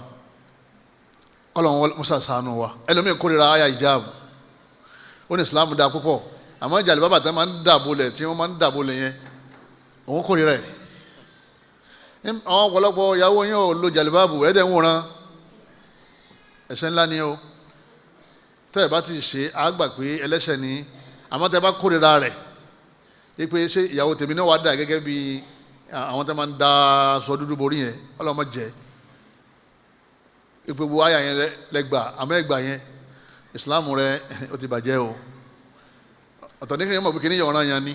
kọ́lọ̀ musa sànù wa ẹlòmíì kórìíra àyà ìjáàbù ó ní Islam dáa púpọ̀ àmọ́ ìjàlè bàbá tẹ́ máa ń dàbólẹ̀ tí wọ́n máa ń dàbólẹ̀ yẹn òun kórìíra ẹ̀ àwọn ọ̀pọ̀lọpọ̀ ìyàwó yín ò lo jàlíbáàbù ẹ̀ẹ́dẹ̀ ń wòran ẹ̀ṣẹ̀ ńlá ni o tẹ́ ẹ̀ bá ti ṣe àgbà pé ẹlẹ́ṣẹ̀ ni àmọ́ tẹ́ ẹ bá kórìíra rẹ̀ pé ṣé ìyàwó tèmi náà wà dà gẹ́gẹ́ bí àwọn tẹ́ máa ń da aṣọ dúdú borí yẹn ọlọ́mọ jẹ́ ipò gbogbo àyà yẹn lẹ́gbà àmọ́ ẹ̀gbà yẹn ìsìláàmù rẹ̀ ó ti bàjẹ́ o ọ̀tọ̀ ní kí ni mọ̀ pé kí ni yọ̀ọ̀ràn yẹn ni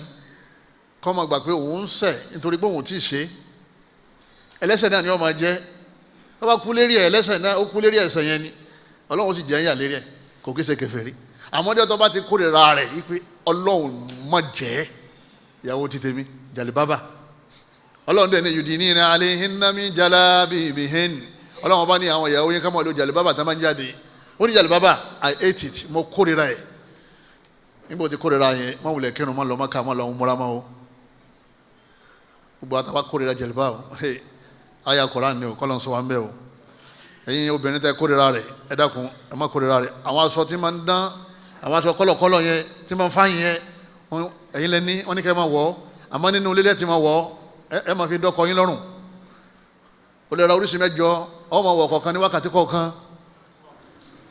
kọ́ máa gbà pé òun ń ṣẹ̀ nítorí pé òun ti ṣe ẹlẹ́ṣẹ̀ náà ni wọ́n máa jẹ́ tó bá kú lérí ẹ̀ ẹlẹ́ṣẹ̀ náà ó kú lérí ẹ̀ṣẹ̀ yẹn ni ọlọ́run sì jẹ́ ń yà lérí ẹ̀ kò kí ṣe kèfèrí àmọ́ ọdẹ tó bá ti kórìíra rẹ̀ wípé ọlọ́run má jẹ́ ìyàwó ti tèmi jàlíbábà ọlọ́run dẹ̀ ní yudinina alayhinna min jalabibihin ọlọ́run bá ní àwọn ìyàwó yẹn ká máa lo jàlíbábà tá máa ń jáde ó ní jàlíbábà I hate it mo kórira ẹ̀ níbo ti kórira yẹn má wulẹ̀ kírun má lọ má ká má lọ múra má o gbogbo àtàwọn kórira jàlíbábà aya Koran ni o kọ́lọ́n sọ wa ń bẹ́ o ẹ̀yin obìnrin tẹ kórira rẹ̀ ẹ dákun ẹ má kórira rẹ̀ àwọn aṣọ tí máa ń dán àwọn aṣọ kọ́lọ̀kọ́lọ̀ yẹn tí máa ń fáyín yẹn ẹ̀yin lẹ́ni wọ́n ní kẹ́ máa wọ̀ àmọ́ nínú ilé tí máa wọ̀ ẹ máa fi dọ́kọ yín lọ́rùn o lè ra oríṣi mẹ́jọ ọ máa wọ̀ kọ̀ọ̀kan ní wákàtí kọ̀ọ̀kan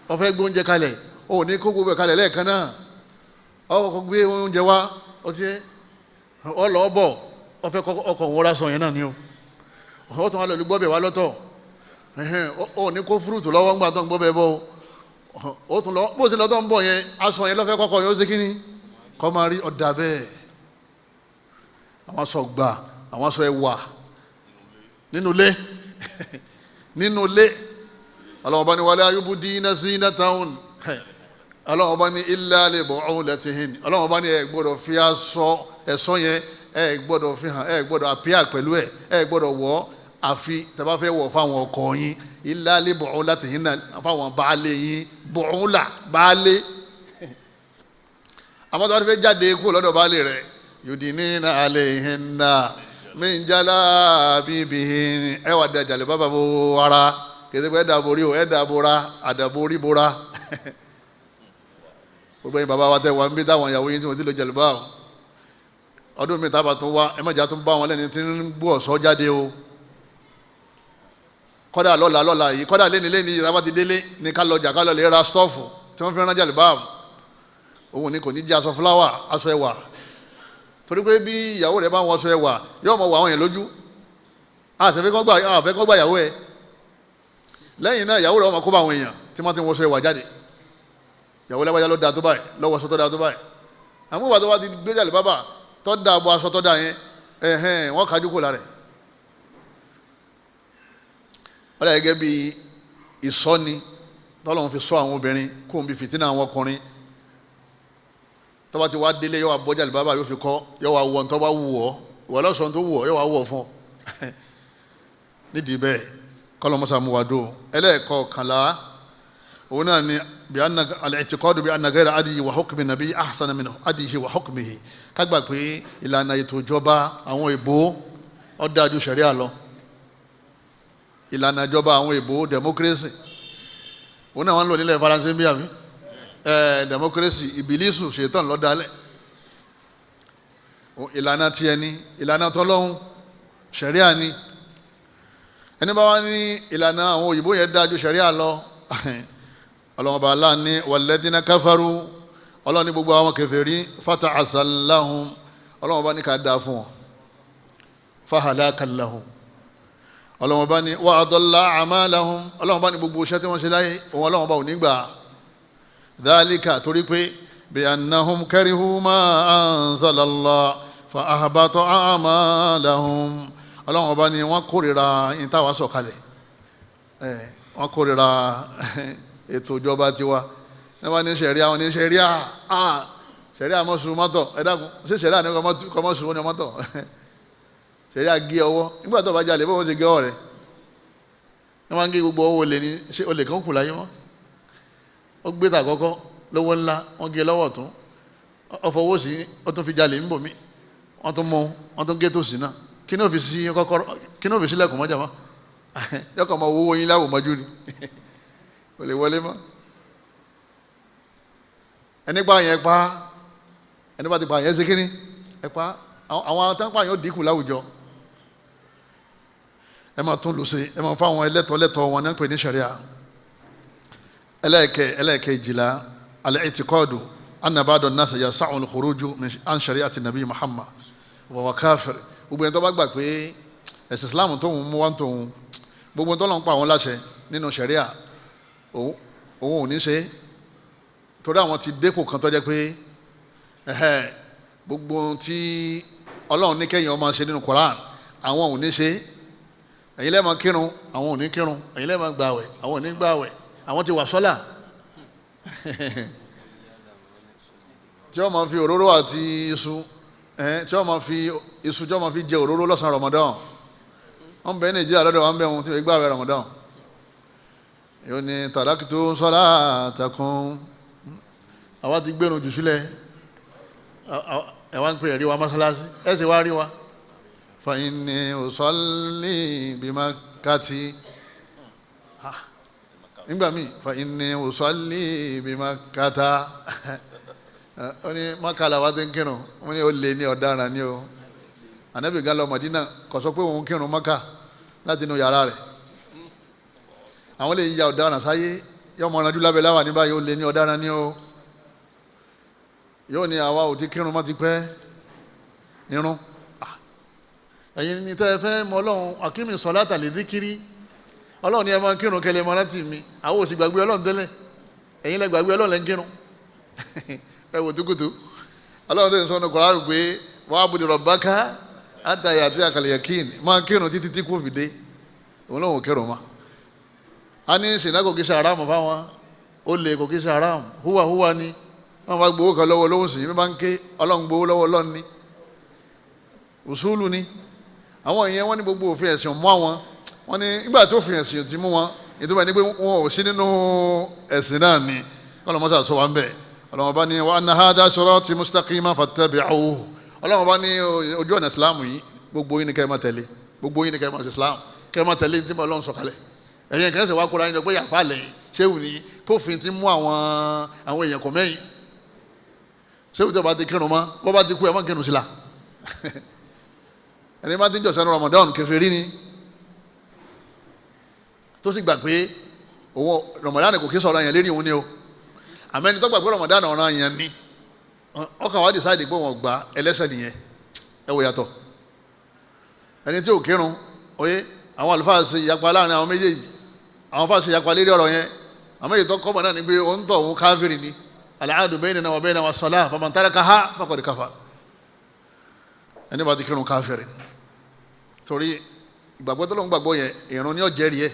ó fẹ́ gbé oúnjẹ kalẹ̀ o ní kó gbogbo ẹ̀ kalẹ̀ lẹ́ẹ̀kan náà ọ kò gbé oúnjẹ wá ó ti ọ lọ́ọ́ bọ̀ ọ fẹ́ ọkọ̀ òun ra sọ yẹn náà ni o ó tún wá lọ gbọ́ bẹ̀ wá lọ́tọ̀ ó ní kó fúrúùtù lọ́wọ́ ńgbà tó ń gbọ́ bẹ̀ bọ́ ó tún lọ bó ti lọ́tọ̀ ń bọ̀ yẹn aṣọ yẹn lọ́fẹ́ kọ́kọ́ yẹn ó ṣe kí ni kọ́ máa rí ọ̀dà bẹ́ẹ̀ àwọn aṣọ gbà àwọn aṣọ ẹwà nínú ilé nínú ilé Ọlọ́hun bá ní wala yubdina zinatahun Ọlọ́hun bá ní illa li bu'ulatihin Ọlọ́hun bá ní ẹ gbọ́dọ̀ fi aṣọ ẹ̀ṣọ́ yẹn ẹ gbọ́dọ̀ fi hàn ẹ gbọ́dọ̀ àpíà pẹ̀lú ẹ gbọ́dọ̀ wọ̀ àfi tẹ́ bá fẹ́ wọ̀ fáwọn ọkọ yín illa li bu'ulatihin náà fáwọn baálé yín bu'ula baálé àmọ́ tó bá fẹ́ jáde kú lọ́dọ̀ baálé rẹ̀ yudinina alayhinna min jalabibihin ẹ wà dá jàlíbábà bo ara kìí pé ẹ dàbò rí o ẹ dàbò ra àdàbò rí bora gbogbo yín bàbá wa tẹ wà ń bí táwọn ìyàwó yín tí wọ́n ti lọ jàlíbábà ọdún mi tábà tún wá ẹ má jà tún bá wọn lẹ́ni tí ń bú ọ̀ṣọ́ jáde o kọ́dà lọ́la yìí kọ́dà lẹ́ni yìí tábà ti délé ní ká lọ jà ká lọ lè ra stọ́ọ̀fù tí wọ́n fi rán jàlíbábà òun ni kò ní jẹ́ aṣọ fúláwà aṣọ ẹwà torí pé bí ìyàwó rẹ̀ bá wọn aṣọ ẹwà yóò mọ̀ wọ àwọn yẹn lójú àfẹ́ kọ́ gbà ìyàwó ẹ̀ lẹ́yìn náà ìyàwó rẹ̀ ọmọ kó bá àwọn èèyàn tí wọ́n ti wọ́n aṣọ ẹwà jáde ìyàwó lẹ́wọ́já ló da tó báyìí lọ́wọ́ aṣọ tó da tó báyìí àmọ́ bàtọ́ bá ti gbé jàlíbábà tó da bọ́ aṣọ tó da yẹn wọ́n kájú kó lára ẹ̀ wọ́n dà gẹ́gẹ́ bí ìsọ́ni tọ́lọ́run fi sọ àwọn obìnrin kó ń bi fìtínà àwọn ọkùnrin tó bá ti wá délé yóò wá bọ́ jàlíbábà yóò fi kọ́ yóò wá wọ̀ tó bá wù ọ́ ìwọ lọ́sọ̀ọ́ tó wù ọ́ yóò wá wọ̀ fún ọ nídìí bẹ́ẹ̀ kọ́lọ́mọ́sá mu wá dó ẹlẹ́ẹ̀kọ̀ọ̀kànlá òun náà ni bí al-i'tiqadu bí anna ghayra adiyi wa hukmi nabi ahsana min adiyi wa hukmihi kágbà pé ìlànà ètò ìjọba àwọn èbó ó dáa ju ṣẹ̀ríà lọ ìlànà ìjọba àwọn èbó democracy òun náà wọ́n ń lò nílẹ̀ faransé bí àmì democracy ìbílísù ṣètàn lọ́dálẹ̀ ìlànà tiẹ̀ ni ìlànà tọ́lọ́hún ṣẹ̀ríà ni ẹni bá wá ní ìlànà àwọn òyìnbó yẹn dáa ju ṣẹ̀ríà lọ ọlọ́wọ́n bá aláà ní walladhina kafaru ọlọ́wọ́n ní gbogbo àwọn kèfèrí fata'asa lahum ọlọ́wọ́n bá ní ká dáa fún wọn fahalaka lahum ọlọ́wọ́n bá ní wa adalla a'malahum ọlọ́wọ́n bá ní gbogbo iṣẹ́ tí wọ́n ṣe láyé òun ọlọ́wọ́n bá ò ní gbà dhalika torí pé bi annahum karihu ma anzala Allah fa ahbata a'malahum ọlọ́wọ́n bá ní wọ́n kórìíra ìtawà sọ̀kalẹ̀ wọ́n kórìíra ètò ìjọba tiwa ẹ bá ní sẹ̀ríà wọn ní sẹ̀ríà sẹ̀ríà mọ́sùn mọ́tọ̀ ẹ dákun ṣé sẹ̀ríà ní kọ́mọ́sùn ní mọ́tọ̀ sẹ̀ríà gé ọwọ́ nígbà tó bá jalè bó wọ́n ti gé ọwọ́ rẹ̀ ẹ máa ń gé gbogbo ọwọ́ olè ní ṣé olè kan kù láyé wọn ó gbé tà kọ́kọ́ lówó ńlá wọ́n gé lọ́wọ́ tún ọfọwọ́ sí ó tún fi jalè ń bò mí wọ́n tún mú wọ́n tún gé tòsí náà kí ní òfìsí lẹ́kùn mọ́jà mọ́ yọkọ̀ mọ́ owó yín láwò mọ́jú ni kò lè wọlé mọ́ ẹni pa yẹn pa ẹni bá ti pa yẹn ṣe kíní ẹ pa àwọn atánpá yẹn ó dínkù láwùjọ ẹ máa tún lù sí ẹ máa fáwọn ẹlẹ́tọ̀ọ́ wọn ní pè ní sẹ̀ríà ẹlẹ́ẹ̀kejìlá al-i'tiqadu anna ba'da an-nas yas'u al-khuruju an shari'ati nabi Muhammad wa huwa kafir gbogbo ẹni tó bá gbà pé ẹ̀sìn Islam tóun mú wá tóun gbogbo ẹni tó lọ́n pa àwọn láṣẹ nínú sẹ̀ríà òun ò ní ṣe torí àwọn ti dépò kan tó jẹ́ pé gbogbo tí Ọlọ́run ní kẹ́yìn ọmọ ṣe nínú Quran àwọn ò ní ṣe ẹ̀yin lẹ́ẹ̀ máa kírun àwọn ò ní kírun ẹ̀yin lẹ́ẹ̀ máa gbààwẹ̀ àwọn ò ní gbààwẹ̀ àwọn ti wà sọ́là tí wọ́n máa fi òróró àti iṣu tí wọ́n máa fi iṣu tí wọ́n máa fi jẹ òróró lọ́sàn-án Ramadan wọ́n bẹ Nàìjíríà lọ́dọ̀ wọn bẹ wọn tí wọ́n gbà wẹ̀ Ramadan yóò ní tàdákìtò sọ́lá àtàkùn àwa ti gbẹ̀rùn jù sílẹ̀ ẹ wá ń pè é rí wa mọ́sálásí ẹ sì wá rí wa fa inni usalli bimakati nígbà míì fa inni usalli bimakata ó ní mọ́kàlá wa ti ń kírun wọ́n ní ó lé ní ọ̀daràn ní o ànábì gan lọ Mádínà kò sọ pé òun kírun Mọ́kà láti inú yàrá rẹ̀ àwọn lè ya ọ̀daràn sáyé yọ ọmọ ọ̀nàjú lábẹ́ láwà ní báyìí ó lé ní ọ̀daràn ní o yóò ní àwa ò ti kírun mọ́ ti pẹ́ irun ẹ̀yin ní tẹ́ ẹ fẹ́ mọ Ọlọ́run akimi sọ̀láta li dhikri Ọlọ́run ní ẹ máa kírun kẹlẹ́ mọ́ láti mi àwọn ò sì gbàgbé Ọlọ́run tẹ́lẹ̀ ẹ̀yin lẹ gbàgbé Ọlọ́run lẹ́ ń kírun ẹ wò tukutu Ọlọ́run tẹ̀ ń sọ ní Kùránì pé wa'budu rabbaka hatta ya'tiyakal yaqin máa kírun títí tí kò fi dé òun náà ò kírun mọ́ a ní sìnà kò kí ṣe haram fáwọn ó lè kò kí ṣe haram húwa ni wọ́n bá gbowó kan lọ́wọ́ lóhùn sí mi bá ń ké Ọlọ́run gbowó lọ́wọ́ Ọlọ́run ni usulu ni àwọn ìyẹn wọ́n ní gbogbo òfin ẹ̀sìn mú àwọn wọ́n ní nígbà tó òfin ẹ̀sìn ti mú wọn ìtumọ̀ ní pé wọn ò sí nínú ẹ̀sìn náà ni Ọlọ́run mọ́sá sọ wá ń bẹ̀ Ọlọ́run bá ní wa anna hadha sirati mustaqima fattabi'uhu Ọlọ́run bá ní ojú ọ̀nà Islam yìí gbogbo yín ni kẹ́ ẹ máa tẹ̀lé gbogbo yín ni kẹ́ ẹ máa ṣe Islam kẹ́ ẹ máa tẹ̀lé ní tí Ọlọ́run sọ kalẹ̀ ẹ̀yin kẹ́sẹ̀ wá kóra yín lọ pé yàfa lẹ́yìn ṣéwù ni kófin ti mú àwọn èèyàn kọ̀ mẹ́yìn ṣéwù tó bá ti kírun mọ́ bọ́ bá ti kú ẹ má kírun sí la ẹni bá ti ń jọ̀sẹ̀ ní Ramadan kèfèrí ni tó sì gbà pé owó Ramadan kò kí sọ̀rọ̀ yẹn lérí òun ni o àmẹ́ni tó gbà pé Ramadan ọ̀ràn yẹn ni ọkàn wa decide pé wọ́n gba ẹlẹ́sẹ̀ nìyẹn ẹ wò yàtọ̀ ẹni tí ò kírun oyé àwọn àlùfáà ṣe ìyapa láàrin àwọn méjèèjì àwọn fáà ṣe ìyapa lérí ọ̀rọ̀ yẹn àmọ́ èyí tó kọ́mọ̀ náà ni pé òun tọ̀ òun káfíìrì ni al-ahdu baynana wa bayna was-salah faman tarakaha faqad kafar ẹni bá ti kírun káfíìrì torí ìgbàgbọ́ tó lóun gbàgbọ́ yẹn ìrun ni ó jẹ́rìí ẹ̀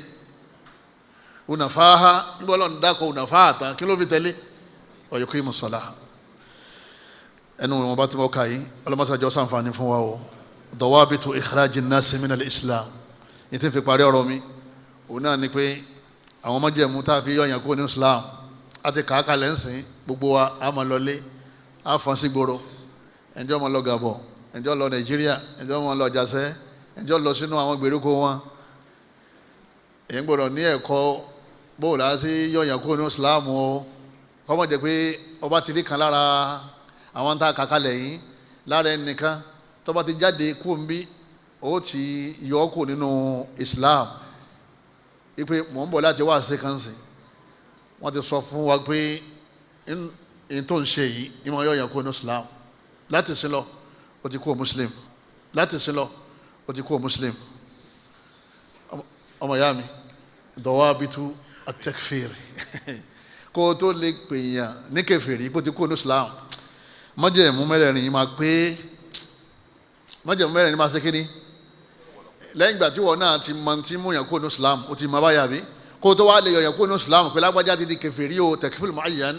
unafaha níbo lọ́n dákọ̀ unafaha tán kí ló fi tẹ́lẹ̀ wa yuqimus salah ẹnu wọn bá ti mọ́ ká yìí ọlọ́mọsájọ́ sàǹfààní fún wa o dawabitu ikhrajin nasi min al-islam ní tí ń fi parí ọ̀rọ̀ mi òun náà ni pé àwọn májẹ̀mú tá a fi yọ̀yàn kúrò ní Islam àti kàákàlẹ̀ ń sìn gbogbo wa a máa lọlé a fọ́n sí gbòòrò ẹ̀jọ́ máa lọ Gabon ẹ̀jọ́ lọ Nàìjíríà ẹ̀jọ́ máa lọ Jàsẹ́ ẹ̀jọ́ lọ sínú àwọn gbèríko wọn èyí gbọ́dọ̀ ní ẹ̀kọ́ bóò láti yọ̀yàn kúrò ní Islam o kọ́mọ̀ jẹ́ pé ọba ti rí kan lára àwọn tá a kàákàlẹ̀ yìí lára ẹnìkan tó bá ti jáde kúrò ń bí ó ti yọ kù nínú Islam ipe mò ń bọ̀ láti wá ṣe kan sí wọ́n ti sọ fún wa pé n tó ń ṣe yìí ìmọ̀ yọ yàn kú nínú Islam láti sin lọ ó ti kú o Muslim láti sin lọ ó ti kú o Muslim ọmọ ìyá mi dawabitu at-takfir kó o tó lè pèèyàn ní kèfèrí kó o ti kú nínú Islam májẹ̀mú mẹ́rẹ̀ẹ̀rin yìí máa pé májẹ̀mú mẹ́rẹ̀ẹ̀rin máa ṣe kíní lẹ́yìn ìgbà tí wọ́n náà ti mọ tí mú yàn kó ní Islam ó ti mọ báyà bí kó tó wá lè yàn kó ní Islam pé lágbájá ti di kèfèrí o takfir mu'ayyan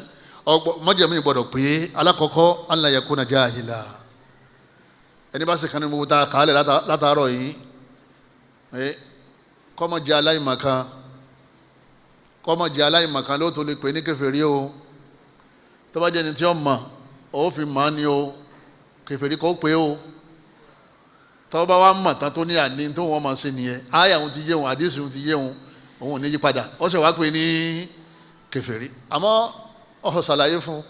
májẹ̀mú ìgbọ́dọ̀ pé alákọ̀ọ́kọ́ an la yakuna jahila ẹni bá sì kan ní gbogbo ta kàálẹ̀ látàárọ̀ yìí kọ́mọ jẹ́ aláìmọ̀kan ló tó lè pè ní kèfèrí o tó bá jẹ́ ni tí ó mọ̀ ó fi mọ̀ ni o kèfèrí kó pé o tọ́ bá wá mọ̀ tán tó ní àní tó wọ́n máa ṣe nìyẹn àyà òun ti yé òun àdìsí òun ti yé òun òun ò ní yí padà ó sì wá pé ní kèfèrí àmọ́ ọ̀hún ṣàlàyé fún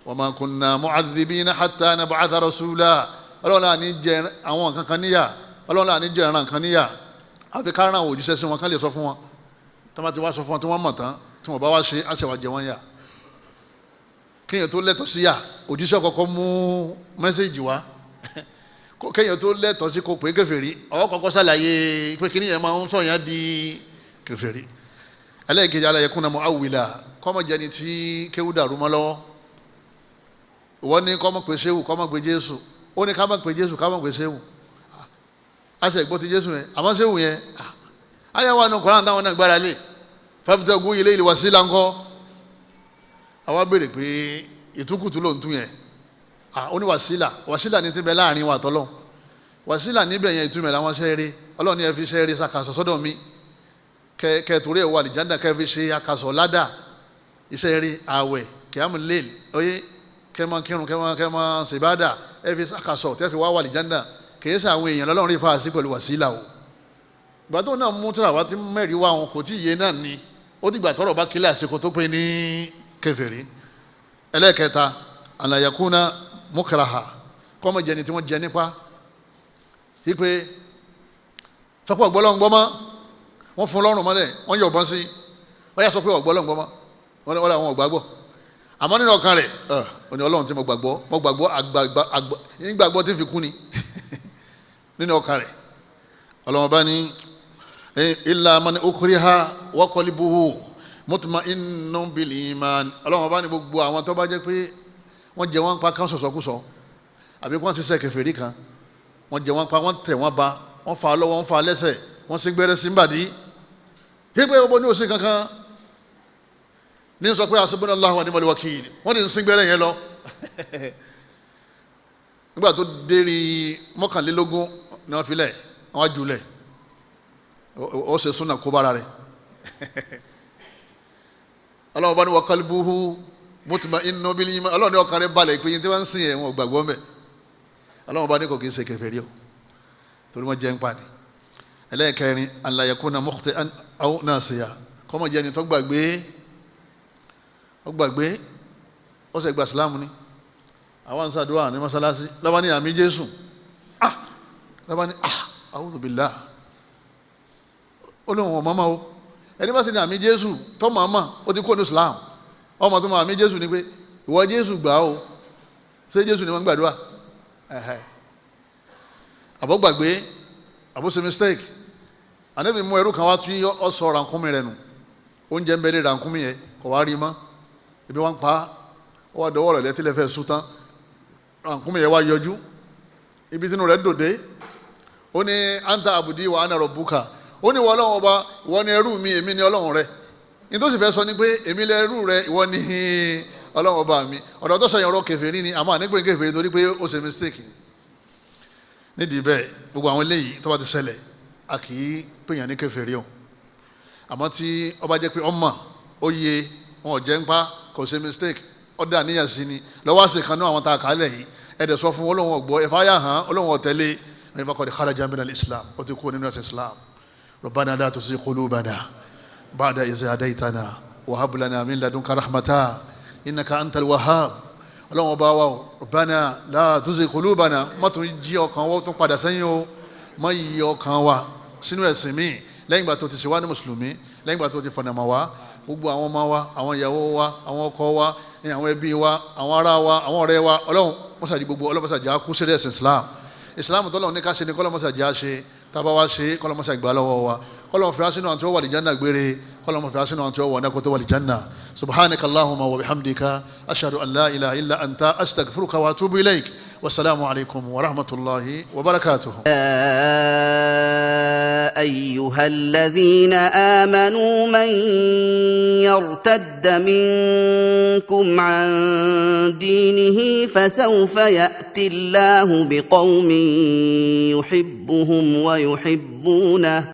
wa ma kunna mu'adhibina hatta nab'atha rasula ọlọ́run náà ní jẹ àwọn nǹkan kan níyà ọlọ́run náà ní jẹ ẹran kan níyà àfi ká ràn àwọn òjíṣẹ́ sí wọn kán lè sọ fún wọn tó bá ti wá sọ fún wọn tí wọ́n mọ̀ tán tí wọ́n bá wá ṣe á sì wá jẹ wọ́n yà kéèyàn tó lẹ́tọ̀ọ́ sí yà òjíṣẹ́ kọ́kọ́ mú mẹ́sẹ̀jì wá kéèyàn tó lẹ́tọ̀ọ́ sí kó pé kèfèrí ọwọ́ kọ́kọ́ ṣàlàyé pé kíní yẹn máa ń sọ yẹn di kèfèrí ẹlẹ́ẹ̀kejì ala yakuna mu'awwila kọ́mọ jẹni tí kéwú dàrú mọ́ lọ́wọ́ ìwọ ní kọ́mọ pé séwù kọ́mọ pé Jésù ó ní ká má pé Jésù ká má pé séwù àṣẹ ìgbọ́ ti Jésù yẹn àmọ́ séwù yẹn ayé wa ní Kùránì táwọn náà gbára lé fabtagu ilayhi wasila ńkọ́ àwa béèrè pé ìtukùtù ló ń tún yẹn ó ní wàsílà ní ti bẹ láàrin wa tọ́lọ́ wàsílà níbẹ̀ yẹn ìtumọ̀ làwọn sẹ́ẹ̀rẹ́ ọlọ́run ní ẹ fi sẹ́ẹ̀rẹ́ sàkàsọ̀ sọ́dọ̀ mi kẹ́ torí ẹ̀ wà àlìjánnà kẹ́ fi ṣe àkàsọ̀ ládà ìsẹ́ẹ̀rẹ́ àwẹ̀ kìámù lẹ́l oyè kẹ́ máa kírun kẹ́ máa ṣèbádà ẹ fi sàkàsọ̀ tẹ́ fi wá wà àlìjánnà kì í ṣe àwọn èèyàn lọ́lọ́run rí fàásì pẹ̀lú wàsílà o ìgbà tó náà mú tíra wá tí mẹ́rin wá wọn kò tí ì yé náà ni ó dìgbà tọ́rọ̀ bá kílẹ̀ àsìkò tó pé ní kèfèrí. ẹlẹ́ẹ̀kẹta àlàyékúnà mukraha kọ́mọ jẹni tí wọ́n jẹ nípa ipe tọ́pọ̀ ọ̀gbọ́lọ́ngbọ́mọ́ wọ́n fún lọ́rùn mọ́lẹ̀ wọ́n yọ̀ bọ́n sí wọ́n yà sọ pé ọ̀gbọ́lọ́ngbọ́mọ́ wọ́n lé àwọn ọ̀gbàgbọ́ àmọ́ nínú ọkàn rẹ̀ ó ní ọlọ́run tí mo gbàgbọ́ ìgbàgbọ́ tí fi kú ni nínú ọkàn rẹ̀ ọlọ́run bá ní illa man ukriha wa qalbuhu mutma'innun bil iman ọlọ́run bá ní gbogbo àwọn tó bá jẹ́ pé wọ́n jẹ wọ́n pa kán sọ̀sọ̀kúsọ àbí wọ́n ti ṣe kèfèrí kan wọ́n jẹ wọ́n pa wọ́n tẹ̀ wọ́n ba wọ́n fa lọ́wọ́ wọ́n fa lẹ́sẹ̀ wọ́n sì gbẹ́rẹ́ sí mbàdí hípé gbogbo ní òsì kankan ní sọ pé hasbunallahu wa ni'mal wakil wọ́n ti ń sin gbẹ́rẹ́ yẹn lọ nígbà tó dérí mọ́kànlélógún ni wọ́n fi lẹ̀ wọ́n á jùlẹ̀ ó ṣe súnà kó bára rẹ̀ ọlọ́run bá ní wa qalbuhu mutma'innun bil iman ọlọ́run ní ọkàn rẹ̀ balẹ̀ ìpínyìn tí wọ́n ń sìn yẹn wọn ò gbàgbọ́ mẹ́ ọlọ́run bá ní kò kì í ṣe kèfèrí o torí wọ́n jẹ́ ń pàdé ẹlẹ́ẹ̀kẹrin an la yakuna mukhti'an aw nasiya kọ́mọ jẹ́ ni tó gbàgbé ó ṣe gba Islam ni àwọn ń ṣàdúrà ní mọ́sálásí lọ́ba ní àmì Jésù lọ́ba ní a'udhu billah olóhùn ọmọ o ẹni bá sì ní àmì Jésù tọ́ màmá ó ti kó ní Islam ọmọ tó máa àmì Jésù ni pé ìwọ Jésù gbà ó ṣé Jésù ni wọ́n ń gbàdúrà àbọ̀ gbàgbé àbọ̀ ṣe mistake ànábì mú ẹrú kan wá tí ọ sọ rànkúnmi rẹ̀ nù oúnjẹ ń bẹ ní rànkúnmi yẹn kò wá rí mọ́ ibi wọn pa ó wá dọwọ́ rẹ̀ lẹ́tí lẹ́fẹ̀ẹ́ sùn tán rànkúnmi yẹn wá yọjú ibi tínú rẹ̀ dòde ó ní anta abudi wa ana rabbuka ó ní ìwọ ọlọ́run ọba ìwọ ni ẹrú mi èmi ni ọlọ́run rẹ nítorí fẹ́ sọ ni pé èmi lẹ ẹrú rẹ ìwọ ni ọlọ́run ọba mi ọ̀dọ̀ tó sọ yẹn ọ̀rọ̀ kèfèrí ni àmọ́ ànípé kèfèrí torí pé ó ṣe mistake nídìí bẹ́ẹ̀ gbogbo àwọn eléyìí tó bá ti ṣẹlẹ̀ a kì í pèèyàn ní kèfèrí o àmọ́ tí ó bá jẹ́ pé ọmọ ó yẹ wọn ò jẹ́ ń pa kò ṣe mistake ó dà níyàn sí ni lọ́wọ́ àṣẹ kan náà àwọn tá a kà á lẹ̀ yìí ẹ̀dẹ̀ sọ fún olóhùn ọ̀gbọ́ ẹ̀fọ́ ayá hàn olóhùn ọ̀tẹ́lẹ̀ ẹ̀yìn bá kọ́ di kharaja min al-islam ó ti kú nínú ẹ̀sìn islam rabbana la tuzigh qulubana ba'da idh hadaytana wa hab lana min ladunka rahmatan innaka antal wahhab ọlọ́run ọba wa rabbana la tuzigh qulubana má tún jí ọkàn wa tún padà sẹ́yìn o má yí ọkàn wa sínú ẹ̀sìn míì lẹ́yìn ìgbà tó ti ṣe wá ní mùsùlùmí lẹ́yìn ìgbà tó ti fọ̀nàmọ̀ wá gbogbo àwọn ọmọ wa àwọn ìyàwó wa àwọn ọkọ wa àwọn ẹbí wa àwọn ará wa àwọn ọ̀rẹ́ wa ọlọ́run mọ́sàdì gbogbo ọlọ́run mọ́sàdì á kú sí ẹ̀sìn islam tọ́lọ́run ní ká ṣe ni kọ́lọ́ mọ́sàdì á ṣe tábà wá ṣe kọ́lọ́ mọ́sàdì gbà lọ́wọ́ wa kọ́lọ́ fi á sínú àwọn tí ó wà lìjánà gbére kọ́lọ́ fi á sínú àwọn tí ó wà náà tó wà lìjánà subhanaka allahumma wa bihamdika ashhadu an la ilaha illa anta astaghfiruka wa atubu ilayk wasalaamu alaykum wa rahmatulahi wa barakatuhu. أيها الذين آمنوا من يرتد منكم عن دينه فسوف يأتي الله بقوم يحبهم ويحبونه